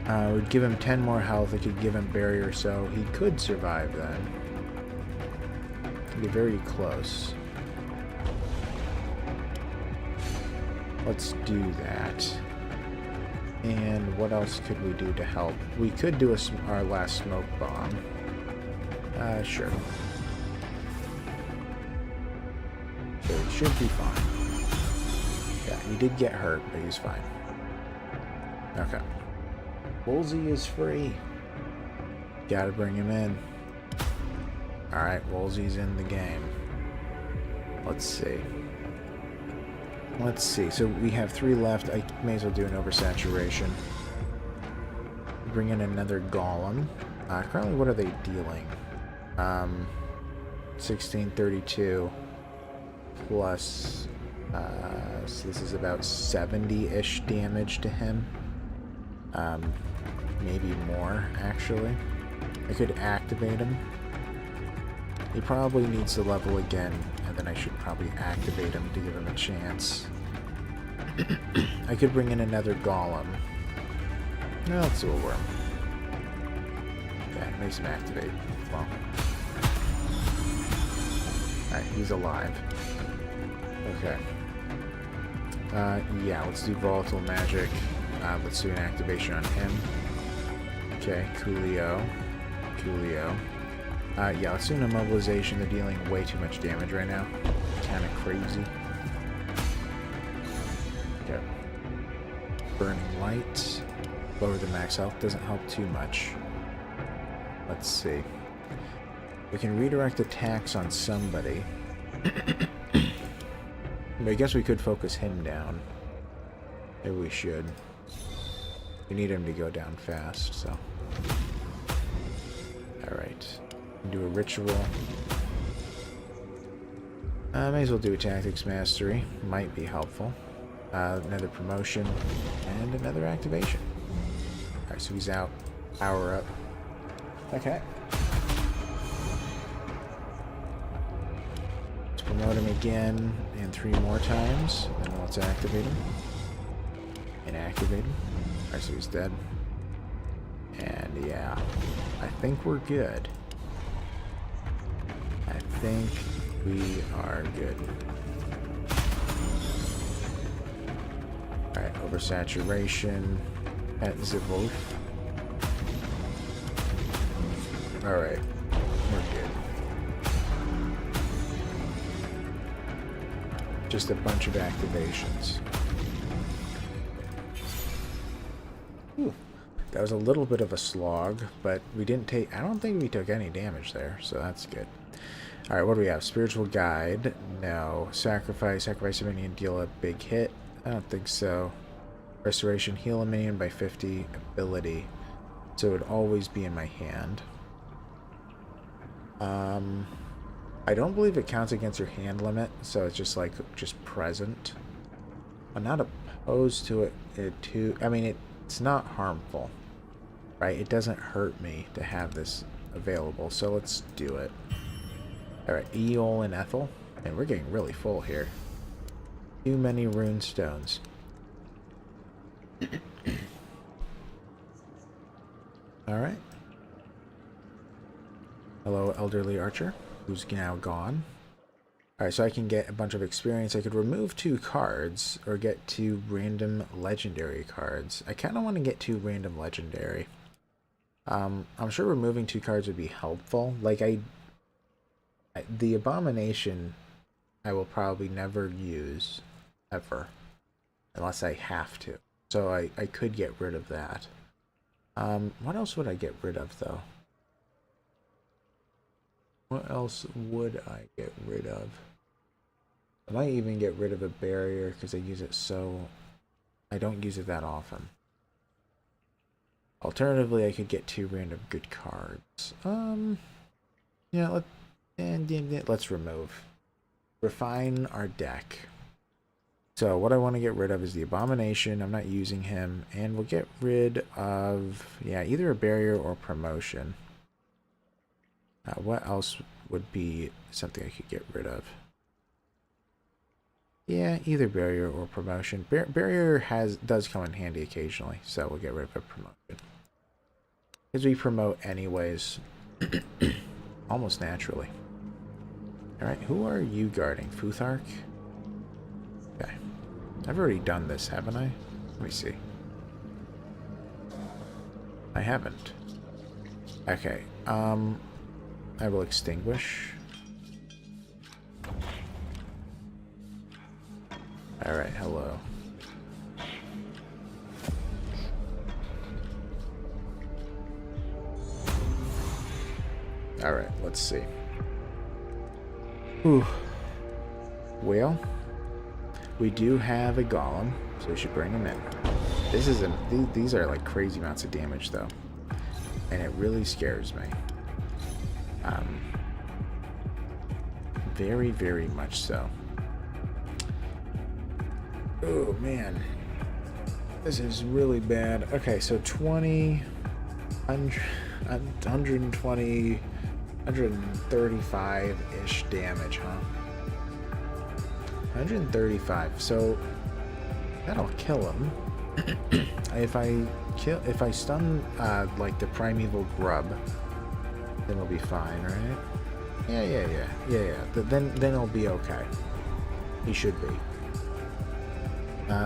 I would give him 10 more health. I could give him barrier, so he could survive then. It'd be very close. Let's do that. And what else could we do to help? We could do our last smoke bomb. Sure. So he should be fine. Yeah, he did get hurt, but he's fine. Okay. Woolsey is free. Gotta bring him in. Alright, Woolsey's in the game. Let's see. Let's see. So we have 3 left. I may as well do an oversaturation. Bring in another golem. Currently, what are they dealing? 1632 plus. So this is about 70-ish damage to him. Maybe more, actually. I could activate him. He probably needs to level again, and then I should probably activate him to give him a chance. I could bring in another golem. No, let's do a worm. Yeah, makes him activate. Well. Alright, he's alive. Okay. Yeah, let's do volatile magic. Let's do an activation on him. Okay, Coolio. Coolio. Yeah, let's do an immobilization. They're dealing way too much damage right now. Kind of crazy. Okay. Burning light. Lower the max health. Doesn't help too much. Let's see. We can redirect attacks on somebody. But I guess we could focus him down. Maybe we should. We need him to go down fast, so. Alright. Do a ritual. May as well do a tactics mastery. Might be helpful. Another promotion. And another activation. Alright, so he's out. Power up. Okay. Let's promote him again. And 3 more times. Then let's activate him. And activate him. Alright, so he's dead. And yeah. I think we're good. I think we are good. Alright, oversaturation at Zivol. Alright, we're good. Just a bunch of activations. Whew. That was a little bit of a slog, but we didn't take... I don't think we took any damage there, so that's good. Alright, what do we have? Spiritual Guide? No. Sacrifice. Sacrifice a minion, deal a big hit? I don't think so. Restoration, heal a minion by 50 ability. So it would always be in my hand. I don't believe it counts against your hand limit, so it's just like, just present. I'm not opposed to it too. I mean, it's not harmful. Right? It doesn't hurt me to have this available, so let's do it. Alright, Eol and Ethel. And we're getting really full here. Too many rune stones. Alright. Hello, elderly archer, who's now gone. Alright, so I can get a bunch of experience. I could remove 2 cards, or get 2 random legendary cards. I kind of want to get 2 random legendary. I'm sure removing 2 cards would be helpful. Like, the Abomination, I will probably never use, ever. Unless I have to. So I could get rid of that. What else would I get rid of, though? What else would I get rid of? I might even get rid of a barrier because I use it so... I don't use it that often. Alternatively, I could get 2 random good cards. Yeah, let's remove. refine our deck. So what I want to get rid of is the Abomination. I'm not using him. And we'll get rid of, yeah, either a barrier or promotion. What else would be something I could get rid of? Yeah, either barrier or promotion. Barrier does come in handy occasionally, so we'll get rid of a promotion. Because we promote anyways. Almost naturally. Alright, who are you guarding? Futhark? Okay. I've already done this, haven't I? Let me see. I haven't. Okay, I will extinguish. Alright, hello. Alright, let's see. Whew. Well, we do have a golem, so we should bring him in. This isn't. These are like crazy amounts of damage, though, and it really scares me. Very, very much so. Oh man, this is really bad. Okay, so 20, 120, 135-ish damage, huh? 135. So that'll kill him. If I stun like the primeval grub, then we'll be fine, right? Yeah. Then it'll be okay. He should be.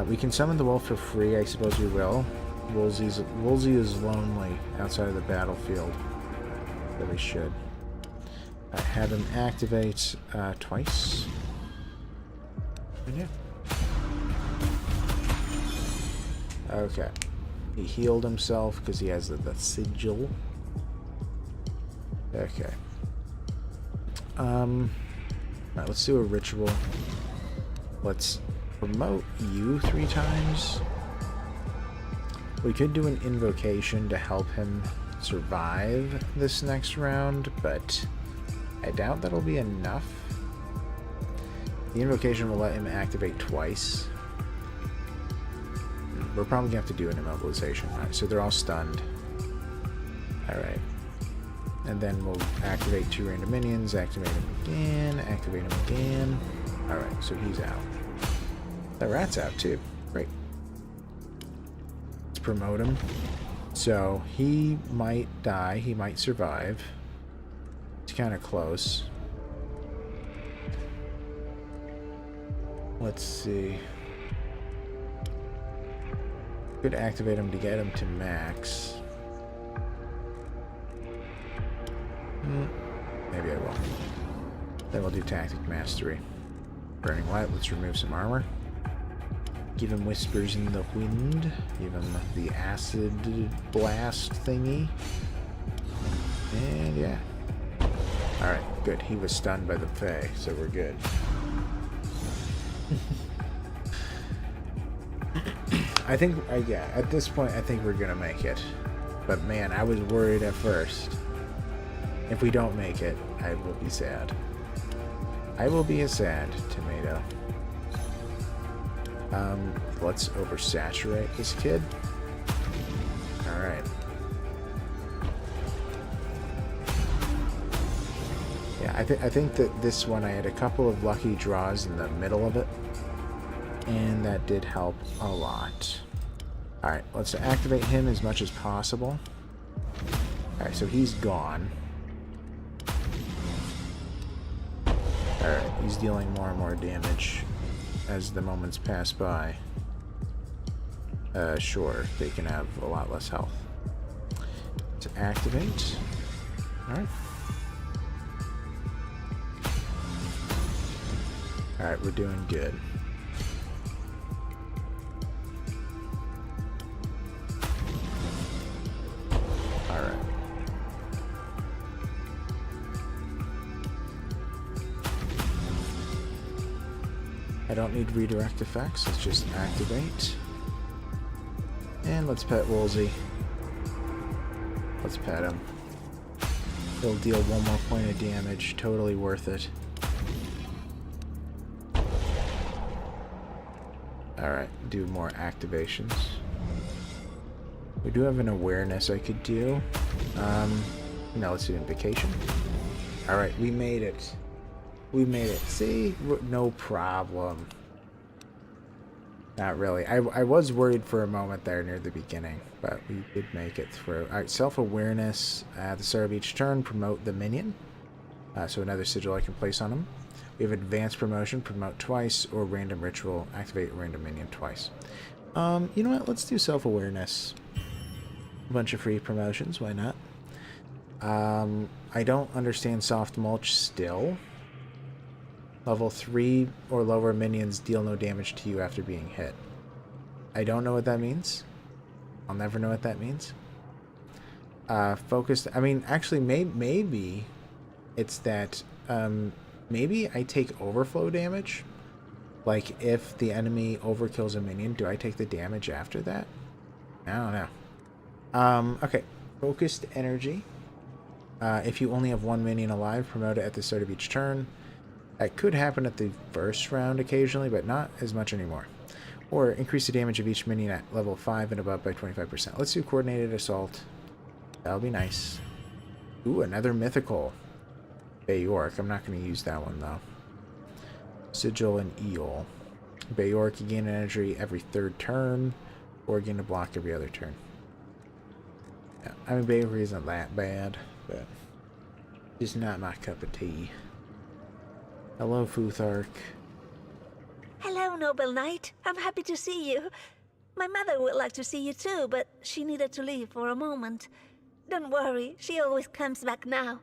We can summon the wolf for free. I suppose we will. Woolsey is lonely outside of the battlefield. So we should. Have him activate twice. Yeah. Okay. He healed himself because he has the sigil. Okay. Alright, let's do a ritual. Let's promote you 3 times. We could do an invocation to help him survive this next round, but I doubt that'll be enough. The invocation will let him activate twice. We're probably gonna have to do an immobilization. Alright, so they're all stunned. Alright. And then we'll activate 2 random minions, activate him again, activate him again. Alright, so he's out. The rat's out too. Great. Let's promote him. So he might die, he might survive. It's kind of close. Let's see. Could activate him to get him to max. Maybe I will. Then we'll do Tactic Mastery. Burning Light, let's remove some armor. Give him Whispers in the Wind. Give him the Acid Blast thingy. And yeah. Alright, good. He was stunned by the Fae, so we're good. I think, yeah, at this point, I think we're gonna make it. But man, I was worried at first. If we don't make it, I will be sad. I will be a sad tomato. Let's oversaturate this kid. Alright. Yeah, I think that this one, I had a couple of lucky draws in the middle of it. And that did help a lot. Alright, let's activate him as much as possible. Alright, so he's gone. Alright, he's dealing more and more damage as the moments pass by. Sure, they can have a lot less health. To activate. Alright. Alright, we're doing good. Alright. I don't need redirect effects, let's just activate. And let's pet Woolsey. Let's pet him. He'll deal 1 more point of damage, totally worth it. Alright, do more activations. We do have an awareness I could do. No, let's do invocation. Alright, we made it. We made it. See? No problem. Not really. I was worried for a moment there near the beginning, but we did make it through. Alright, self-awareness. At the start of each turn, promote the minion. So another sigil I can place on him. We have advanced promotion, promote twice, or random ritual, activate a random minion twice. You know what? Let's do self-awareness. A bunch of free promotions, why not? I don't understand soft mulch still. Level 3 or lower minions deal no damage to you after being hit. I don't know what that means. I'll never know what that means. Focused, I mean, actually, maybe it's that, maybe I take overflow damage. Like, if the enemy overkills a minion, do I take the damage after that? I don't know. Okay. Focused energy. If you only have one minion alive, promote it at the start of each turn. That could happen at the first round occasionally, but not as much anymore. Or increase the damage of each minion at level 5 and above by 25%. Let's do coordinated assault. That'll be nice. Ooh, another mythical. Bayork. I'm not going to use that one, though. Sigil and Eel. Bayork, you gain energy every third turn, or gain a block every other turn. Yeah, I mean, Bayork isn't that bad, but it's not my cup of tea. Hello, Futhark. Hello, noble knight. I'm happy to see you. My mother would like to see you too, but she needed to leave for a moment. Don't worry, she always comes back now.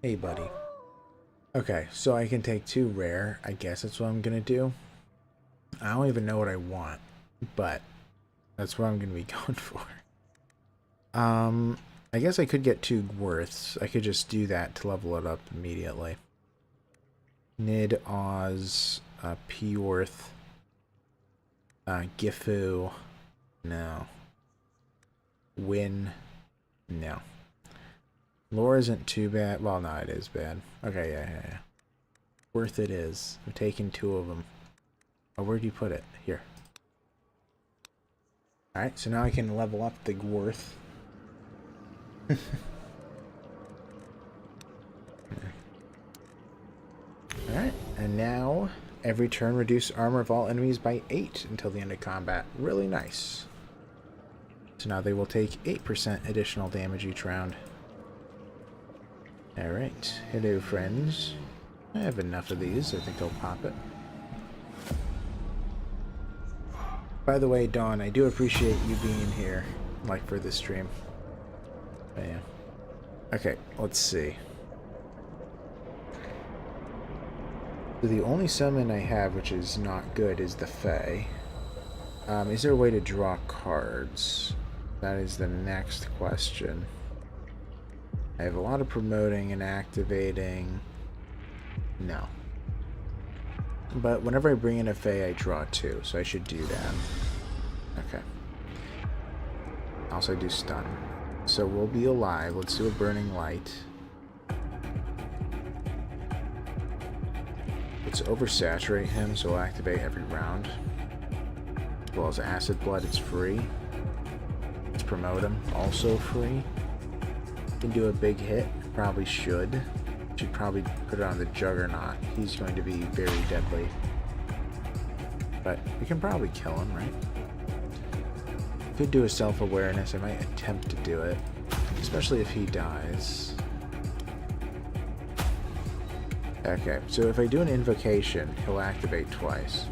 Hey, buddy. Okay, so I can take 2 rare. I guess that's what I'm gonna do. I don't even know what I want, but that's what I'm gonna be going for. I guess I could get 2 worths. I could just do that to level it up immediately. Nid, Oz, P-Worth, Gifu, no. Win, no. Lore isn't too bad. Well, no, it is bad. Okay, yeah. Worth it is. I'm taking 2 of them. Oh, where'd you put it? Here. Alright, so now I can level up the worth. Alright, and now every turn reduce armor of all enemies by 8 until the end of combat. Really nice. So now they will take 8% additional damage each round. Alright, hello friends. I have enough of these, I think I'll pop it. By the way, Dawn, I do appreciate you being here, like, for this stream. But yeah. Okay, let's see. So the only summon I have, which is not good, is the Fae. Is there a way to draw cards? That is the next question. I have a lot of promoting and activating. No. But whenever I bring in a Fae, I draw 2, so I should do that. Okay. Also, I do stun. So we'll be alive. Let's do a burning light. Let's oversaturate him, so we'll activate every round. As well as acid blood, it's free. Let's promote him, also free. Can do a big hit, probably should. Should probably put it on the Juggernaut. He's going to be very deadly. But we can probably kill him, right? Could do a self-awareness. I might attempt to do it, especially if he dies. Okay, so if I do an invocation, he'll activate twice.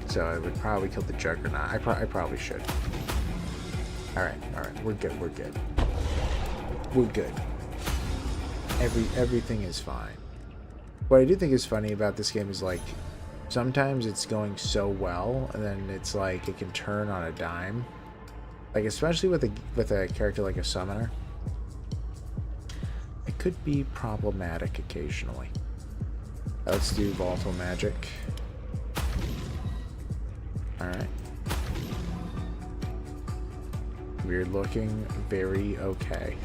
So I would probably kill the Juggernaut. I probably should. Alright, we're good, we're good. We're good. Everything is fine. What I do think is funny about this game is, like, sometimes it's going so well, and then it's like it can turn on a dime. Like, especially with a character like a summoner. It could be problematic occasionally. Let's do volatile magic. Alright. We're looking very okay.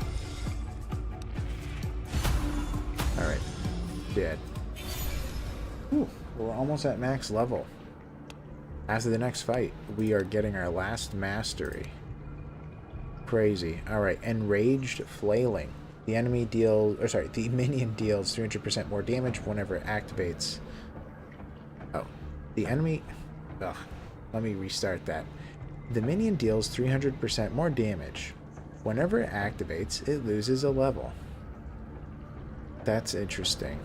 Alright. Dead. Ooh, we're almost at max level. After the next fight, we are getting our last mastery. Crazy. Alright, Enraged Flailing. The enemy deals, or sorry, the minion deals 300% more damage whenever it activates. Oh, the enemy... Ugh, let me restart that. The minion deals 300% more damage. Whenever it activates, it loses a level. That's interesting.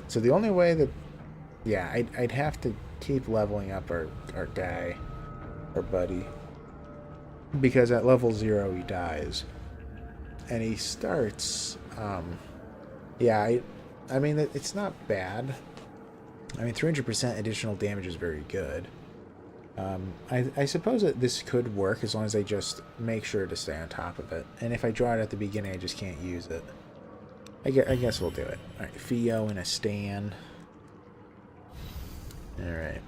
So the only way that... Yeah, I'd have to keep leveling up our guy, our buddy. Because at level 0 he dies. And he starts... yeah, I mean, it's not bad. I mean, 300% additional damage is very good. I suppose that this could work as long as I just make sure to stay on top of it. And if I draw it at the beginning, I just can't use it. I guess we'll do it. Alright, Theo and a Stan. Alright.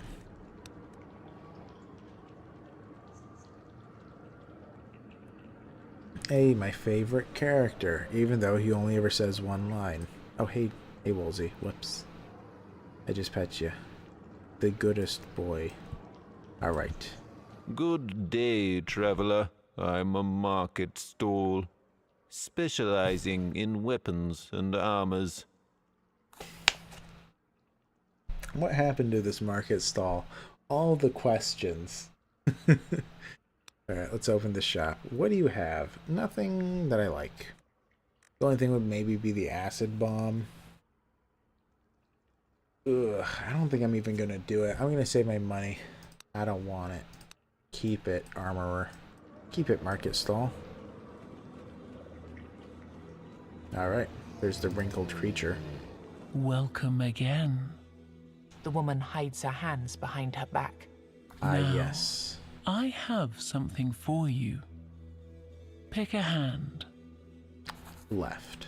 Hey, my favorite character, even though he only ever says one line. Oh, hey Woolsey. Whoops. I just pet you. The goodest boy. Alright. Good day, traveler. I'm a market stall, specializing in weapons and armors. What happened to this market stall? All the questions. Alright, let's open the shop. What do you have? Nothing that I like. The only thing would maybe be the acid bomb. Ugh, I don't think I'm even gonna do it. I'm gonna save my money. I don't want it. Keep it, armorer. Keep it, market stall. Alright, there's the wrinkled creature. Welcome again. The woman hides her hands behind her back. Ah, Now, yes. I have something for you. Pick a hand. Left.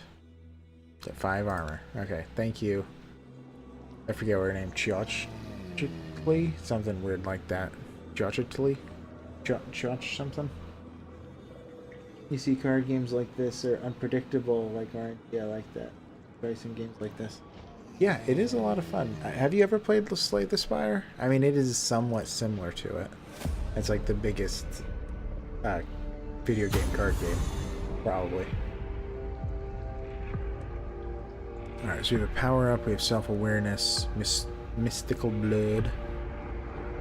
Is that 5 armor? Okay, thank you. I forget what her name. Chiochitli? Something weird like that. Chiochitli? Chioch something? You see card games like this are unpredictable, like yeah, like that. Racing games like this. Yeah, it is a lot of fun. Have you ever played Slay the Spire? I mean, it is somewhat similar to it. It's like the biggest video game card game, probably. Alright, so we have a power-up, we have self-awareness, mystical blood.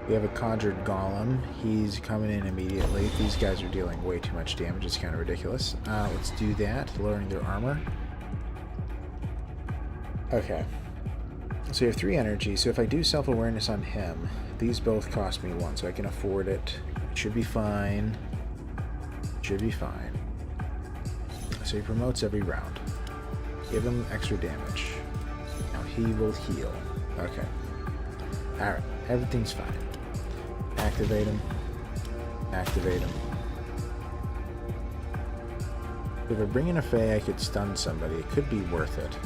We have a conjured golem. He's coming in immediately. These guys are dealing way too much damage. It's kind of ridiculous. Let's do that, lowering their armor. Okay. So you have 3 energy, so if I do self-awareness on him, these both cost me 1, so I can afford it. Should be fine. Should be fine. So he promotes every round. Give him extra damage. Now he will heal. Okay. Alright, everything's fine. Activate him. Activate him. If I bring in a Fae, I could stun somebody. It could be worth it.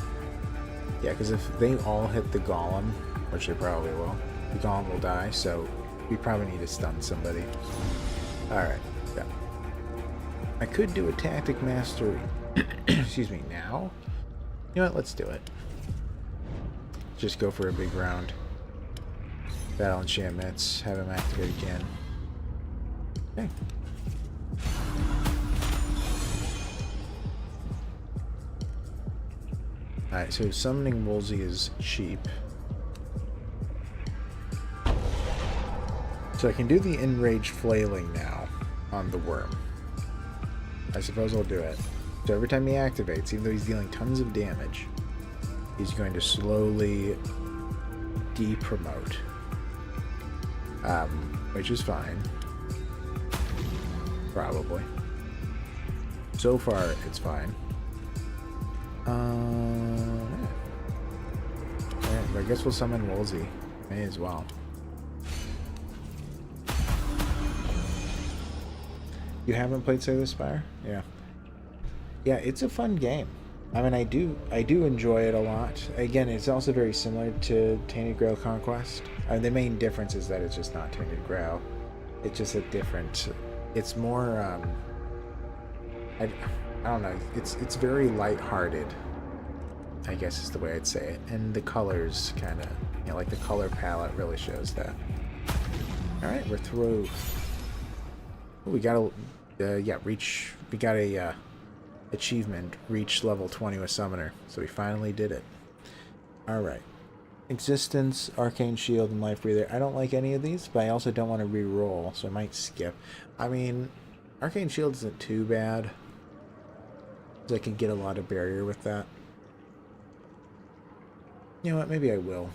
Yeah, because if they all hit the golem, which they probably will, the golem will die, so we probably need to stun somebody. Alright, yeah. I could do a tactic mastery, excuse me, now. You know what, let's do it. Just go for a big round. Battle enchantments, have him activate again. Okay. Alright, so summoning Woolsey is cheap. So I can do the enraged flailing now on the worm. I suppose I'll do it. So every time he activates, even though he's dealing tons of damage, he's going to slowly de-promote. Which is fine. Probably. So far, it's fine. Yeah. Alright, I guess we'll summon Woolsey. May as well. You haven't played Slay the Spire? Yeah. Yeah, it's a fun game. I mean, I do enjoy it a lot. Again, it's also very similar to Tainted Grail Conquest. The main difference is that it's just not Tainted Grail. It's just a different... It's more, I don't know. It's very lighthearted, I guess is the way I'd say it. And the colors kind of You know, like the color palette really shows that. Alright, we're through. Oh, we got a, yeah, reach, we got a, achievement, reach level 20 with Summoner. So we finally did it. Alright. Existence, Arcane Shield, and Life Breather. I don't like any of these, but I also don't want to re-roll, so I might skip. I mean, Arcane Shield isn't too bad. I can get a lot of barrier with that. You know what, maybe I will.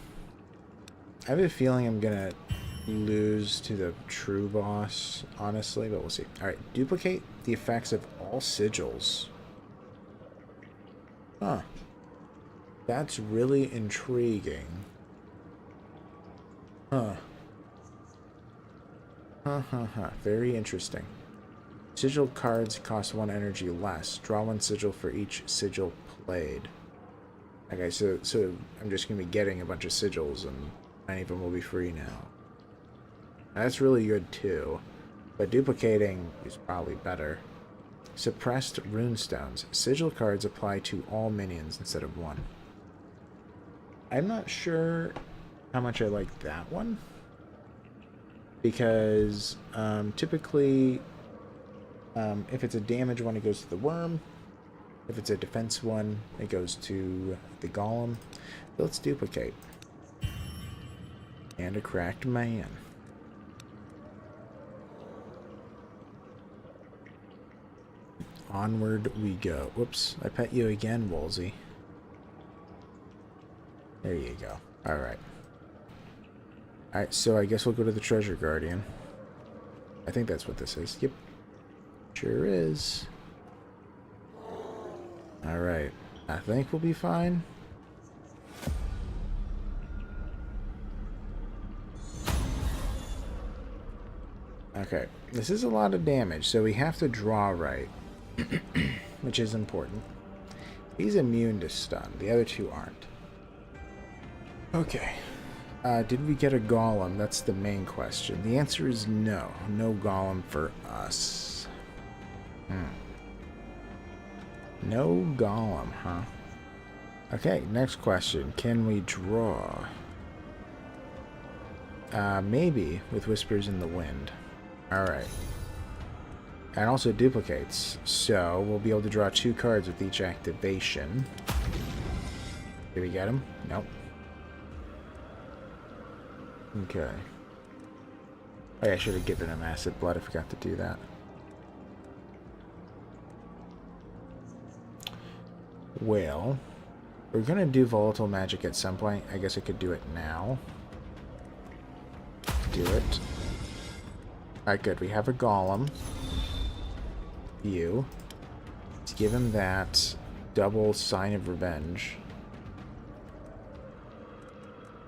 I have a feeling I'm gonna lose to the true boss, honestly, but we'll see. Alright, duplicate the effects of all sigils. Huh. That's really intriguing. Huh. Very interesting. Sigil cards cost 1 energy less. Draw 1 sigil for each sigil played. Okay, so I'm just gonna be getting a bunch of sigils, and many of them will be free now. That's really good too, but duplicating is probably better. Suppressed runestones. Sigil cards apply to all minions instead of 1. I'm not sure how much I like that one, because typically if it's a damage one, it goes to the worm. If it's a defense one, it goes to the golem. So let's duplicate. And a cracked man. Onward we go. Whoops, I pet you again, Wolsey. There you go. Alright. Alright, so I guess we'll go to the Treasure Guardian. I think that's what this is. Yep. Sure is. Alright. I think we'll be fine. Okay. This is a lot of damage, so we have to draw right. Which is important. He's immune to stun. The other two aren't. Okay. Did we get a golem? That's the main question. The answer is no. No golem for us. No golem, huh? Okay, next question. Can we draw? Maybe with Whispers in the Wind. Alright. And also duplicates. So we'll be able to draw 2 cards with each activation. Did we get him? Nope. Okay. Oh, yeah, I should have given him Acid Blood. I forgot to do that. Well, we're gonna do Volatile Magic at some point. I guess I could do it now. Do it. Alright, good. We have a Golem. You. Let's give him that double Sign of Revenge.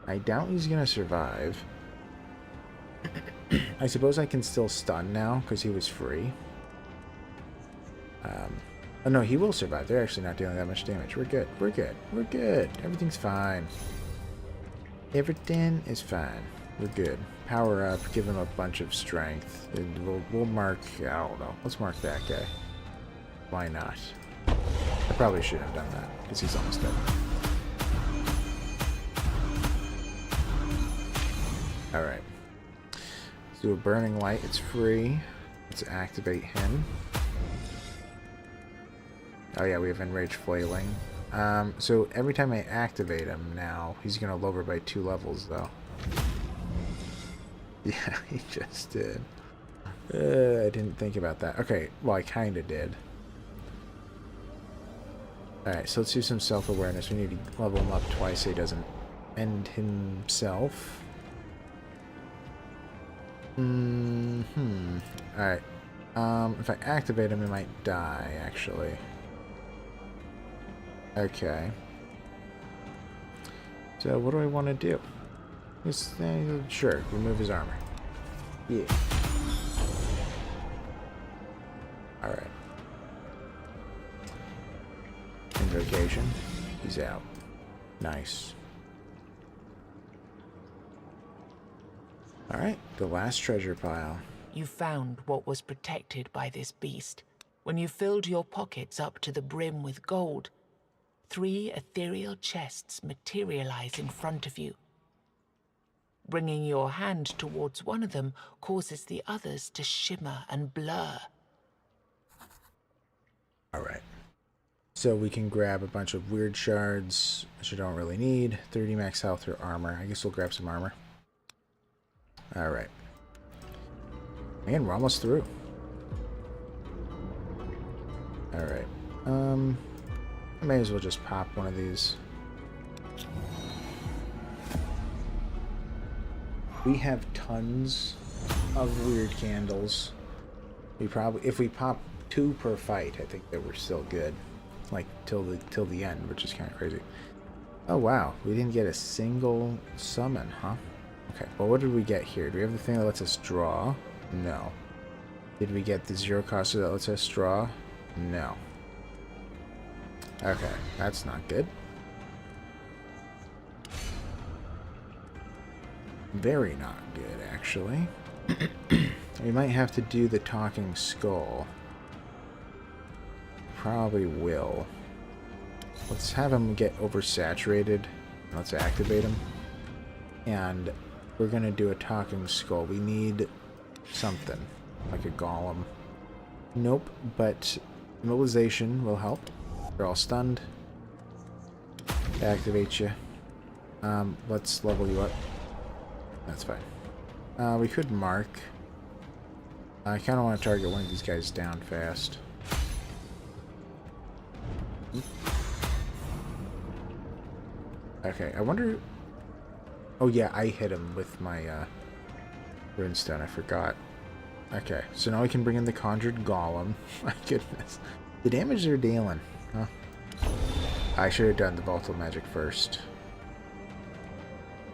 I doubt he's gonna survive. I suppose I can still stun now because he was free. Oh no, he will survive. They're actually not dealing that much damage. We're good. We're good. We're good. Everything's fine. Everything is fine. We're good. Power up. Give him a bunch of strength. And we'll mark... I don't know. Let's mark that guy. Why not? I probably shouldn't have done that because he's almost dead. Alright. Let's do a Burning Light. It's free. Let's activate him. Oh yeah, we have Enraged Flailing. So every time I activate him now, he's going to lower by 2 levels, though. Yeah, he just did. I didn't think about that. Okay, well, I kind of did. Alright, so let's do some self-awareness. We need to level him up twice so he doesn't end himself. Alright. If I activate him, he might die, actually. Okay. So, what do I want to do? Just, sure, remove his armor. Yeah. Alright. Invocation. He's out. Nice. Alright, the last treasure pile. You found what was protected by this beast. When you filled your pockets up to the brim with gold, 3 ethereal chests materialize in front of you. Bringing your hand towards one of them causes the others to shimmer and blur. Alright. So we can grab a bunch of weird shards, which you don't really need. 30 max health or armor. I guess we'll grab some armor. Alright. Man, we're almost through. Alright. I may as well just pop one of these. We have tons of weird candles. We probably, if we pop 2 per fight, I think that we're still good. Like till the end, which is kind of crazy. Oh wow, we didn't get a single summon, huh? Okay, well what did we get here? Do we have the thing that lets us draw? No. Did we get the 0 coster that lets us draw? No. Okay, that's not good. Very not good, actually. We might have to do the talking skull. Probably will. Let's have him get oversaturated. Let's activate him. And we're gonna do a talking skull. We need something. Like a golem. Nope, but immobilization will help. They're all stunned. Activate you. Let's level you up. That's fine. We could mark. I kind of want to target one of these guys down fast. Okay, I wonder... Oh yeah, I hit him with my runestone, I forgot. Okay, so now we can bring in the Conjured Golem. My goodness. The damage they're dealing, huh? I should have done the Volatile Magic first.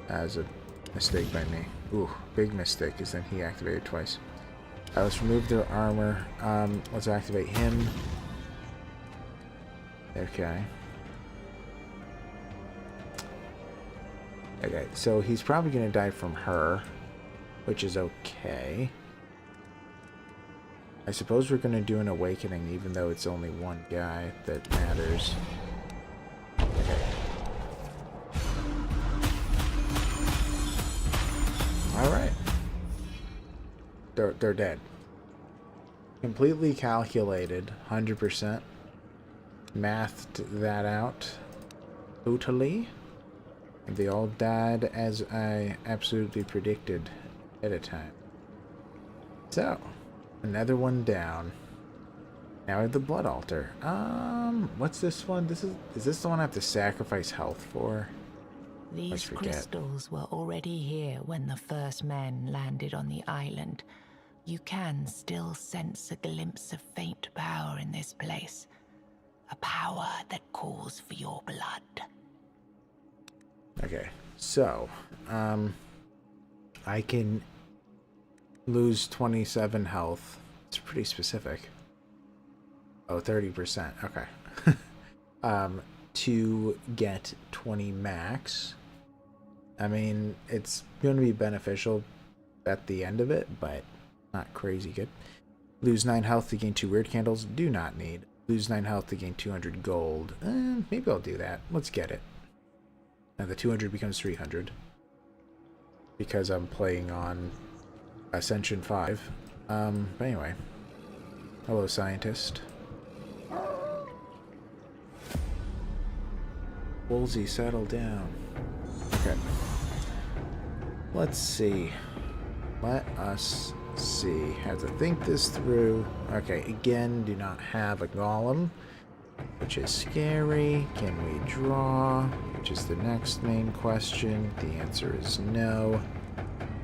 As a mistake by me. Ooh, big mistake, because then he activated twice. Let's remove their armor. Let's activate him. Okay. Okay, so he's probably going to die from her, which is okay. I suppose we're going to do an awakening, even though it's only one guy that matters. Okay. Alright. They're dead. Completely calculated, 100%. Mathed that out. Totally. They all died as I absolutely predicted at a time. So, another one down. Now we have the blood altar. What's this one? Is this the one I have to sacrifice health for? These crystals were already here when the first men landed on the island. You can still sense a glimpse of faint power in this place. A power that calls for your blood. Okay, so, I can lose 27 health. It's pretty specific. Oh, 30%, okay. To get 20 max. I mean, it's going to be beneficial at the end of it, but not crazy good. Lose 9 health to gain 2 weird candles. Do not need. Lose 9 health to gain 200 gold. Maybe I'll do that. Let's get it. Now the 200 becomes 300 because I'm playing on Ascension 5. But anyway, hello, scientist. Woolsey, settle down. Okay. Let's see. Let us see. Have to think this through. Okay, again, do not have a golem, which is scary. Can we draw? Which is the next main question. The answer is no.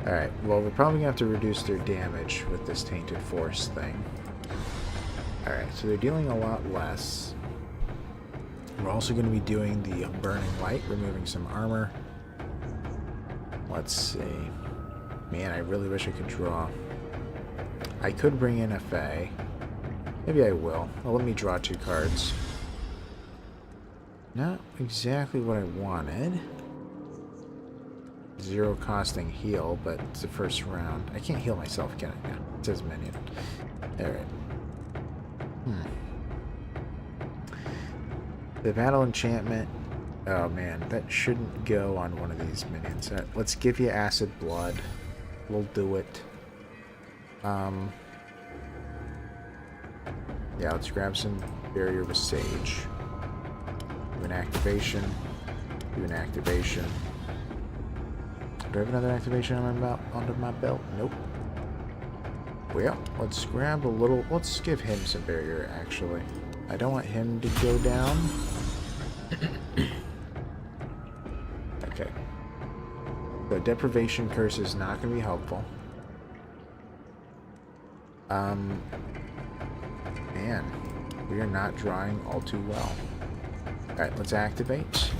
Alright, well, we're probably going to have to reduce their damage with this Tainted Force thing. Alright, so they're dealing a lot less. We're also going to be doing the Burning Light, removing some armor. Let's see. Man, I really wish I could draw. I could bring in a Fae. Maybe I will. Well, let me draw 2 cards. Not exactly what I wanted. 0 costing heal, but it's the first round. I can't heal myself, can I? Yeah, it says minion. Alright. The battle enchantment Oh man, that shouldn't go on one of these minions. Let's give you acid blood. We'll do it. Yeah, let's grab some barrier with sage. Do an activation. Do an activation. Do I have another activation on my under my belt? Nope. Well, let's grab a little. Let's give him some barrier, actually. I don't want him to go down. Okay. The deprivation curse is not going to be helpful. Man, we are not drawing all too well. Alright, let's activate.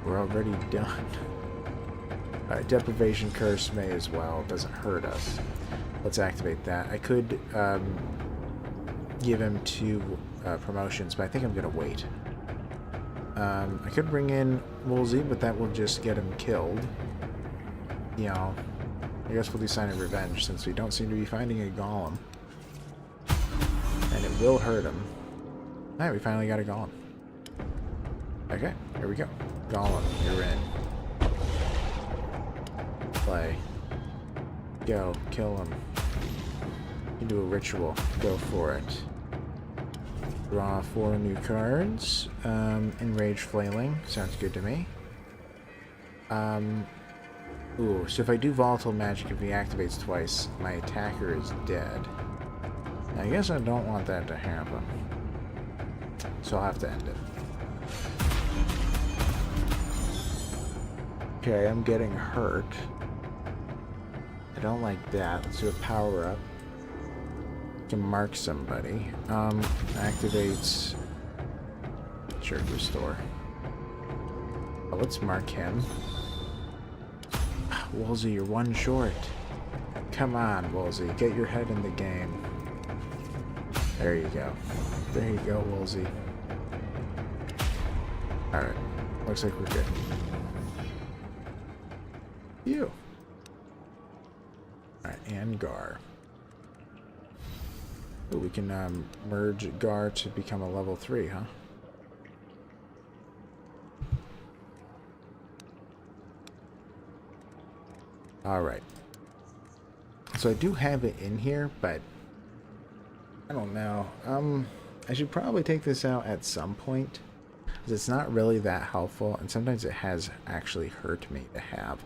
We're already done. Alright, deprivation curse may as well. It doesn't hurt us. Let's activate that. I could give him 2 promotions, but I think I'm going to wait. I could bring in Woolsey, but that will just get him killed. You know, I guess we'll do Sign of Revenge since we don't seem to be finding a golem. And it will hurt him. Alright, we finally got a golem. Okay, here we go. Golem, you're in. Play. Go, kill him. You can do a ritual. Go for it. Draw 4 new cards. Enraged Flailing. Sounds good to me. Ooh, so if I do Volatile Magic, if he activates twice, my attacker is dead. I guess I don't want that to happen. So I'll have to end it. Okay, I'm getting hurt. I don't like that. Let's do a power-up. Can mark somebody. Activates Jerk Restore. Oh, let's mark him. Woolsey, you're 1 short. Come on, Woolsey. Get your head in the game. There you go. There you go, Woolsey. Alright. Looks like we're good. You. Alright, and Gar. Ooh, we can merge Gar to become a level 3, huh? Alright. So I do have it in here, but I don't know. I should probably take this out at some point, because it's not really that helpful, and sometimes it has actually hurt me to have.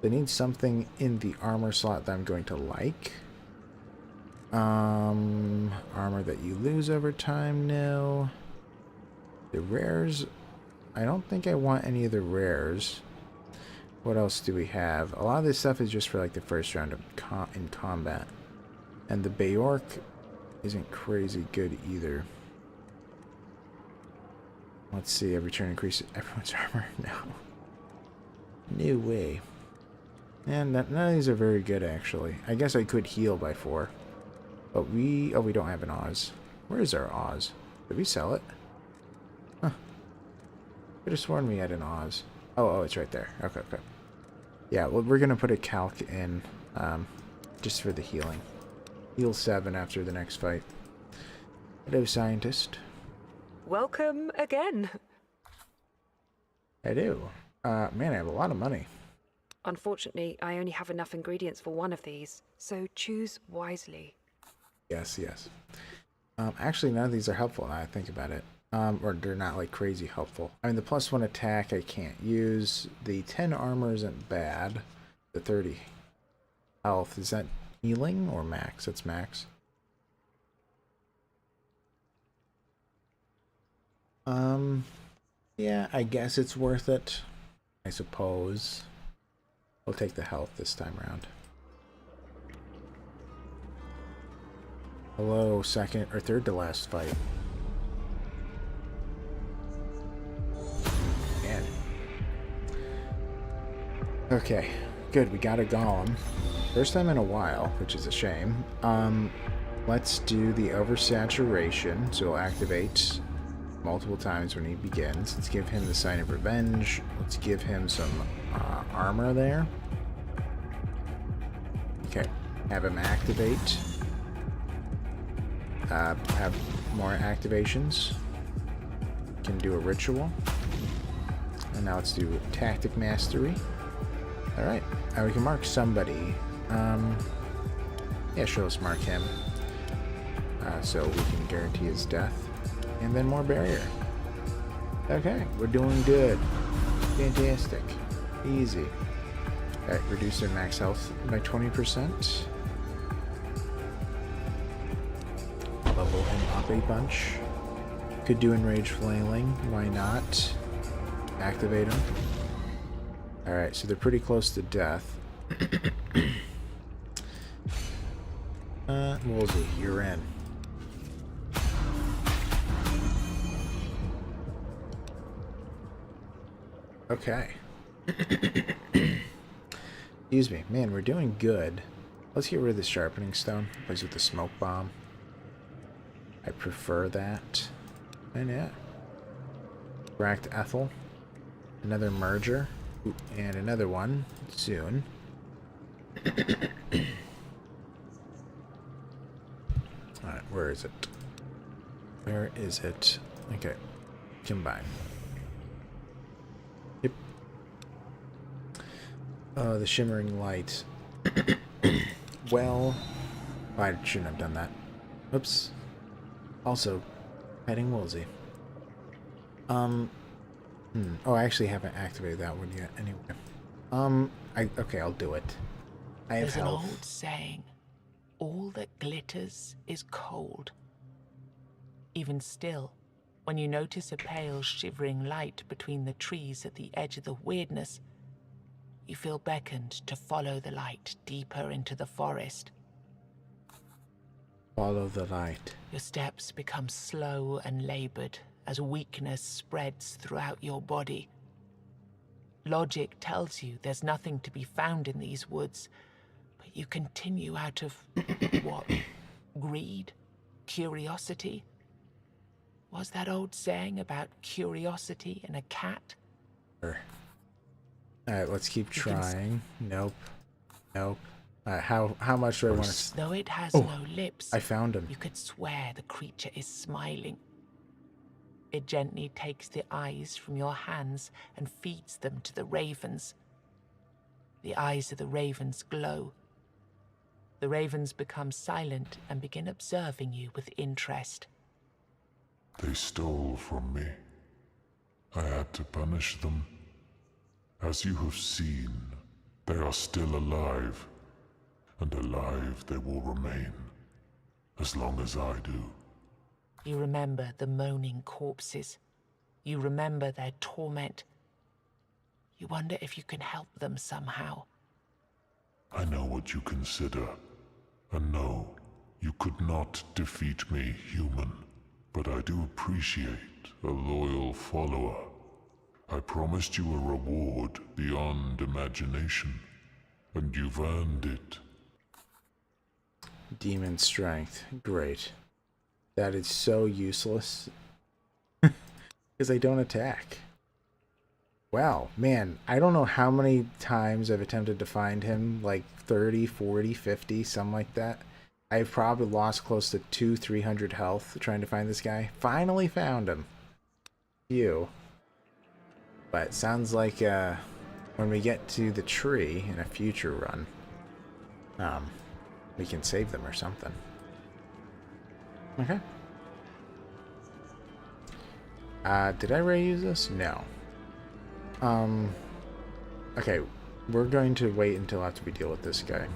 I need something in the armor slot that I'm going to like. Armor that you lose over time, no. The rares, I don't think I want any of the rares. What else do we have? A lot of this stuff is just for like the first round of in combat. And the Bayork isn't crazy good either. Let's see, every turn increases everyone's armor. No. No way. And none of these are very good, actually. I guess I could heal by 4. But we don't have an Oz. Where is our Oz? Did we sell it? Huh. Could have sworn we had an Oz. Oh, it's right there. Okay. Yeah, well, we're going to put a calc in just for the healing. Heal 7 after the next fight. Hello, scientist. Welcome again. I do. Man, I have a lot of money. Unfortunately, I only have enough ingredients for one of these, so choose wisely. Yes. Actually, none of these are helpful now I think about it. Or they're not like crazy helpful. I mean, the +1 attack I can't use. The 10 armor isn't bad. The 30 health, is that healing or max? That's max. Yeah, I guess it's worth it. I suppose. We'll take the health this time around. Hello, second or third to last fight. Man. Okay, good. We got a golem. First time in a while, which is a shame. Let's do the oversaturation. So we'll activate multiple times when he begins. Let's give him the Sign of Revenge. Let's give him some armor there. Okay, have him activate. Have more activations. Can do a ritual. And now let's do Tactic Mastery. Alright, now we can mark somebody. Yeah, sure, let's mark him. So we can guarantee his death. And then more barrier. Okay, we're doing good. Fantastic. Easy. Alright, reduce their max health by 20%. Level him up a bunch. Could do Enraged Flailing, why not? Activate them. Alright, so they're pretty close to death. Woolsey, you're in. Okay. Excuse me. Man, we're doing good. Let's get rid of the Sharpening Stone. Replace with the Smoke Bomb. I prefer that. And yeah. Cracked Ethel. Another Merger. Ooh, and another one soon. Alright, where is it? Where is it? Okay. Combine. Yep. Oh, the Shimmering Light. Well, I shouldn't have done that. Oops. Also, heading Woolsey. Oh, I actually haven't activated that one yet. Anyway, okay, I'll do it. I have There's an health. old saying, all that glitters is cold. Even still, when you notice a pale, shivering light between the trees at the edge of the weirdness, you feel beckoned to follow the light deeper into the forest. Follow the light. Your steps become slow and labored as weakness spreads throughout your body. Logic tells you there's nothing to be found in these woods, but you continue out of what? Greed? Curiosity? Was that old saying about curiosity and a cat? Alright, let's keep trying. Nope. Nope. How much do I want to... Though it has Oh, no lips, I found him. you could swear the creature is smiling. It gently takes the eyes from your hands and feeds them to the ravens. The eyes of the ravens glow. The ravens become silent and begin observing you with interest. They stole from me. I had to punish them. As you have seen, they are still alive, and alive they will remain, as long as I do. You remember the moaning corpses. You remember their torment. You wonder if you can help them somehow. I know what you consider, and no, you could not defeat me, human. But I do appreciate a loyal follower. I promised you a reward beyond imagination, and you've earned it. Demon Strength. Great. That is so useless. Because I don't attack. Wow, man, I don't know how many times I've attempted to find him, like 30, 40, 50, something like that. I've probably lost close to 200-300 health trying to find this guy. Finally found him. Phew. But it sounds like when we get to the tree in a future run, we can save them or something. Okay. Did I already use this? No. Okay, we're going to wait until after we deal with this guy.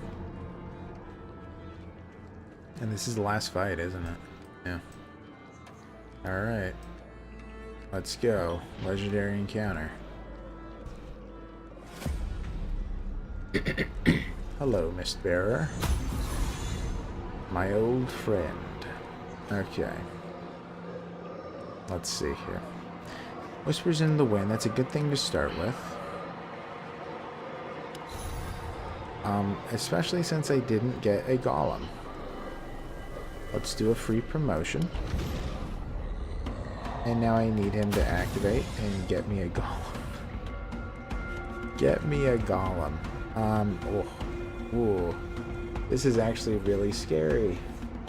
And this is the last fight, isn't it? Yeah. Alright. Let's go. Legendary encounter. Hello, Mistbearer. My old friend. Okay. Let's see here. Whispers in the Wind. That's a good thing to start with. Especially since I didn't get a golem. Let's do a free promotion. And now I need him to activate and get me a golem. Get me a golem. Oh. Ooh. This is actually really scary.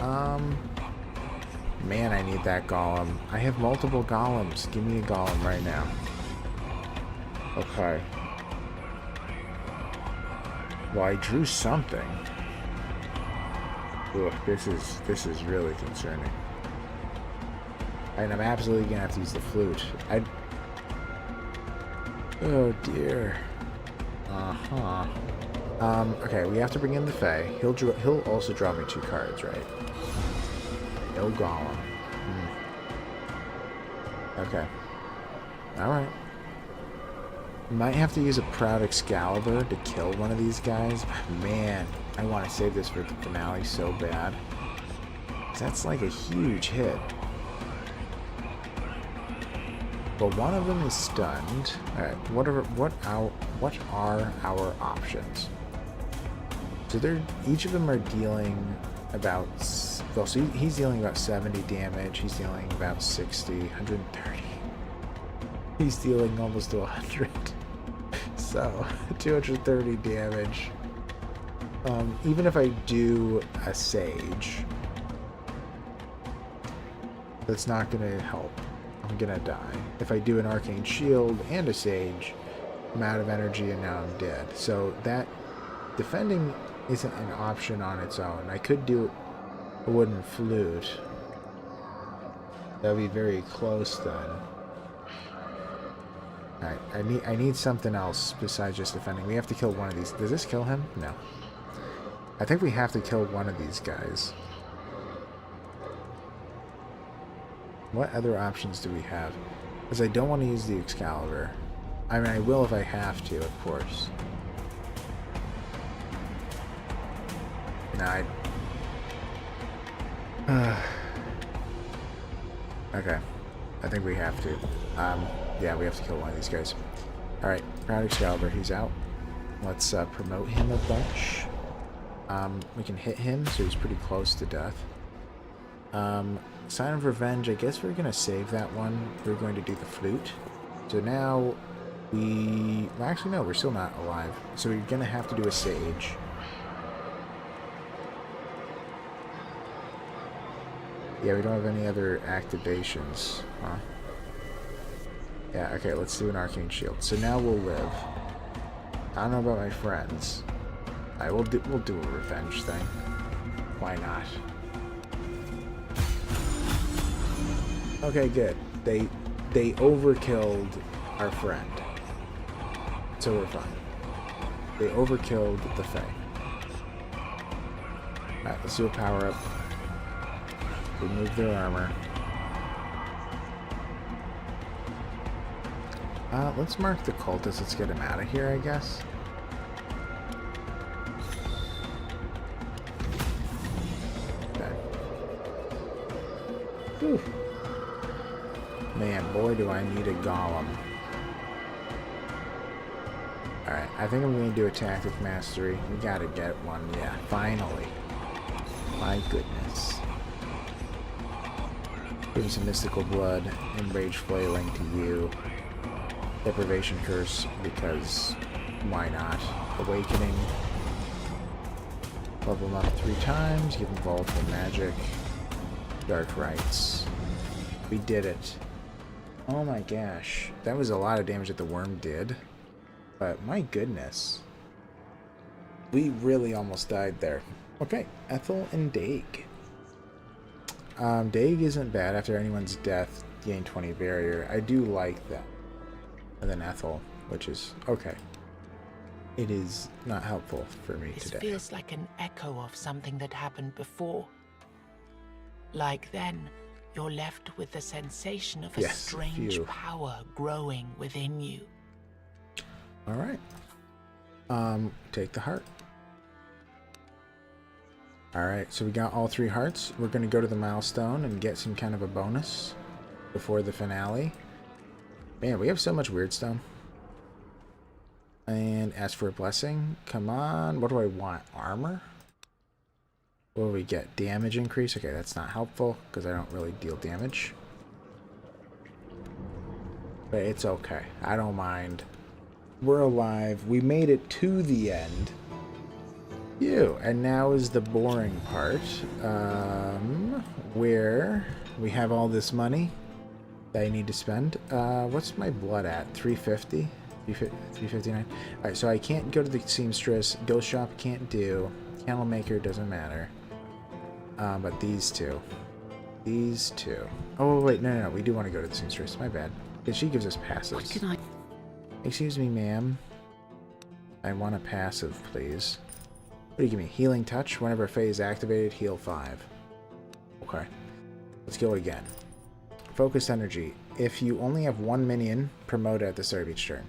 Man, I need that golem. I have multiple golems. Give me a golem right now. Okay. Well, I drew something. Ugh, this is really concerning. And I'm absolutely gonna have to use the flute. Oh dear. Uh-huh. Okay, we have to bring in the Fae. He'll also draw me 2 cards, right? No Golem. Okay. Alright. Might have to use a Proud Excalibur to kill one of these guys. Man, I want to save this for the finale so bad. That's like a huge hit. But one of them is stunned. Alright, what are our options? So each of them are dealing about, well, so he's dealing about 70 damage, he's dealing about 60, 130. He's dealing almost to 100. So, 230 damage. Even if I do a Sage, that's not going to help. I'm going to die. If I do an Arcane Shield and a Sage, I'm out of energy and now I'm dead. So that defending isn't an option on its own. I could do a Wooden Flute. That would be very close then. Alright, I need something else besides just defending. We have to kill one of these. Does this kill him? No. I think we have to kill one of these guys. What other options do we have? Because I don't want to use the Excalibur. I mean, I will if I have to, of course. No, okay. I think we have to. Yeah, we have to kill one of these guys. Alright, Proud Excalibur, he's out. Let's promote him a bunch. We can hit him, so he's pretty close to death. Sign of Revenge, I guess we're going to save that one. We're going to do the flute. So now well, actually, no, we're still not alive. So we're going to have to do a Sage. Yeah, we don't have any other activations, huh? Yeah, okay, let's do an Arcane Shield. So now we'll live. I don't know about my friends. We'll do a revenge thing. Why not? Okay, good. They overkilled our friend. So we're fine. They overkilled the Fae. Alright, let's do a power up. Remove their armor. Let's mark the cultist. Let's get him out of here, I guess. Okay. Whew. Man, boy, do I need a golem. Alright, I think I'm going to do a Tactic Mastery. We gotta get one. Yeah, finally. My goodness. Give me some Mystical Blood and Rage Flailing to you. Deprivation Curse, because why not? Awakening. Level them up 3 times. Give them Volatile Magic. Dark Rites. We did it. Oh my gosh. That was a lot of damage that the worm did. But my goodness. We really almost died there. Okay, Ethel and Daig. Daig isn't bad. After anyone's death, gain 20 barrier. I do like that. And then Ethel, which is okay. It is not helpful for me today. This feels like an echo of something that happened before. Like then, you're left with the sensation of a strange power growing within you. Alright. Take the heart. Alright, so we got all 3 hearts. We're going to go to the milestone and get some kind of a bonus before the finale. Man, we have so much weird stone. And ask for a blessing. Come on. What do I want? Armor? What do we get? Damage increase? Okay, that's not helpful because I don't really deal damage. But it's okay. I don't mind. We're alive. We made it to the end. Phew. And now is the boring part. Where we have all this money that I need to spend. What's my blood at? 350? 359. Alright, so I can't go to the seamstress. Ghost shop can't do. Candle maker doesn't matter. But these two. These two. Oh, wait, no. We do want to go to the seamstress. My bad. Because she gives us passives. What can I... Excuse me, ma'am. I want a passive, please. What do you give me? Healing touch. Whenever a phase is activated, heal 5. Okay. Let's go again. Focused energy. If you only have one minion, promote at the start of each turn.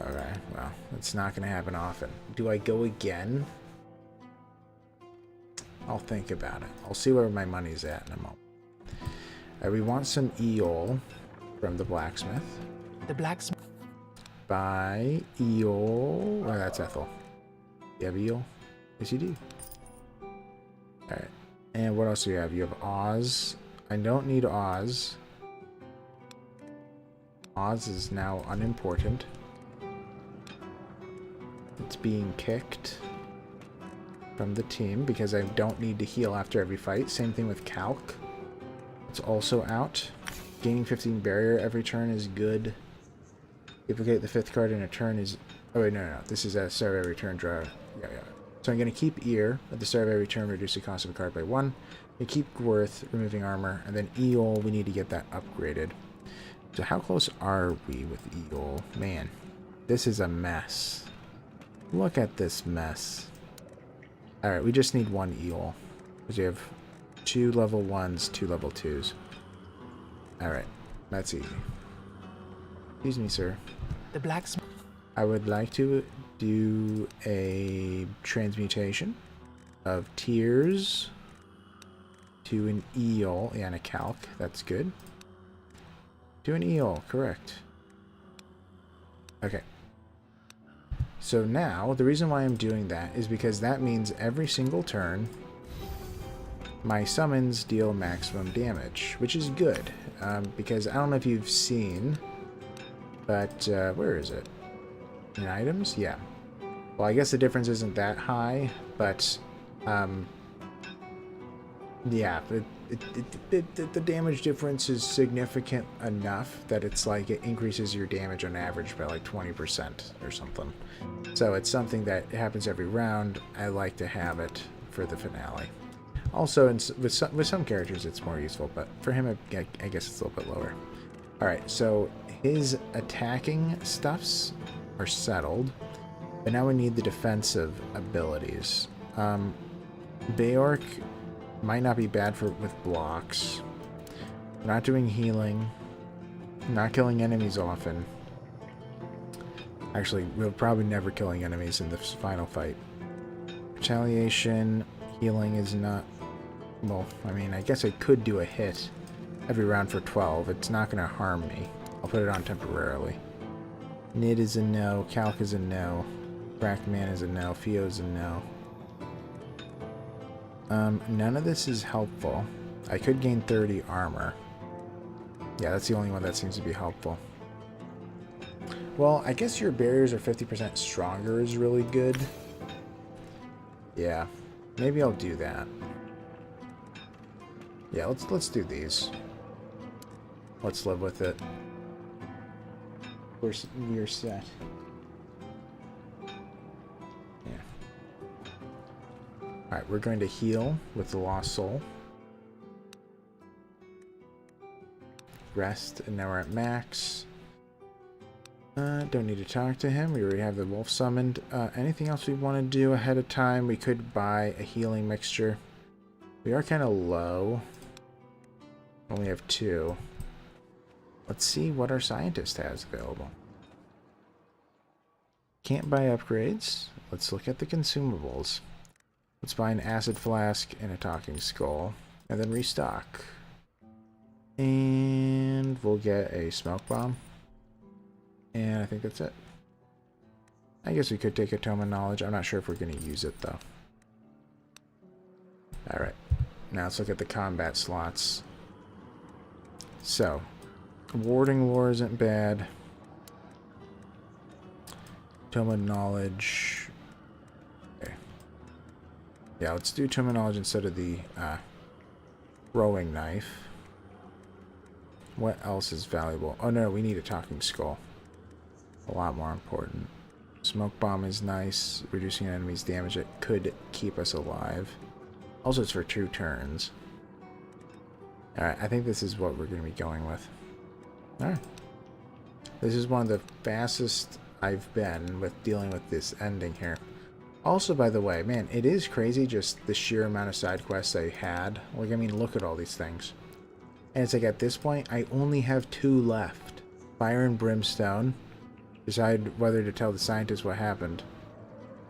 Okay, well, it's not going to happen often. Do I go again? I'll think about it. I'll see where my money's at in a moment. We want some Eol from the blacksmith. The blacksmith. Buy Eol. Oh, that's Ethel. You have Eol? Yes, you do. Alright. And what else do you have? You have Oz. I don't need Oz. Oz is now unimportant. It's being kicked from the team because I don't need to heal after every fight. Same thing with Calc. It's also out. Gaining 15 barrier every turn is good. Duplicate the 5th card in a turn is... Oh wait, no. This is a start of every turn draw. Yeah. So I'm going to keep Ear. At the start of every turn, reduce the cost of a card by 1. We keep Worth, removing armor. And then Eol, we need to get that upgraded. So how close are we with Eol? Man, this is a mess. Look at this mess. Alright, we just need one Eol. Because we have 2 level 1s, 2 level 2s. Alright, that's easy. Excuse me, sir. The blacksmith. I would like to do a transmutation of Tears to an Eol and a Calc. That's good. To an Eol, correct. Okay. So now, the reason why I'm doing that is because that means every single turn, my summons deal maximum damage, which is good. Because I don't know if you've seen, but where is it? In items? Yeah. Well, I guess the difference isn't that high, but yeah, the damage difference is significant enough that it's like it increases your damage on average by like 20% or something. So it's something that happens every round. I like to have it for the finale. Also, with some characters it's more useful, but for him I guess it's a little bit lower. Alright, so his attacking stuffs are settled, but now we need the defensive abilities. Beork might not be bad with blocks. We're not doing healing. Not killing enemies often. Actually, we're probably never killing enemies in this final fight. Retaliation, healing is not... Well, I mean, I guess I could do a hit every round for 12. It's not going to harm me. I'll put it on temporarily. Nid is a no. Calc is a no. Crackman is a no. Fio is a no. None of this is helpful. I could gain 30 armor. Yeah, that's the only one that seems to be helpful. Well, I guess your barriers are 50% stronger is really good. Yeah, maybe I'll do that. Yeah, let's do these. Let's live with it. We're set. Alright, we're going to heal with the Lost Soul. Rest, and now we're at max. Don't need to talk to him. We already have the wolf summoned. Anything else we want to do ahead of time? We could buy a healing mixture. We are kind of low. Only have 2. Let's see what our scientist has available. Can't buy upgrades. Let's look at the consumables. Let's buy an acid flask and a talking skull, and then restock. And we'll get a smoke bomb. And I think that's it. I guess we could take a Tome of Knowledge. I'm not sure if we're going to use it, though. Alright. Now let's look at the combat slots. So, Warding Lore isn't bad. Tome of Knowledge... Yeah, let's do Tome of Knowledge instead of the throwing knife. What else is valuable? Oh no, we need a talking skull. a lot more important. Smoke bomb is nice, reducing an enemy's damage. It could keep us alive. Also, it's for 2 turns. Alright, I think this is what we're going to be going with. Alright. This is one of the fastest I've been with dealing with this ending here. Also, by the way, man, it is crazy just the sheer amount of side quests I had. Like, I mean, look at all these things. And it's like, at this point, I only have 2 left. Fire and Brimstone. Decide whether to tell the scientist what happened.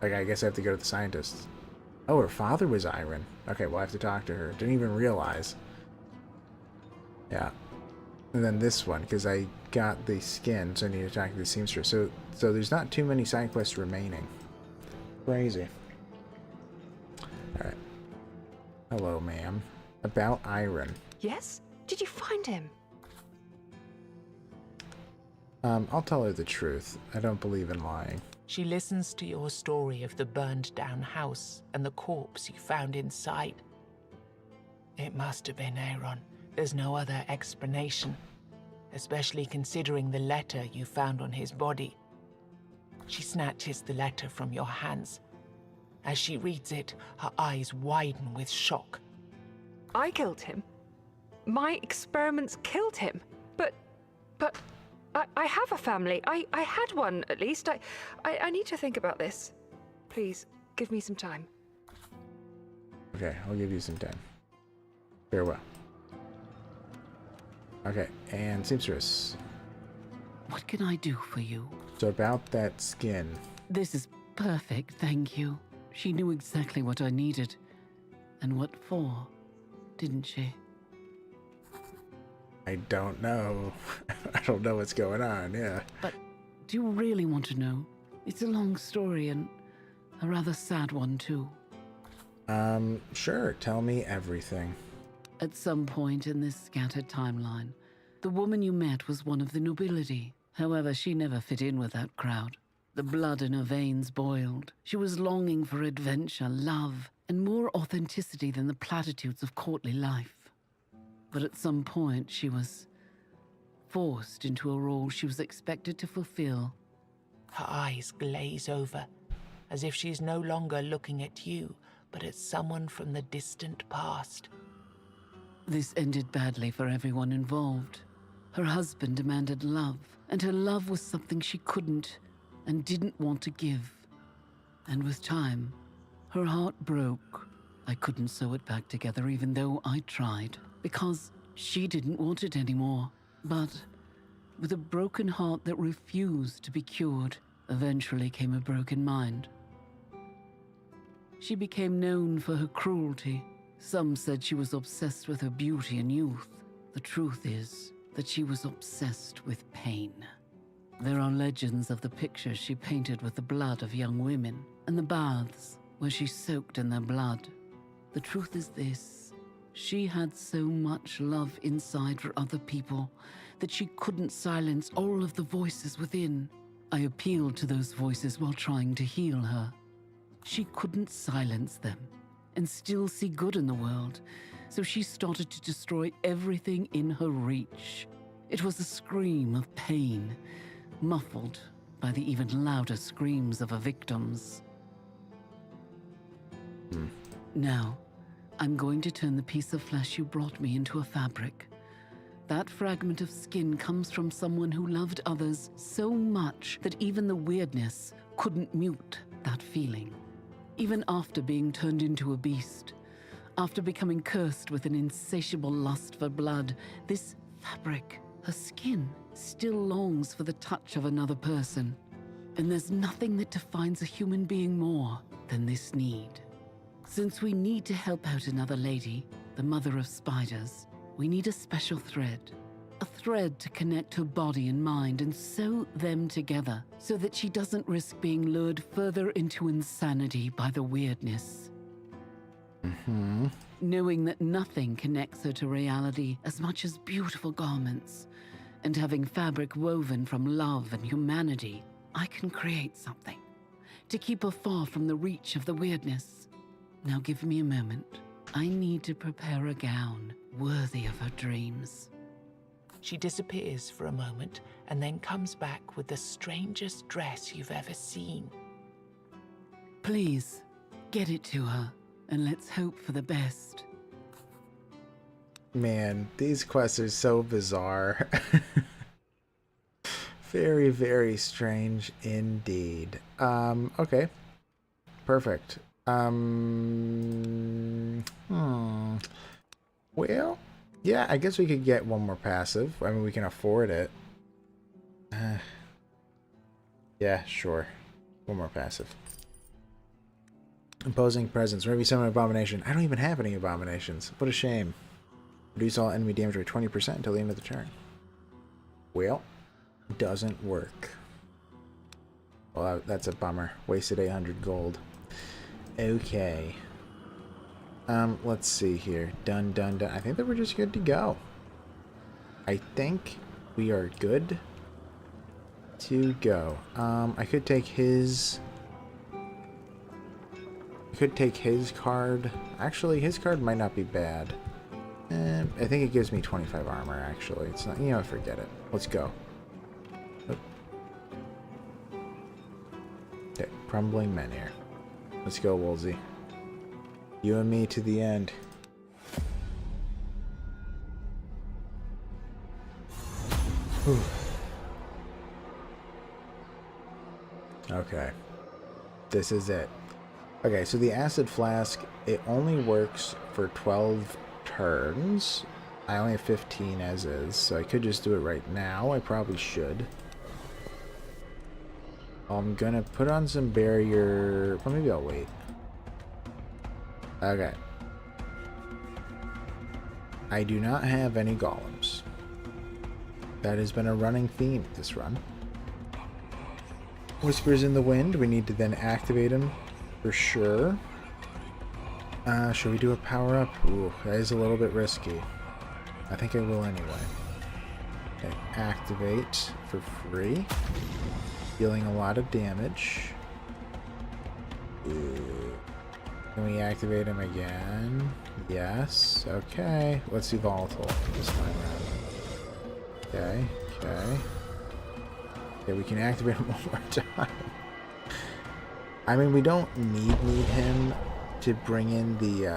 Like, I guess I have to go to the scientist. Oh, her father was Iron. Okay, well, I have to talk to her. Didn't even realize. Yeah. And then this one, because I got the skin, so I need to talk to the seamstress. So there's not too many side quests remaining. Crazy. Alright. Hello, ma'am. About Iron. Yes? Did you find him? I'll tell her the truth. I don't believe in lying. She listens to your story of the burned down house and the corpse you found inside. It must have been Aaron. There's no other explanation, especially considering the letter you found on his body. She snatches the letter from your hands. As she reads it, her eyes widen with shock. I killed him. My experiments killed him. But I have a family. I had one, at least. I need to think about this. Please, give me some time. Okay, I'll give you some time. Farewell. Okay, and seamstress. What can I do for you? So about that skin. This is perfect, thank you. She knew exactly what I needed. And what for, didn't she? I don't know. I don't know what's going on, yeah. But do you really want to know? It's a long story and a rather sad one, too. Sure. Tell me everything. At some point in this scattered timeline, the woman you met was one of the nobility. However, she never fit in with that crowd. The blood in her veins boiled. She was longing for adventure, love, and more authenticity than the platitudes of courtly life. But at some point, she was forced into a role she was expected to fulfill. Her eyes glaze over, as if she's no longer looking at you, but at someone from the distant past. This ended badly for everyone involved. Her husband demanded love, and her love was something she couldn't and didn't want to give. And with time, her heart broke. I couldn't sew it back together even though I tried, because she didn't want it anymore. But with a broken heart that refused to be cured, eventually came a broken mind. She became known for her cruelty. Some said she was obsessed with her beauty and youth. The truth is that she was obsessed with pain. There are legends of the pictures she painted with the blood of young women, and the baths where she soaked in their blood. The truth is this: she had so much love inside for other people that she couldn't silence all of the voices within. I appealed to those voices while trying to heal her. She couldn't silence them and still see good in the world, so she started to destroy everything in her reach. It was a scream of pain, muffled by the even louder screams of her victims. Now, I'm going to turn the piece of flesh you brought me into a fabric. That fragment of skin comes from someone who loved others so much that even the weirdness couldn't mute that feeling. Even after being turned into a beast, after becoming cursed with an insatiable lust for blood, this fabric, her skin, still longs for the touch of another person. And there's nothing that defines a human being more than this need. Since we need to help out another lady, the mother of spiders, we need a special thread. A thread to connect her body and mind and sew them together so that she doesn't risk being lured further into insanity by the weirdness. Knowing that nothing connects her to reality as much as beautiful garments, and having fabric woven from love and humanity, I can create something to keep her far from the reach of the weirdness. Now give me a moment. I need to prepare a gown worthy of her dreams. She disappears for a moment and then comes back with the strangest dress you've ever seen. Please, get it to her, and let's hope for the best. Man, these quests are so bizarre. Very, very strange indeed. Okay. Perfect. Well, yeah, I guess we could get one more passive. I mean, we can afford it. Yeah, sure. One more passive. Imposing presence. Maybe summon abomination. I don't even have any abominations. What a shame. Reduce all enemy damage by 20% until the end of the turn. Well, doesn't work. Well, that's a bummer. Wasted 800 gold. Okay. Let's see here. Done. I think that we're just good to go. I think we are good to go. I could take his... card. Actually, his card might not be bad. I think it gives me 25 armor, actually. It's not... You know, forget it. Let's go. Okay, crumbling men here. Let's go, Wolsey. You and me to the end. Whew. Okay. This is it. Okay, so the acid flask, it only works for 12 turns. I only have 15 as is, so I could just do it right now. I probably should. I'm gonna put on some barrier... Well, maybe I'll wait. Okay. I do not have any golems. That has been a running theme this run. Whispers in the Wind. We need to then activate him for sure. Should we do a power-up? Ooh, that is a little bit risky. I think I will anyway. Okay, activate for free. Dealing a lot of damage. Ooh. Can we activate him again? Yes. Okay. Let's do volatile this time around. Okay. Okay, we can activate him one more time. I mean, we don't need him to bring in the,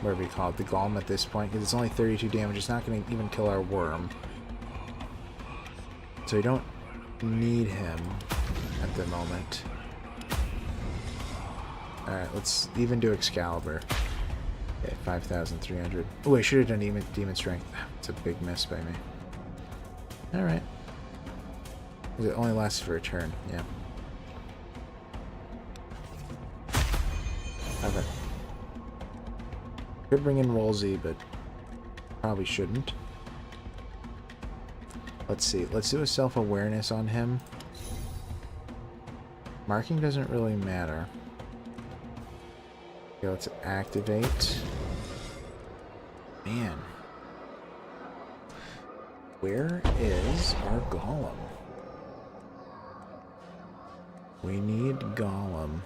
what do we call it? The Golem at this point, because it's only 32 damage. It's not going to even kill our worm. So we don't need him at the moment. Alright, let's even do Excalibur. Okay, 5,300. Oh, I should have done Demon Strength. It's a big miss by me. Alright. It only lasts for a turn, yeah. Okay. Could bring in Wolsey, but probably shouldn't. Let's see. Let's do a self-awareness on him. Marking doesn't really matter. Okay, let's activate. Man. Where is our Golem? We need Golem.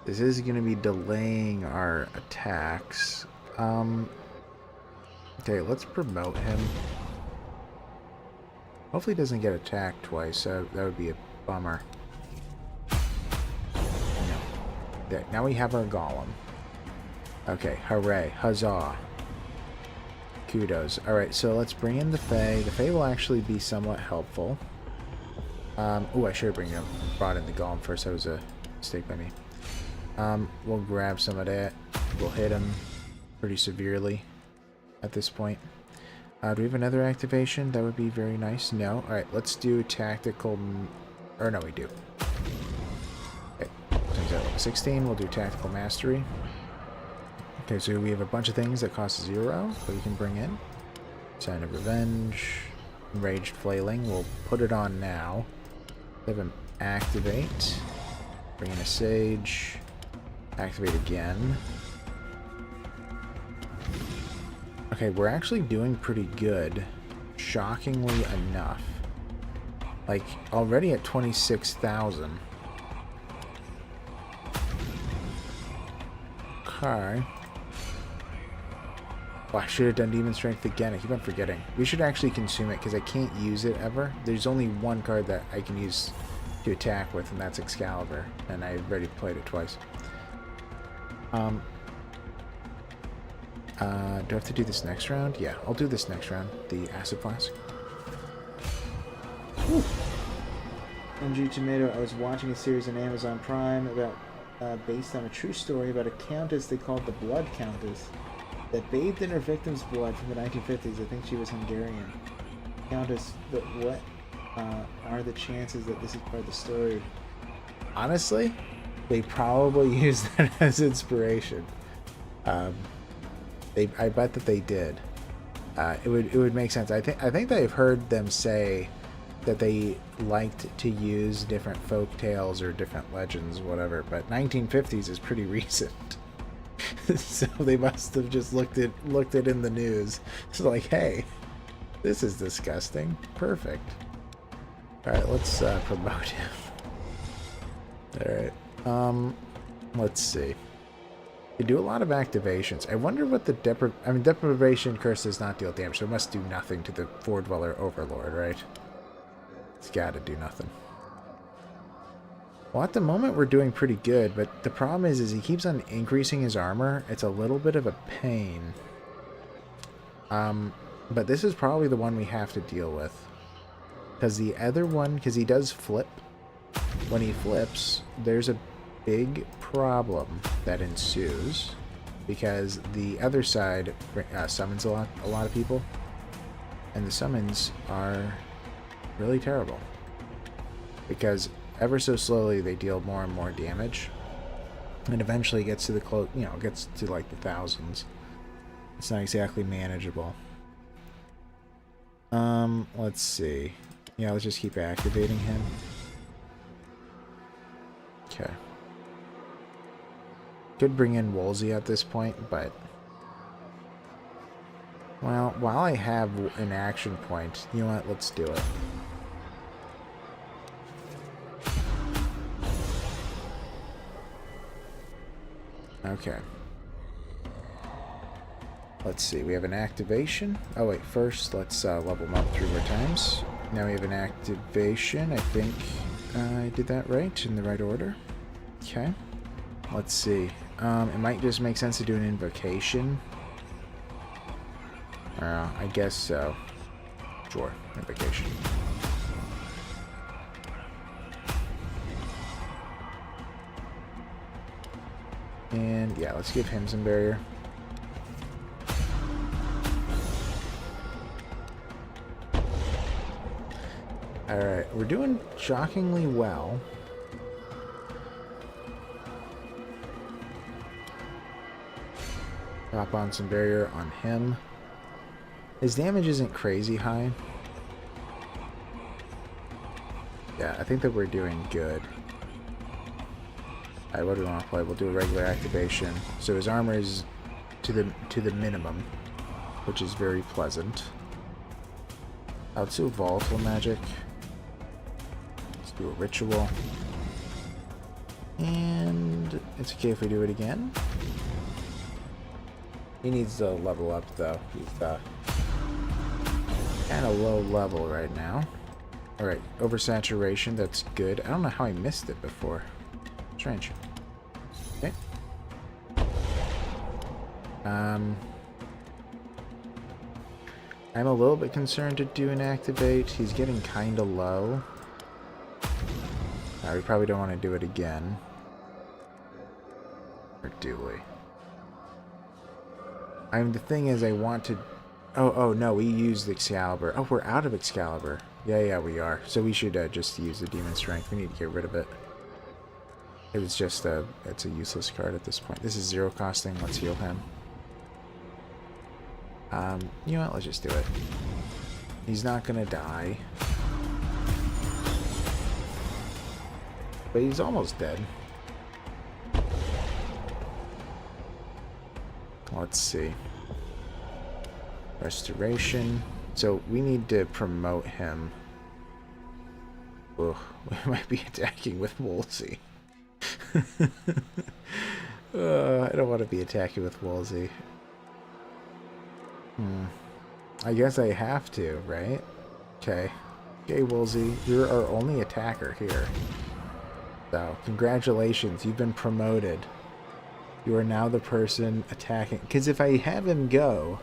This is going to be delaying our attacks. Okay, let's promote him. Hopefully he doesn't get attacked twice. That would be a bummer. No. There, now we have our Golem. Okay, hooray. Huzzah. Kudos. Alright, so let's bring in the Fae. The Fae will actually be somewhat helpful. Oh, I should have brought in the Golem first. That was a mistake by me. We'll grab some of that. We'll hit him pretty severely at this point. Do we have another activation? That would be very nice. No? Alright, let's do tactical... Or no, we do. Okay, turns out 16. We'll do tactical mastery. Okay, so we have a bunch of things that cost 0 that we can bring in. Sign of Revenge. Enraged Flailing. We'll put it on now. Have him activate. Bring in a Sage. Activate again. Okay, we're actually doing pretty good. Shockingly enough. Like, already at 26,000. Okay. Oh, I should have done Demon Strength again. I keep on forgetting. We should actually consume it because I can't use it ever. There's only one card that I can use to attack with, and that's Excalibur. And I've already played it twice. Do I have to do this next round? Yeah, I'll do this next round. The Acid Flask. Whew. MG Tomato, I was watching a series on Amazon Prime about based on a true story about a countess they called the Blood Countess that bathed in her victim's blood from the 1950s. I think she was Hungarian. Countess, but what are the chances that this is part of the story? Honestly, they probably used that as inspiration. I bet that they did. It would make sense. I think they've heard them say that they liked to use different folk tales or different legends, whatever. But 1950s is pretty recent, so they must have just looked it in the news. It's like, hey, this is disgusting. Perfect. All right, let's promote him. All right. Let's see. They do a lot of activations. I wonder what the deprivation curse does not deal damage, so it must do nothing to the Four Dweller Overlord, right? It's got to do nothing. Well, at the moment we're doing pretty good, but the problem is he keeps on increasing his armor. It's a little bit of a pain. But this is probably the one we have to deal with. Because the other one, because he does flip. When he flips, there's a big problem that ensues. Because the other side summons a lot of people. And the summons are really terrible. Because ever so slowly they deal more and more damage. And eventually it gets to the gets to like the thousands. It's not exactly manageable. Let's see. Yeah, let's just keep activating him. Okay. Could bring in Wolsey at this point, but well, while I have an action point, you know what? Let's do it. Okay. Let's see, we have an activation. Oh wait, first let's level him up 3 more times. Now we have an activation. I think I did that right, in the right order. Okay. Let's see. It might just make sense to do an invocation. I guess so. Sure, invocation. And yeah, let's give him some barrier. Alright, we're doing shockingly well. Drop on some barrier on him. His damage isn't crazy high. Yeah, I think that we're doing good. Alright, what do we want to play? We'll do a regular activation. So his armor is to the minimum, which is very pleasant. Let's do a volatile magic. Let's do a ritual. And it's okay if we do it again. He needs to level up though. He's kind of low level right now. Alright, oversaturation, that's good. I don't know how I missed it before. Strange. Okay. I'm a little bit concerned to do an activate. He's getting kind of low. We probably don't want to do it again. Or do we? The thing is, I want to... Oh, no, we used Excalibur. Oh, we're out of Excalibur. Yeah, we are. So we should just use the Demon Strength. We need to get rid of it. It's just it's a useless card at this point. This is 0 costing. Let's heal him. You know what? Let's just do it. He's not gonna die. But he's almost dead. Let's see. Restoration. So we need to promote him. Ugh, we might be attacking with Wolsey. I don't want to be attacking with Wolsey. I guess I have to, right? Okay. Okay, Woolsey, you're our only attacker here. So, congratulations, you've been promoted. You are now the person attacking. Because if I have him go,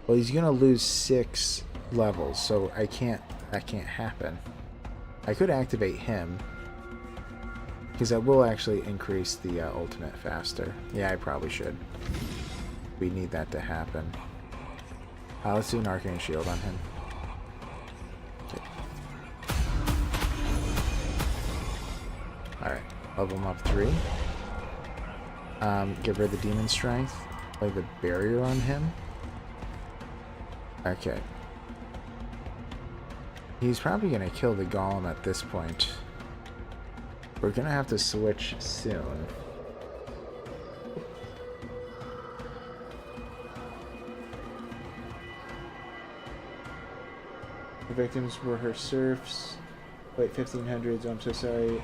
well, he's gonna lose 6 levels, so that can't happen. I could activate him, because that will actually increase the ultimate faster. Yeah, I probably should. We need that to happen. Let's do an Arcane Shield on him. Okay. Alright, level him up 3. Get rid of the Demon Strength. Play the Barrier on him. Okay. He's probably going to kill the Golem at this point. We're going to have to switch soon. The victims were her serfs. Wait, 1500s. Oh, I'm so sorry.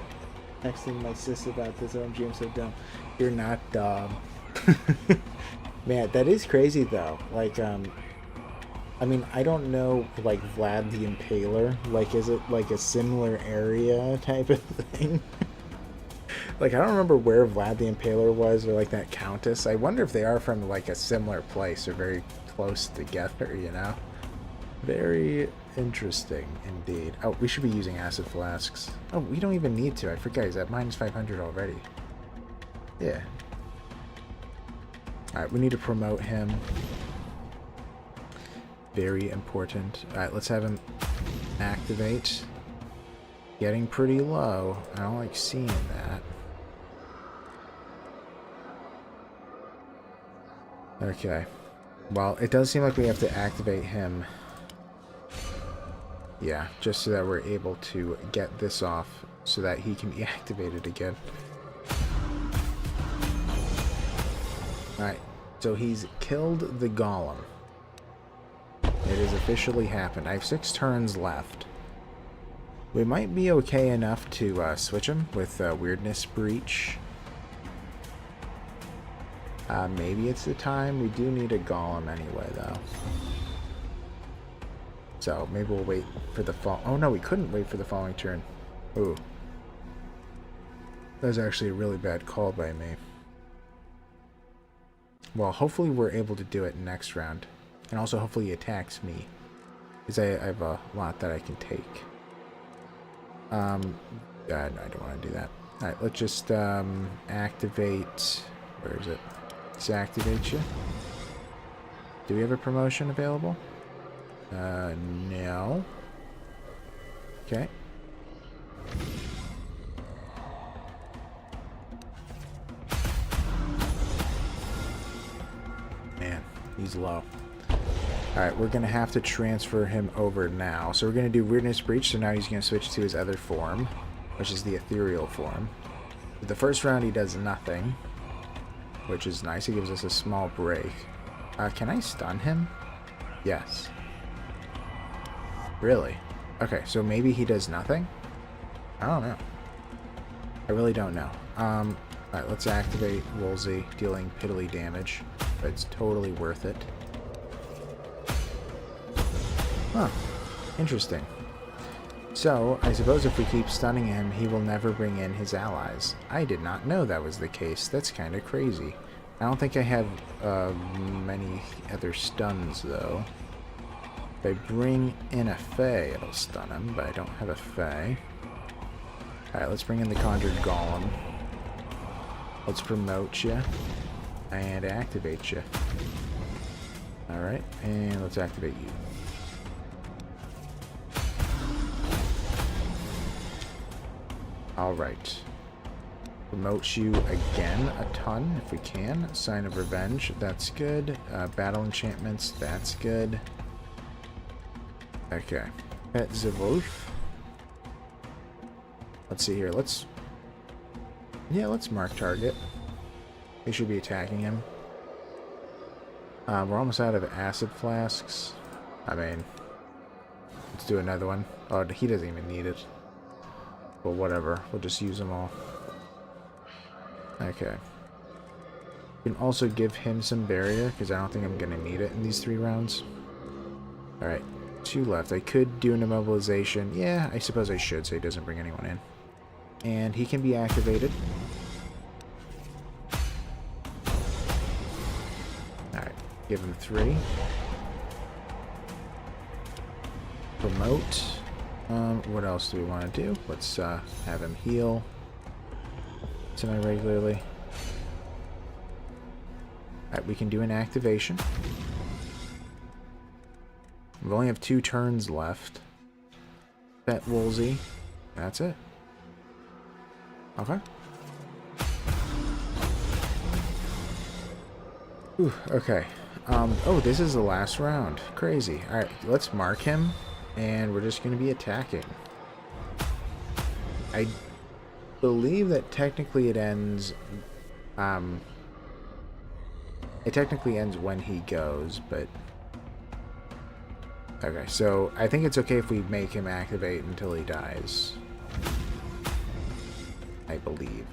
Texting my sis about this. OMG, I'm so dumb. You're not dumb. Man, that is crazy though. Like, I mean, I don't know, like, Vlad the Impaler. Like, is it, like, a similar area type of thing? Like, I don't remember where Vlad the Impaler was, or, like, that Countess. I wonder if they are from, like, a similar place, or very close together, you know? Very interesting, indeed. Oh, we should be using acid flasks. Oh, we don't even need to. I forgot, he's at minus 500 already. Yeah. Alright, we need to promote him. Very important. Alright, let's have him activate. Getting pretty low. I don't like seeing that. Okay. Well, it does seem like we have to activate him. Yeah, just so that we're able to get this off so that he can be activated again. Alright, so he's killed the Golem. It has officially happened. I have 6 turns left. We might be okay enough to switch him with Weirdness Breach. Maybe it's the time. We do need a Golem anyway, though. So maybe we'll wait for the fall. Oh no, we couldn't wait for the following turn. Ooh. That was actually a really bad call by me. Well, hopefully we're able to do it next round. And also hopefully he attacks me. Because I have a lot that I can take. No, I don't want to do that. Alright, let's just activate... Where is it? Let's activate you. Do we have a promotion available? No. Okay. Man, he's low. Alright, we're going to have to transfer him over now. So we're going to do Weirdness Breach, so now he's going to switch to his other form, which is the ethereal form. But the first round he does nothing, which is nice. He gives us a small break. Can I stun him? Yes. Really? Okay, so maybe he does nothing? I don't know. I really don't know. Alright, let's activate Woolsey, dealing piddly damage. But it's totally worth it. Huh. Interesting. So, I suppose if we keep stunning him, he will never bring in his allies. I did not know that was the case. That's kind of crazy. I don't think I have many other stuns, though. If I bring in a Fae, it'll stun him, but I don't have a Fae. Alright, let's bring in the Conjured Golem. Let's promote you. And activate you. Alright, and let's activate you. Alright. Promote you again a ton if we can. Sign of Revenge, that's good. Battle Enchantments, that's good. Okay. Pet the Wolf. Let's see here. Let's mark target. We should be attacking him. We're almost out of acid flasks. I mean, let's do another one. Oh, he doesn't even need it. But whatever. We'll just use them all. Okay. You can also give him some barrier, because I don't think I'm going to need it in these 3 rounds. Alright, 2 left. I could do an immobilization. Yeah, I suppose I should, so he doesn't bring anyone in. And he can be activated. Alright, give him 3. Promote. What else do we want to do? Let's have him heal semi-regularly. Alright, we can do an activation. We only have 2 turns left. Pet Woolsey. That's it. Okay. Whew, okay. Oh, this is the last round. Crazy. Alright, let's mark him. And we're just going to be attacking. I believe that technically it ends... it technically ends when he goes, but... Okay, so I think it's okay if we make him activate until he dies. I believe.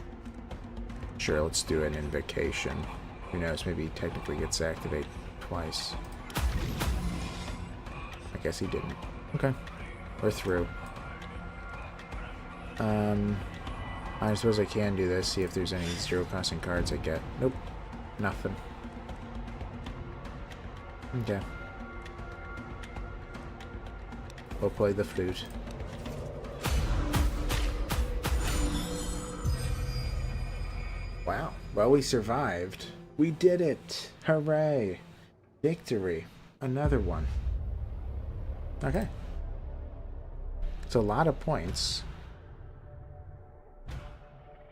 Sure, let's do an invocation. Who knows, maybe he technically gets to activate twice. I guess he didn't. Okay, we're through. I suppose I can do this, see if there's any 0-costing cards I get. Nope, nothing. Okay. We'll play the flute. Wow, well, we survived. We did it! Hooray! Victory. Another one. Okay. It's a lot of points.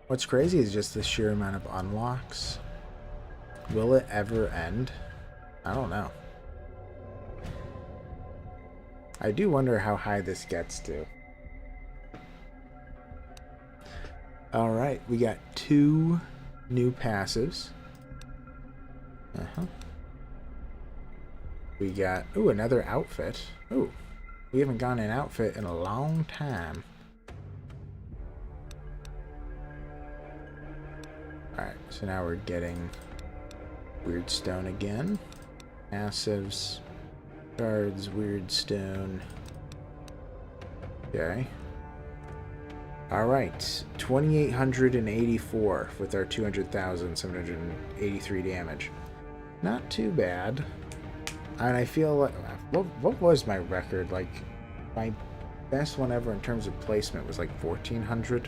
What's crazy is just the sheer amount of unlocks. Will it ever end? I don't know. I do wonder how high this gets to. Alright, we got 2 new passives. We got, ooh, another outfit. Ooh, we haven't gotten an outfit in a long time. Alright, so now we're getting Weird Stone again. Passives, cards, Weird Stone. Okay. Alright, 2,884 with our 200,783 damage. Not too bad. And I feel like, what was my record? Like, my best one ever in terms of placement was like 1,400.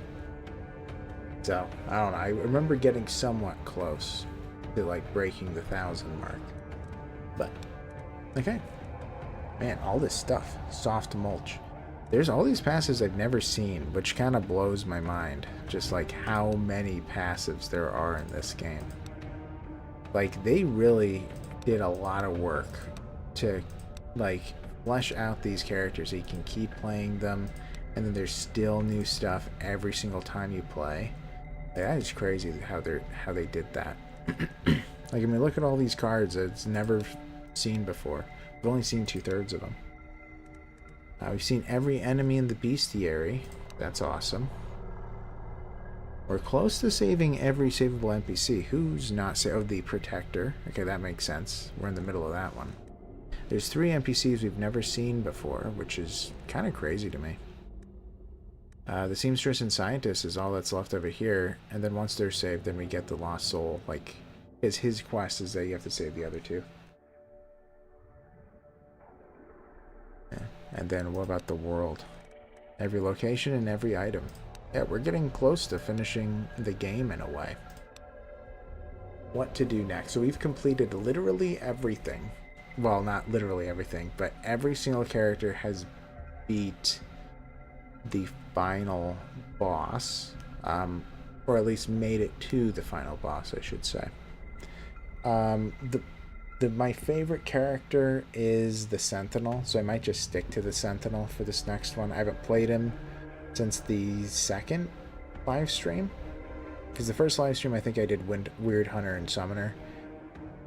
So, I don't know. I remember getting somewhat close to like breaking the 1,000 mark. But, okay. Man, all this stuff. Soft mulch. There's all these passives I've never seen, which kind of blows my mind. Just like how many passives there are in this game. Like, they really did a lot of work to like flesh out these characters so you can keep playing them, and then there's still new stuff every single time you play. Like, that is crazy how they did that. Like, I mean, look at all these cards that it's never seen before. I've only seen 2/3 of them. We've seen every enemy in the bestiary. That's awesome. We're close to saving every savable NPC. Who's not oh, the Protector. Okay, that makes sense. We're in the middle of that one. There's 3 NPCs we've never seen before, which is kind of crazy to me. The Seamstress and Scientist is all that's left over here, and then once they're saved, then we get the Lost Soul. Like, his quest is that you have to save the other 2. Yeah. And then what about the world? Every location and every item. Yeah, we're getting close to finishing the game in a way. What to do next? So we've completed literally everything. Well, not literally everything, but every single character has beat the final boss. Or at least made it to the final boss, I should say. My favorite character is the Sentinel, so I might just stick to the Sentinel for this next one. I haven't played him since the second live stream, because the first live stream I think I did Weird Hunter and Summoner,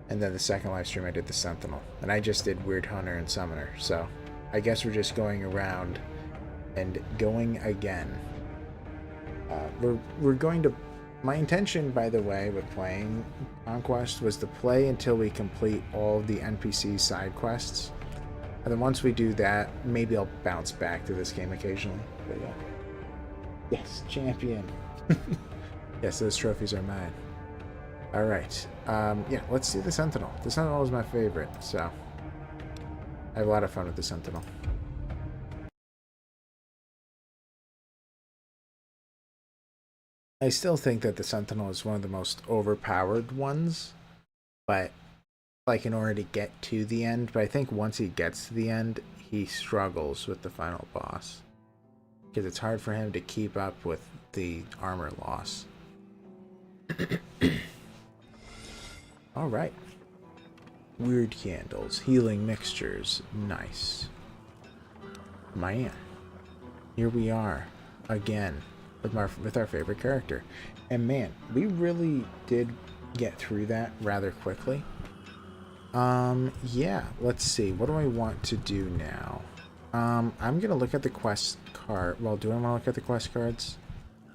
and then the second live stream I did the Sentinel, and I just did Weird Hunter and Summoner. So I guess we're just going around and going again. We're going to My intention, by the way, with playing Conquest was to play until we complete all of the NPC side quests. And then once we do that, maybe I'll bounce back to this game occasionally. But yeah. Yes, champion. Yes, those trophies are mine. Alright. Yeah, let's do the Sentinel. The Sentinel is my favorite, so I have a lot of fun with the Sentinel. I still think that the Sentinel is one of the most overpowered ones, but like in order to get to the end, but I think once he gets to the end, he struggles with the final boss. Because it's hard for him to keep up with the armor loss. Alright. Weird candles, healing mixtures, nice. Man. Here we are, again, with our favorite character. And man, we really did get through that rather quickly. Yeah, let's see. What do I want to do now? I'm gonna look at the quest card. Well, do I want to look at the quest cards?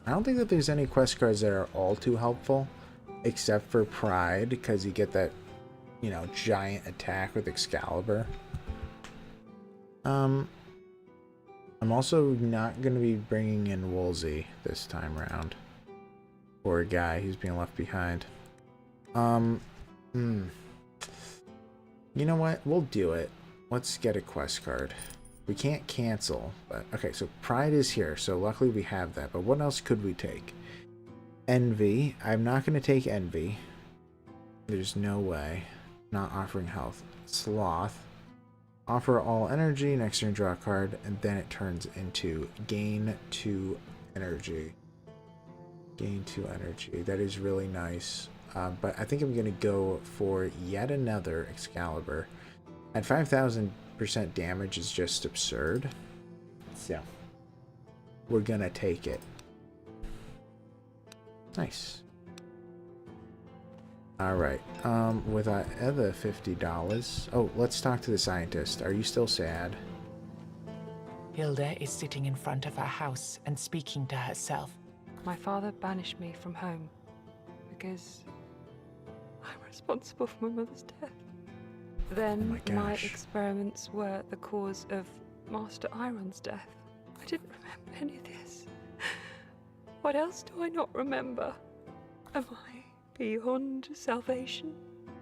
I don't think that there's any quest cards that are all too helpful, except for Pride, because you get that, you know, giant attack with Excalibur. I'm also not going to be bringing in Woolsey this time around. Poor guy, he's being left behind. You know what? We'll do it. Let's get a quest card. We can't cancel, but okay, so Pride is here, so luckily we have that. But what else could we take? Envy. I'm not going to take Envy. There's no way. Not offering health. Sloth. Offer all energy, next turn draw a card, and then it turns into gain 2 energy. Gain 2 energy. That is really nice. But I think I'm going to go for yet another Excalibur. At 5,000% damage is just absurd. So, we're going to take it. Nice. Alright, with our other $50... Oh, let's talk to the scientist. Are you still sad? Hilda is sitting in front of her house and speaking to herself. My father banished me from home because I'm responsible for my mother's death. Then my experiments were the cause of Master Iron's death. I didn't remember any of this. What else do I not remember? Am I beyond salvation?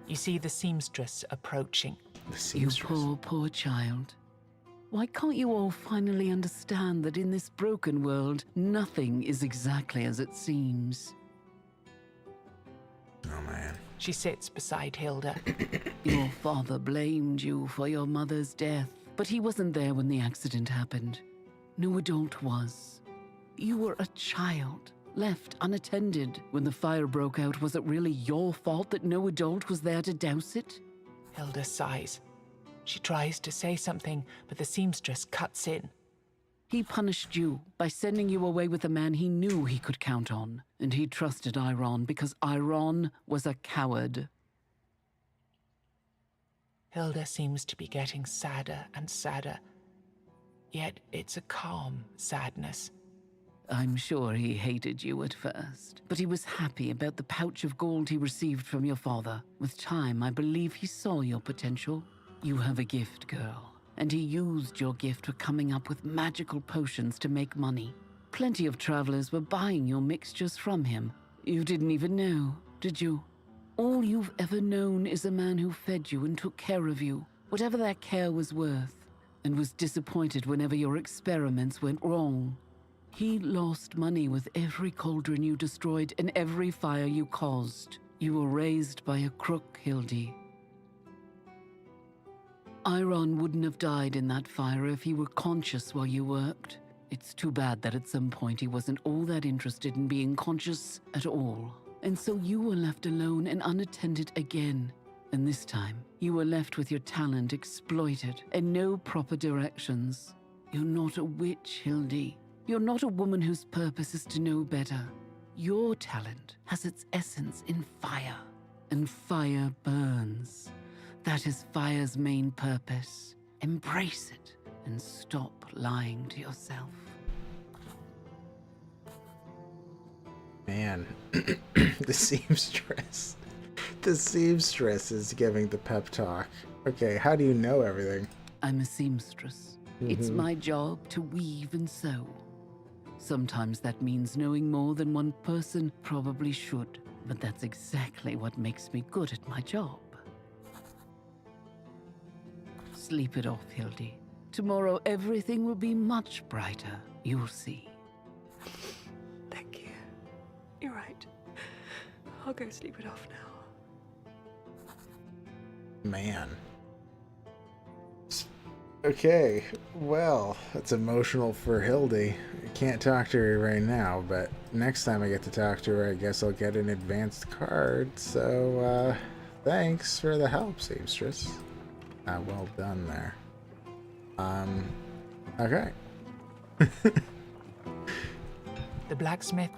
You see the seamstress approaching. The seamstress. You poor child. Why can't you all finally understand that in this broken world, nothing is exactly as it seems? Oh, man. She sits beside Hilda. Your father blamed you for your mother's death, but he wasn't there when the accident happened. No adult was. You were a child, left unattended. When the fire broke out, was it really your fault that no adult was there to douse it? Hilda sighs. She tries to say something, but the seamstress cuts in. He punished you by sending you away with a man he knew he could count on. And he trusted Iron because Iron was a coward. Hilda seems to be getting sadder and sadder. Yet it's a calm sadness. I'm sure he hated you at first, but he was happy about the pouch of gold he received from your father. With time, I believe he saw your potential. You have a gift, girl, and he used your gift for coming up with magical potions to make money. Plenty of travelers were buying your mixtures from him. You didn't even know, did you? All you've ever known is a man who fed you and took care of you, whatever that care was worth, and was disappointed whenever your experiments went wrong. He lost money with every cauldron you destroyed and every fire you caused. You were raised by a crook, Hildy. Iron wouldn't have died in that fire if he were conscious while you worked. It's too bad that at some point he wasn't all that interested in being conscious at all. And so you were left alone and unattended again. And this time, you were left with your talent exploited and no proper directions. You're not a witch, Hildy. You're not a woman whose purpose is to know better. Your talent has its essence in fire, and fire burns. That is fire's main purpose. Embrace it and stop lying to yourself. Man, the seamstress. The seamstress is giving the pep talk. Okay, how do you know everything? I'm a seamstress. It's my job to weave and sew. Sometimes that means knowing more than one person probably should, but that's exactly what makes me good at my job. Sleep it off, Hildy. Tomorrow everything will be much brighter. You'll see. Thank you. You're right. I'll go sleep it off now. Man. Okay, well, that's emotional for Hildy. I can't talk to her right now, but next time I get to talk to her, I guess I'll get an advanced card. So, thanks for the help, seamstress. Well done there. Okay. The blacksmith.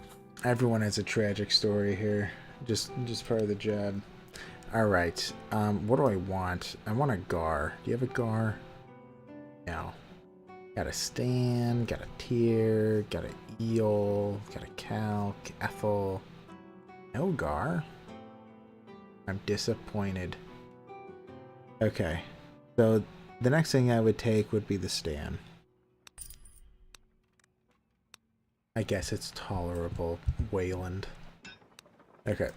Everyone has a tragic story here. Just part of the job. Alright, what do I want? I want a gar. Do you have a gar? No. Got a Stan, got a Tyr, got an Eel, got a Calc, Ethel. No gar? I'm disappointed. Okay, so the next thing I would take would be the Stan. I guess it's tolerable, Wayland. Okay.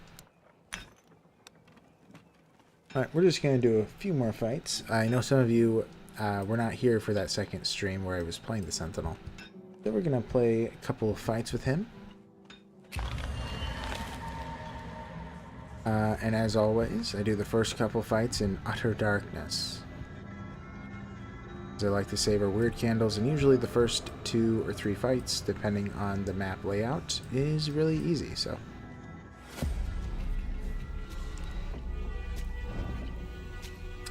Alright, we're just going to do a few more fights. I know some of you were not here for that second stream where I was playing the Sentinel. So we're going to play a couple of fights with him. And as always, I do the first couple fights in utter darkness. As I like to savor weird candles, and usually the first 2 or 3 fights, depending on the map layout, is really easy, so...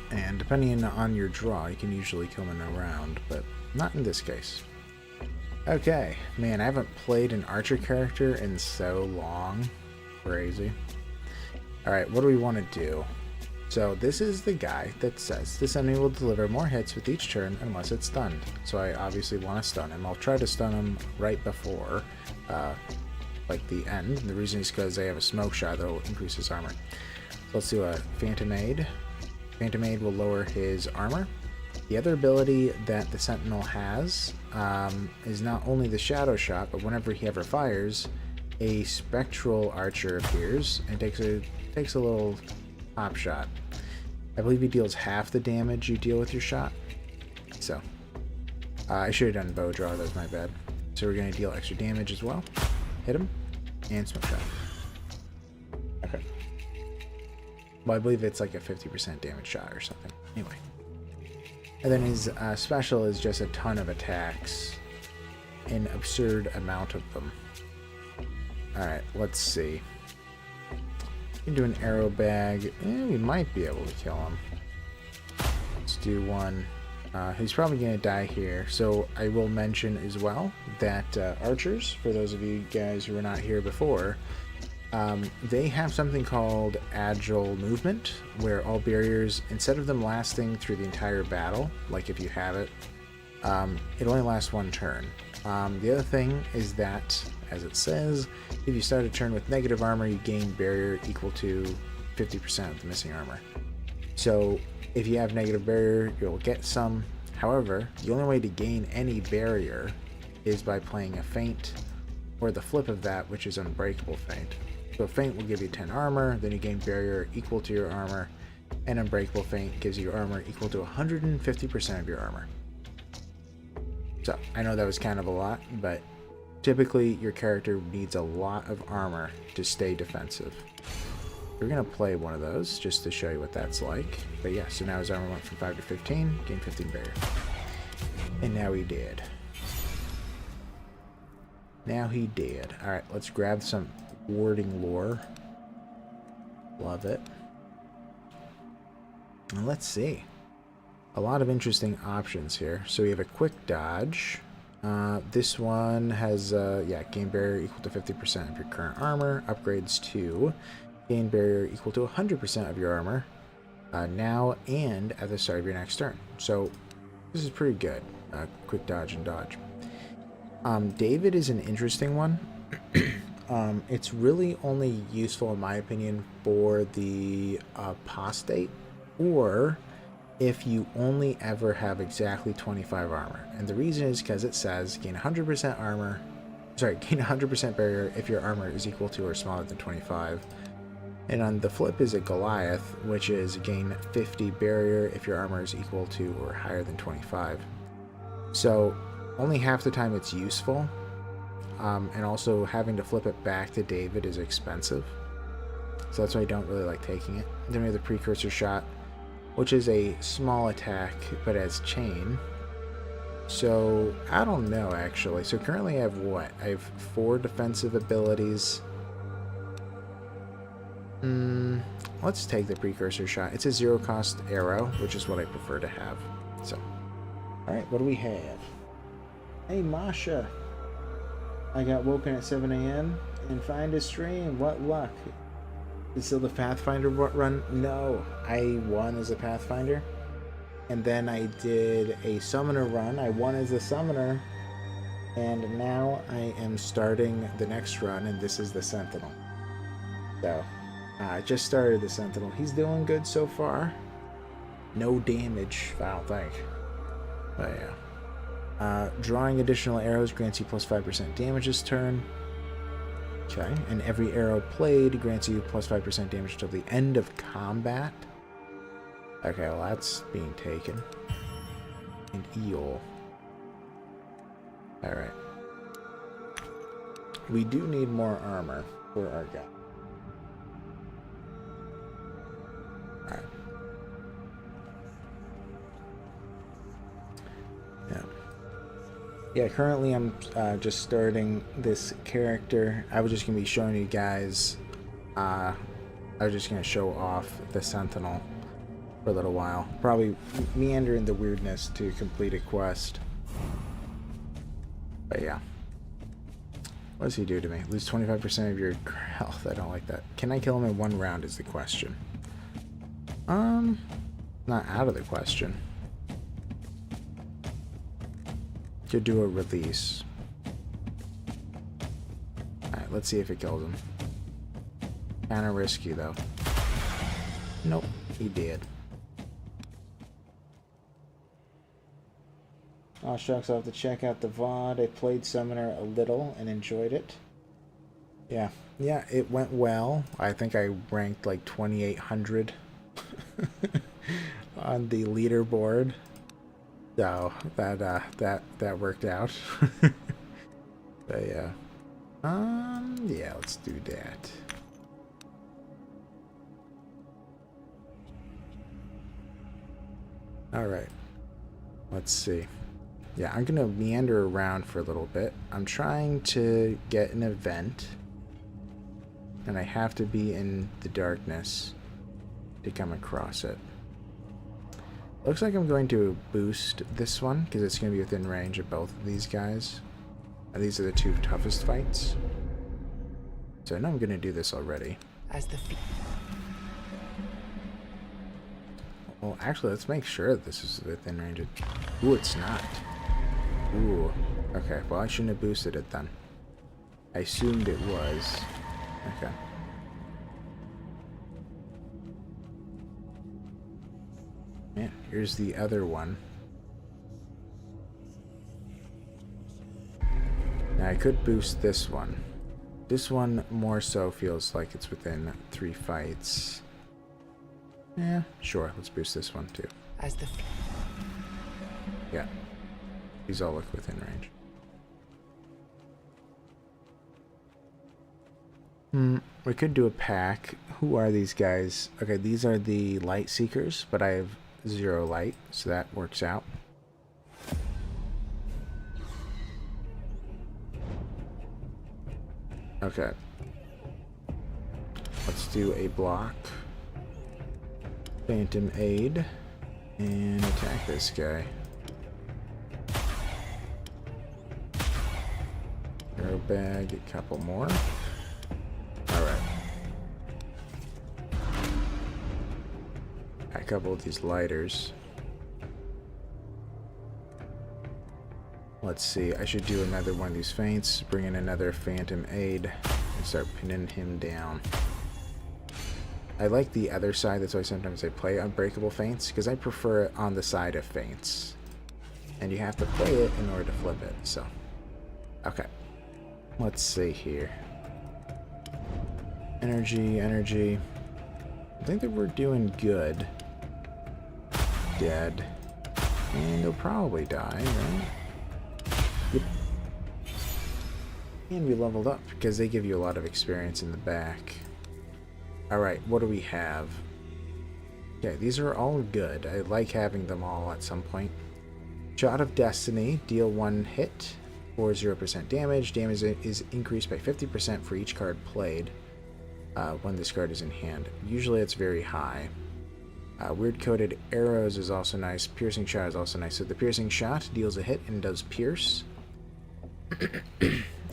And depending on your draw, you can usually kill them in a round, but not in this case. Okay, man, I haven't played an archer character in so long. Crazy. Alright, what do we want to do? So this is the guy that says this enemy will deliver more hits with each turn unless it's stunned. So I obviously want to stun him. I'll try to stun him right before, like the end. And the reason is because they have a smoke shot that will increase his armor. So let's do a Phantom Aid. Phantom Aid will lower his armor. The other ability that the Sentinel has is not only the Shadow Shot, but whenever he ever fires, a Spectral Archer appears and takes a little pop shot. I believe he deals half the damage you deal with your shot. So, I should have done bow draw, that was my bad. So we're going to deal extra damage as well. Hit him, and smoke shot. Okay. Well, I believe it's like a 50% damage shot or something. Anyway. And then his special is just a ton of attacks. An absurd amount of them. Alright, let's see. We can do an arrow bag. We might be able to kill him. Let's do one. He's probably going to die here. So I will mention as well that archers, for those of you guys who were not here before, they have something called agile movement, where all barriers, instead of them lasting through the entire battle, like if you have it, it only lasts 1 turn. The other thing is that, as it says, if you start a turn with negative armor, you gain barrier equal to 50% of the missing armor. So if you have negative barrier, you'll get some. However, the only way to gain any barrier is by playing a feint, or the flip of that, which is unbreakable feint. So feint will give you 10 armor, then you gain barrier equal to your armor, and unbreakable feint gives you armor equal to 150% of your armor. So, I know that was kind of a lot, but typically your character needs a lot of armor to stay defensive. We're going to play one of those just to show you what that's like. But yeah, so now his armor went from 5 to 15, gained 15 barrier. And now he did. Now he did. Alright, let's grab some warding lore. Love it. And let's see. A lot of interesting options here. So we have a quick dodge. This one has, gain barrier equal to 50% of your current armor. Upgrades to gain barrier equal to 100% of your armor now and at the start of your next turn. So this is pretty good. Quick dodge and dodge. David is an interesting one. It's really only useful, in my opinion, for the apostate, or if you only ever have exactly 25 armor. And the reason is because it says gain 100% armor, sorry, gain 100% barrier if your armor is equal to or smaller than 25. And on the flip is a Goliath, which is gain 50 barrier if your armor is equal to or higher than 25. So only half the time it's useful. And also having to flip it back to David is expensive. So that's why I don't really like taking it. Then we have the precursor shot, which is a small attack, but has chain. So I don't know, actually. So currently I have what? I have 4 defensive abilities. Let's take the precursor shot. It's a 0-cost arrow, which is what I prefer to have. So, alright, what do we have? Hey, Masha. I got woken at 7 a.m. and find a stream. What luck. Is still the Pathfinder run? No, I won as a Pathfinder. And then I did a Summoner run. I won as a Summoner. And now I am starting the next run, and this is the Sentinel. So, I just started the Sentinel. He's doing good so far. No damage, I don't think. But yeah. Drawing additional arrows grants you plus 5% damage this turn. Okay, and every arrow played grants you plus 5% damage till the end of combat. Okay, well that's being taken. And eel. Alright. We do need more armor for our guy. Alright. Yeah. Yeah, currently I'm just starting this character. I was just going to be showing you guys, I was just going to show off the Sentinel for a little while. Probably meander in the weirdness to complete a quest. But yeah. What does he do to me? Lose 25% of your health. I don't like that. Can I kill him in 1 round is the question. Not out of the question. Could do a release. Alright, let's see if it kills him. Kinda risky though. Nope, he did. Oh shucks, I'll have to check out the VOD. I played Summoner a little and enjoyed it. Yeah, it went well. I think I ranked like 2,800 on the leaderboard. So that worked out. But yeah. Yeah, let's do that. Alright. Let's see. Yeah, I'm gonna meander around for a little bit. I'm trying to get an event. And I have to be in the darkness to come across it. Looks like I'm going to boost this one, because it's going to be within range of both of these guys. And these are the 2 toughest fights. So I know I'm going to do this already. As the Well, actually, let's make sure that this is within range of... Ooh, it's not. Ooh. Okay, well, I shouldn't have boosted it then. I assumed it was. Okay. Man, here's the other one. Now I could boost this one. This one more so feels like it's within 3 fights. Yeah, sure, let's boost this one too. as the Yeah. These all look within range. We could do a pack. Who are these guys? Okay, these are the light seekers, but I have 0 light, so that works out. Okay. Let's do a block. Phantom Aid. And attack this guy. Arrow bag, a couple more. Alright. A couple of these lighters. Let's see, I should do another one of these feints, bring in another Phantom Aid, and start pinning him down. I like the other side. That's why sometimes I play Unbreakable Feints, because I prefer it on the side of Feints. And you have to play it in order to flip it, so. Okay. Let's see here. Energy, energy. I think that we're doing good. Dead. And he'll probably die, right? Yep. And we leveled up, because they give you a lot of experience in the back. Alright, what do we have? Okay, these are all good. I like having them all at some point. Shot of Destiny. Deal 1 hit for 0% damage. Damage is increased by 50% for each card played when this card is in hand. Usually it's very high. Weird Coated Arrows is also nice. Piercing Shot is also nice. So the Piercing Shot deals a hit and does pierce.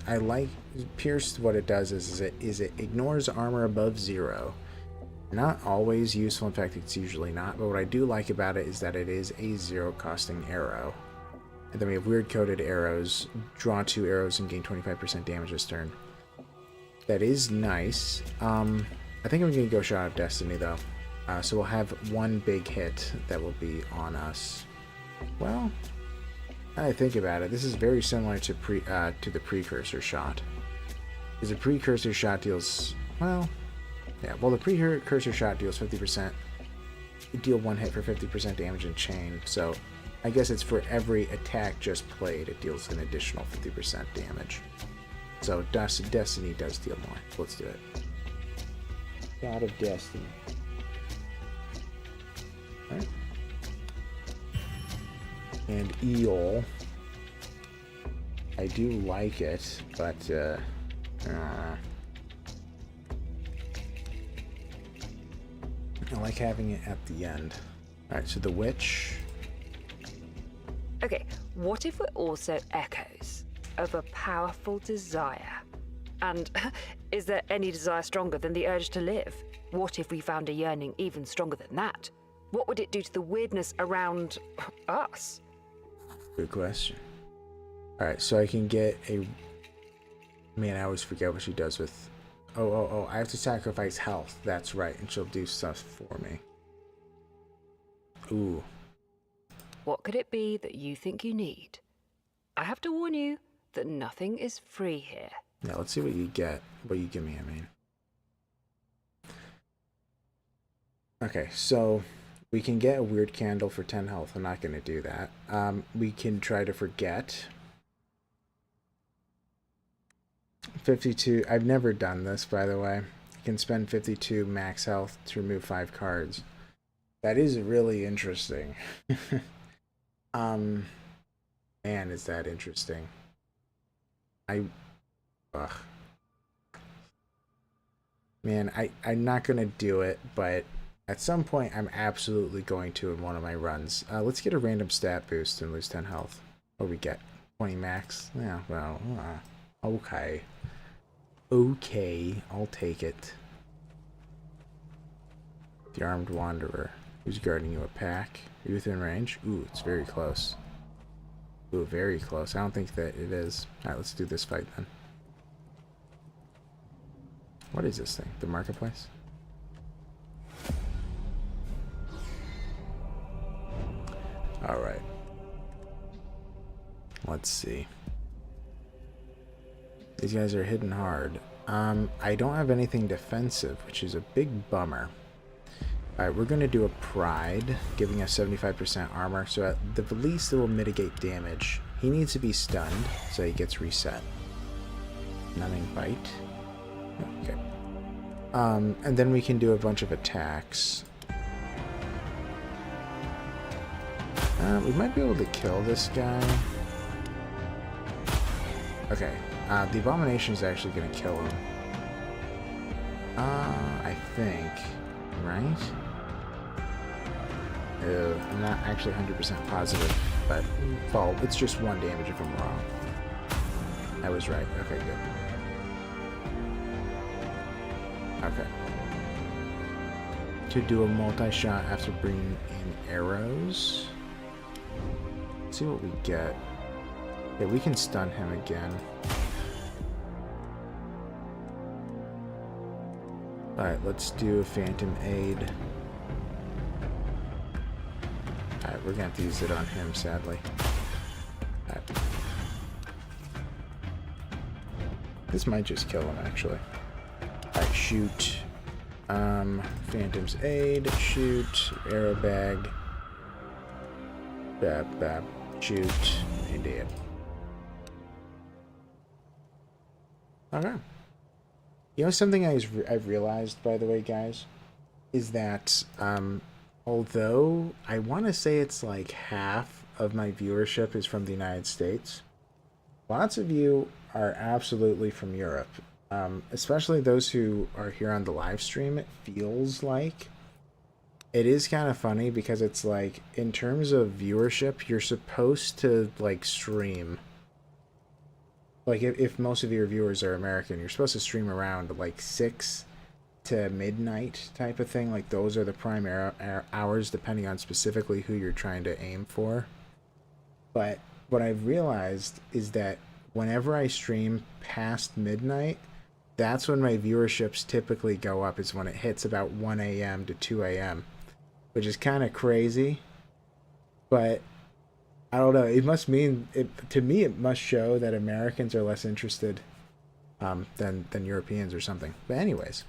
I like Pierce. What it does is it ignores armor above 0. Not always useful. In fact, it's usually not. But what I do like about it is that it is a 0 costing arrow. And then we have Weird Coated Arrows. Draw 2 arrows and gain 25% damage this turn. That is nice. I think I'm going to go Shot of Destiny though. So we'll have one big hit that will be on us. Well, now I think about it, this is very similar to the Precursor Shot. Because the Precursor Shot deals, well, yeah, well the Precursor Shot deals 50%. You deal 1 hit for 50% damage and chain, so I guess it's for every attack just played, it deals an additional 50% damage. So Destiny does deal more. Let's do it. God of Destiny. Alright. And Eol. I do like it, but I like having it at the end. Alright, so the Witch. Okay, what if we're also echoes of a powerful desire? And is there any desire stronger than the urge to live? What if we found a yearning even stronger than that? What would it do to the weirdness around us? Good question. Alright, so I can get a... Man, I always forget what she does with... Oh, I have to sacrifice health. That's right, and she'll do stuff for me. Ooh. What could it be that you think you need? I have to warn you that nothing is free here. Yeah, let's see what you get. What you give me, I mean. Okay, so we can get a weird candle for 10 health. I'm not going to do that. We can try to forget. 52. I've never done this, by the way. You can spend 52 max health to remove 5 cards. That is really interesting. Man, is that interesting. Man, I'm not going to do it, but at some point I'm absolutely going to in one of my runs. Let's get a random stat boost and lose 10 health. What do we get? 20 max? Yeah, well, okay. Okay, I'll take it. The Armed Wanderer. Who's guarding you? A pack? Are you within range? Ooh, it's very close. Ooh, very close. I don't think that it is. Alright, let's do this fight then. What is this thing? The marketplace? Alright. Let's see. These guys are hitting hard. I don't have anything defensive, which is a big bummer. Alright, we're going to do a Pride, giving us 75% armor, so at the least it will mitigate damage. He needs to be stunned, so he gets reset. Numbing Bite. Okay. And then we can do a bunch of attacks. We might be able to kill this guy. Okay. The Abomination is actually going to kill him. I think. Right? I'm not actually 100% positive, but well, it's just 1 damage if I'm wrong. I was right. Okay, good. Okay. To do a multi-shot after bringing in arrows. Let's see what we get. Yeah, we can stun him again. Alright, let's do a Phantom Aid. Alright, we're gonna have to use it on him, sadly. Alright. This might just kill him, actually. Alright, shoot. Phantom's Aid, shoot, arrow bag. Bab, bab, shoot, and dead. Okay. You know something I've realized, by the way, guys, is that although I want to say it's like half of my viewership is from the United States, lots of you are absolutely from Europe. Especially those who are here on the live stream. It feels like it is kind of funny because it's like, in terms of viewership, you're supposed to like stream. Like, if most of your viewers are American, you're supposed to stream around like 6 to midnight type of thing. Like, those are the prime hours, depending on specifically who you're trying to aim for. But what I've realized is that whenever I stream past midnight, that's when my viewerships typically go up, is when it hits about 1 a.m. to 2 a.m., which is kind of crazy. But I don't know. It must mean, to me, it must show that Americans are less interested than Europeans or something. But anyways,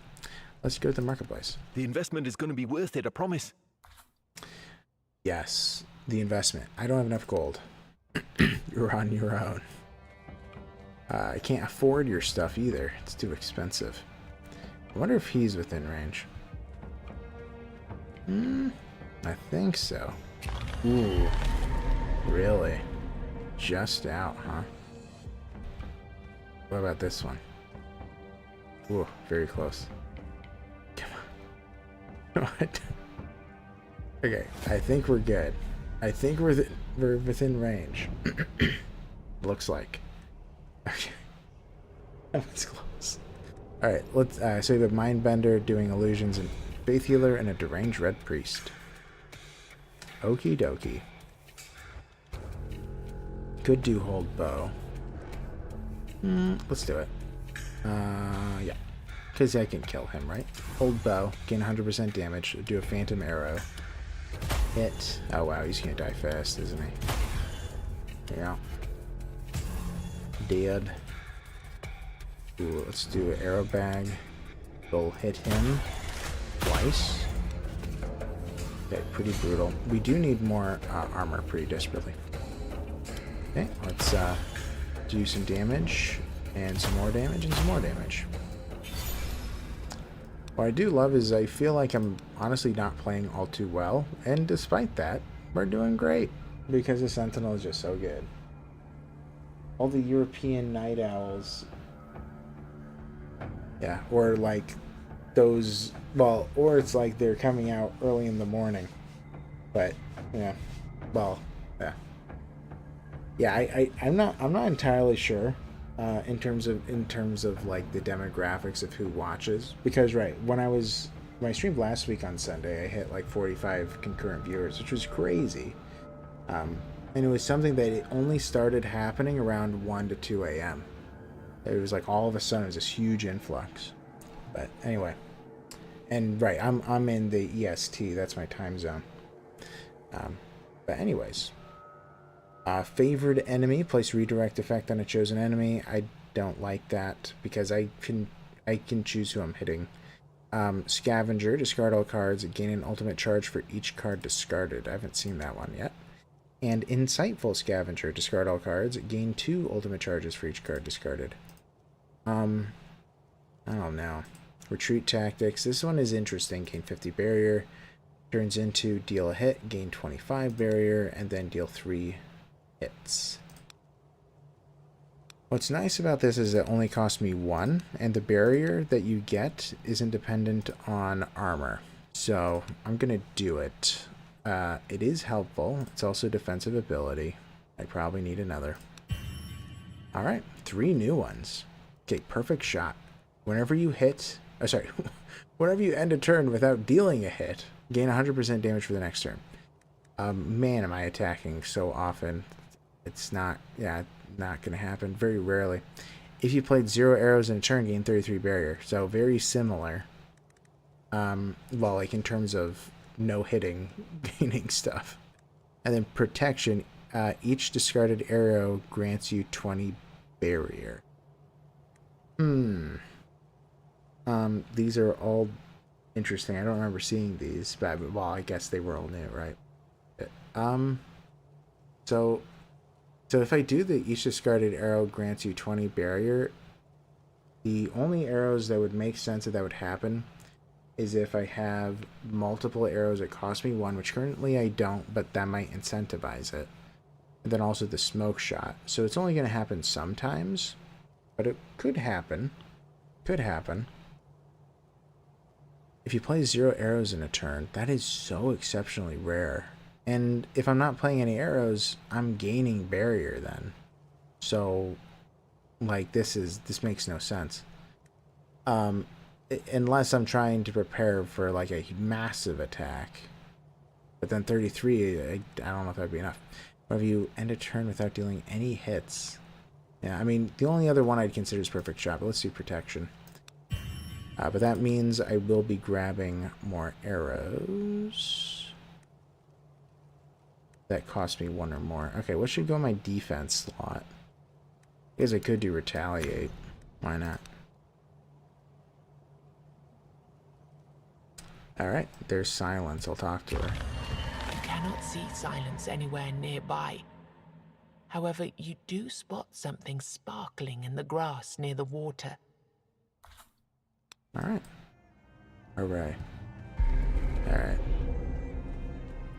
let's go to the marketplace. The investment is going to be worth it, I promise. Yes, the investment. I don't have enough gold. You're on your own. I can't afford your stuff either. It's too expensive. I wonder if he's within range. I think so. Ooh. Really? Just out, huh? What about this one? Ooh, very close. Come on. Okay, I think we're good. I think we're within range. Looks like. Okay. That was close. Alright, let's so we have a Mindbender doing illusions and Faith Healer and a Deranged Red Priest. Okie dokie. Could do hold bow. Let's do it. Yeah. Because I can kill him, right? Hold bow, gain 100% damage, do a phantom arrow. Hit. Oh wow, he's gonna die fast, isn't he? Yeah. Dead. Ooh, let's do an arrow bag. We'll hit him twice. Okay, pretty brutal. We do need more armor pretty desperately. Okay, let's do some damage, and some more damage, and some more damage. What I do love is I feel like I'm honestly not playing all too well, and despite that, we're doing great, because the Sentinel is just so good. All the European night owls, yeah, or like those, well, or it's like they're coming out early in the morning, but yeah, well, yeah, I'm not entirely sure in terms of like the demographics of who watches, because right when I streamed last week on Sunday, I hit like 45 concurrent viewers, which was crazy. And it was something that it only started happening around 1 to 2 a.m. It was like all of a sudden it was this huge influx. But anyway, and right, I'm in the EST. That's my time zone. But anyways, favored enemy, place redirect effect on a chosen enemy. I don't like that because I can choose who I'm hitting. Scavenger, discard all cards, gain an ultimate charge for each card discarded. I haven't seen that one yet. And Insightful Scavenger, discard all cards, gain 2 ultimate charges for each card discarded. I don't know. Retreat Tactics, this one is interesting. Gain 50 barrier, turns into deal a hit, gain 25 barrier, and then deal 3 hits. What's nice about this is it only costs me 1, and the barrier that you get isn't dependent on armor. So I'm gonna do it. It is helpful. It's also a defensive ability. I probably need another. Alright, 3 new ones. Okay, perfect shot. Whenever you hit... Oh, sorry. Whenever you end a turn without dealing a hit, gain 100% damage for the next turn. Man, am I attacking so often. It's not... Yeah, not going to happen. Very rarely. If you played 0 arrows in a turn, gain 33 barrier. So, very similar. Well, like in terms of no hitting, gaining stuff. And then protection, each discarded arrow grants you 20 barrier. These are all interesting. I don't remember seeing these, but well, I guess they were all new, right? So if I do the each discarded arrow grants you 20 barrier, the only arrows that would make sense that would happen is if I have multiple arrows that cost me 1, which currently I don't, but that might incentivize it. And then also the smoke shot. So it's only going to happen sometimes, but it could happen. Could happen. If you play 0 arrows in a turn, that is so exceptionally rare. And if I'm not playing any arrows, I'm gaining barrier then. So, like, this makes no sense. Unless I'm trying to prepare for, like, a massive attack. But then 33, I don't know if that'd be enough. Or if you end a turn without dealing any hits. Yeah, I mean, the only other one I'd consider is perfect shot, but let's do protection. But that means I will be grabbing more arrows. That cost me 1 or more. Okay, what should go in my defense slot? Because I could do retaliate. Why not? Alright, there's Silence. I'll talk to her. You cannot see Silence anywhere nearby. However, you do spot something sparkling in the grass near the water. Alright. Hooray. Alright.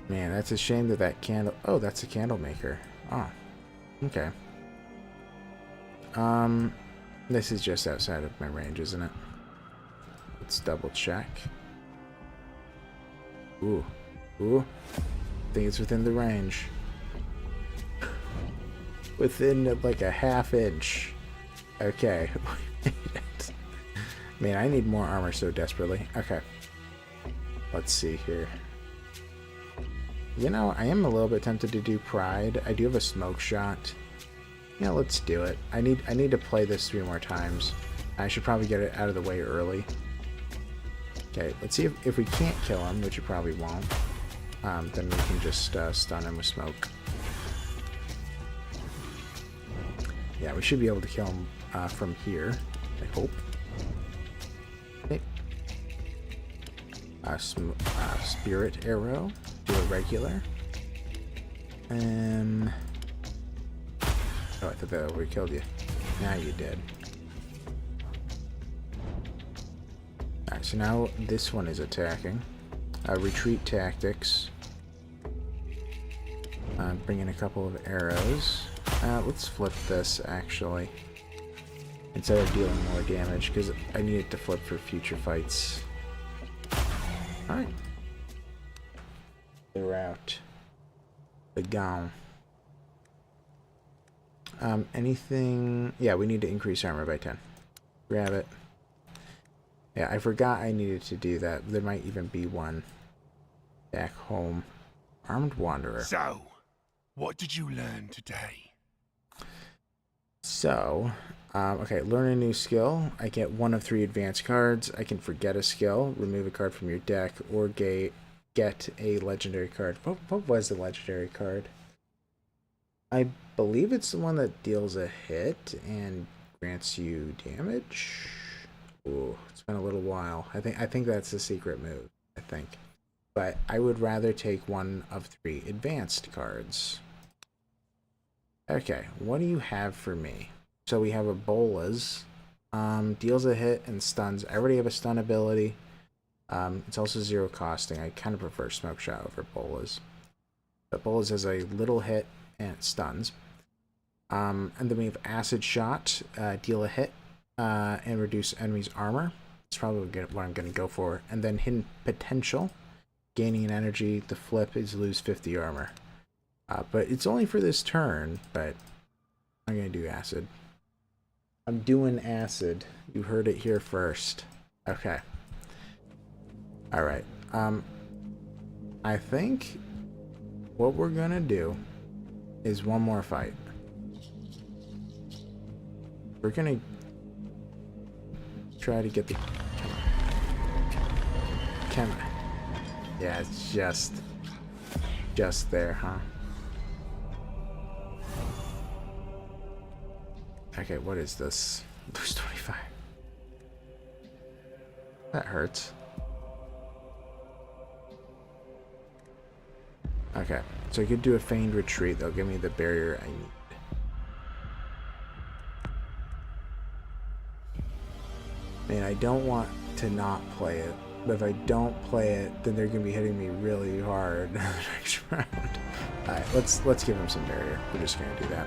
Man, that's a shame that candle... Oh, that's a candle maker. Oh. Okay. This is just outside of my range, isn't it? Let's double check. Ooh. Ooh. I think it's within the range. Within, like, a ½ inch. Okay. Man, I need more armor so desperately. Okay. Let's see here. You know, I am a little bit tempted to do Pride. I do have a smoke shot. Yeah, let's do it. I need to play this 3 more times. I should probably get it out of the way early. Okay, let's see if we can't kill him, which you probably won't. Then we can just stun him with smoke. Yeah, we should be able to kill him from here, I hope. Okay. Spirit arrow. Do a regular. Oh, I thought that would have killed you. Now you did. Alright, so now this one is attacking. Retreat tactics. Bring in a couple of arrows. Let's flip this, actually. Instead of dealing more damage, because I need it to flip for future fights. Alright. They're out. They're gone. Anything... Yeah, we need to increase armor by 10. Grab it. Yeah, I forgot I needed to do that. There might even be one back home. Armed Wanderer. So, what did you learn today? So, okay, learn a new skill. I get 1 of 3 advanced cards. I can forget a skill, remove a card from your deck, or get a legendary card. What was the legendary card? I believe it's the one that deals a hit and grants you damage. Ooh, it's been a little while. I think that's the secret move, I think. But I would rather take 1 of 3 advanced cards. Okay, what do you have for me? So we have a Bolas. Deals a hit and stuns. I already have a stun ability. It's also 0 costing. I kind of prefer Smoke Shot over Bolas. But Bolas has a little hit and it stuns. And then we have Acid Shot. Deal a hit and reduce enemies' armor. That's probably what I'm going to go for. And then Hidden Potential. Gaining an energy. The flip is lose 50 armor. But it's only for this turn, but I'm going to do Acid. I'm doing Acid. You heard it here first. Okay. Alright. I think what we're going to do is one more fight. We're going to try to get the... Can I? Yeah, it's just there, huh? Okay, what is this? Lose 25. That hurts. Okay, so I could do a feigned retreat. They'll give me the barrier I need. Man, I don't want to not play it, but if I don't play it, then they're gonna be hitting me really hard next round. Alright, let's give him some barrier. We're just gonna do that.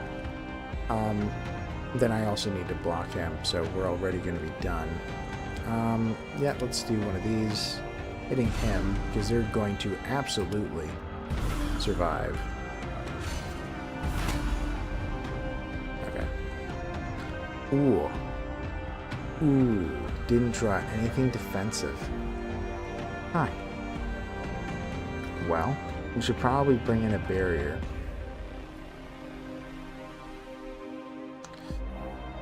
Then I also need to block him, so we're already gonna be done. Yeah, let's do one of these. Hitting him, because they're going to absolutely survive. Okay. Ooh. Ooh. Didn't draw anything defensive. Huh. Well, we should probably bring in a barrier.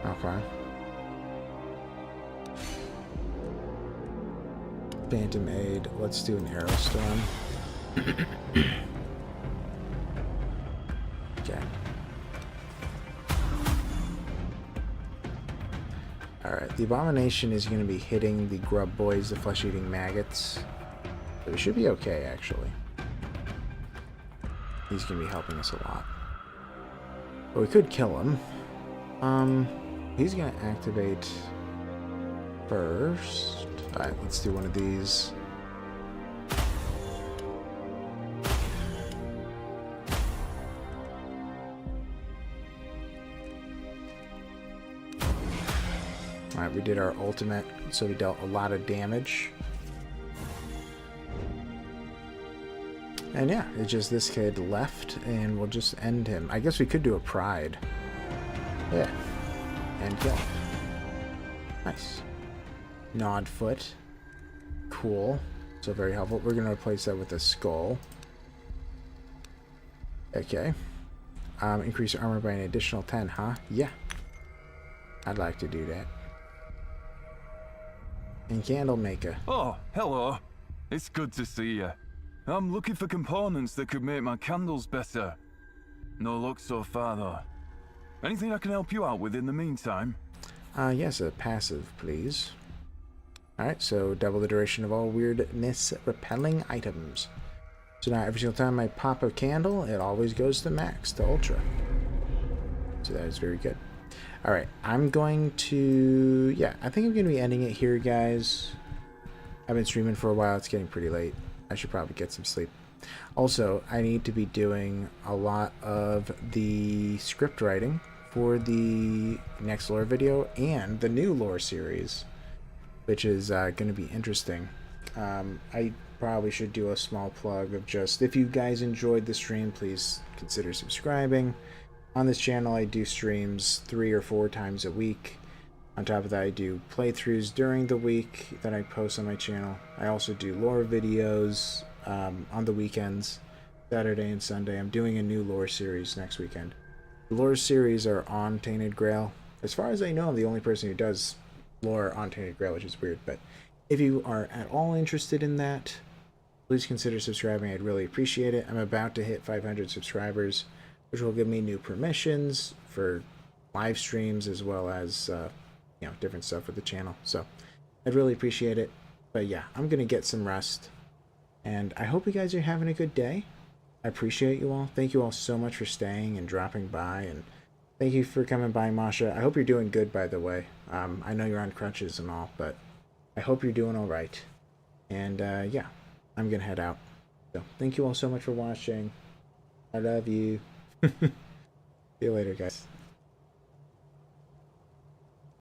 Okay. Phantom Aid. Let's do an Arrow Storm. Okay. Alright, the Abomination is going to be hitting the Grub Boys, the flesh-eating maggots. So we should be okay, actually. He's going to be helping us a lot. But we could kill him. He's going to activate first. Alright, let's do one of these. Alright, we did our ultimate, so we dealt a lot of damage. And yeah, it's just this kid left, and we'll just end him. I guess we could do a Pride. Yeah. And kill him. Nice. Nod Foot. Cool. So very helpful. We're going to replace that with a Skull. Okay. Increase armor by an additional 10, huh? Yeah. I'd like to do that. And Candlemaker. Oh, hello. It's good to see you. I'm looking for components that could make my candles better. No luck so far, though. Anything I can help you out with in the meantime? Yes, a passive, please. Alright, so double the duration of all weirdness repelling items. So now every single time I pop a candle, it always goes to max, to ultra. So that is very good. Alright, I'm going to... Yeah, I think I'm going to be ending it here, guys. I've been streaming for a while. It's getting pretty late. I should probably get some sleep. Also, I need to be doing a lot of the script writing for the next lore video and the new lore series, which is going to be interesting. I probably should do a small plug of just, if you guys enjoyed the stream, please consider subscribing. On this channel, I do streams 3 or 4 times a week. On top of that, I do playthroughs during the week that I post on my channel. I also do lore videos on the weekends, Saturday and Sunday. I'm doing a new lore series next weekend. The lore series are on Tainted Grail. As far as I know, I'm the only person who does lore on Tainted Grail, which is weird. But if you are at all interested in that, please consider subscribing. I'd really appreciate it. I'm about to hit 500 subscribers, which will give me new permissions for live streams as well as you know, different stuff with the channel. So I'd really appreciate it. But yeah, I'm gonna get some rest, and I hope you guys are having a good day. I appreciate you all. Thank you all so much for staying and dropping by, and thank you for coming by, Masha. I hope you're doing good, by the way. I know you're on crutches and all, but I hope you're doing all right. And yeah, I'm gonna head out. So thank you all so much for watching. I love you. See you later, guys.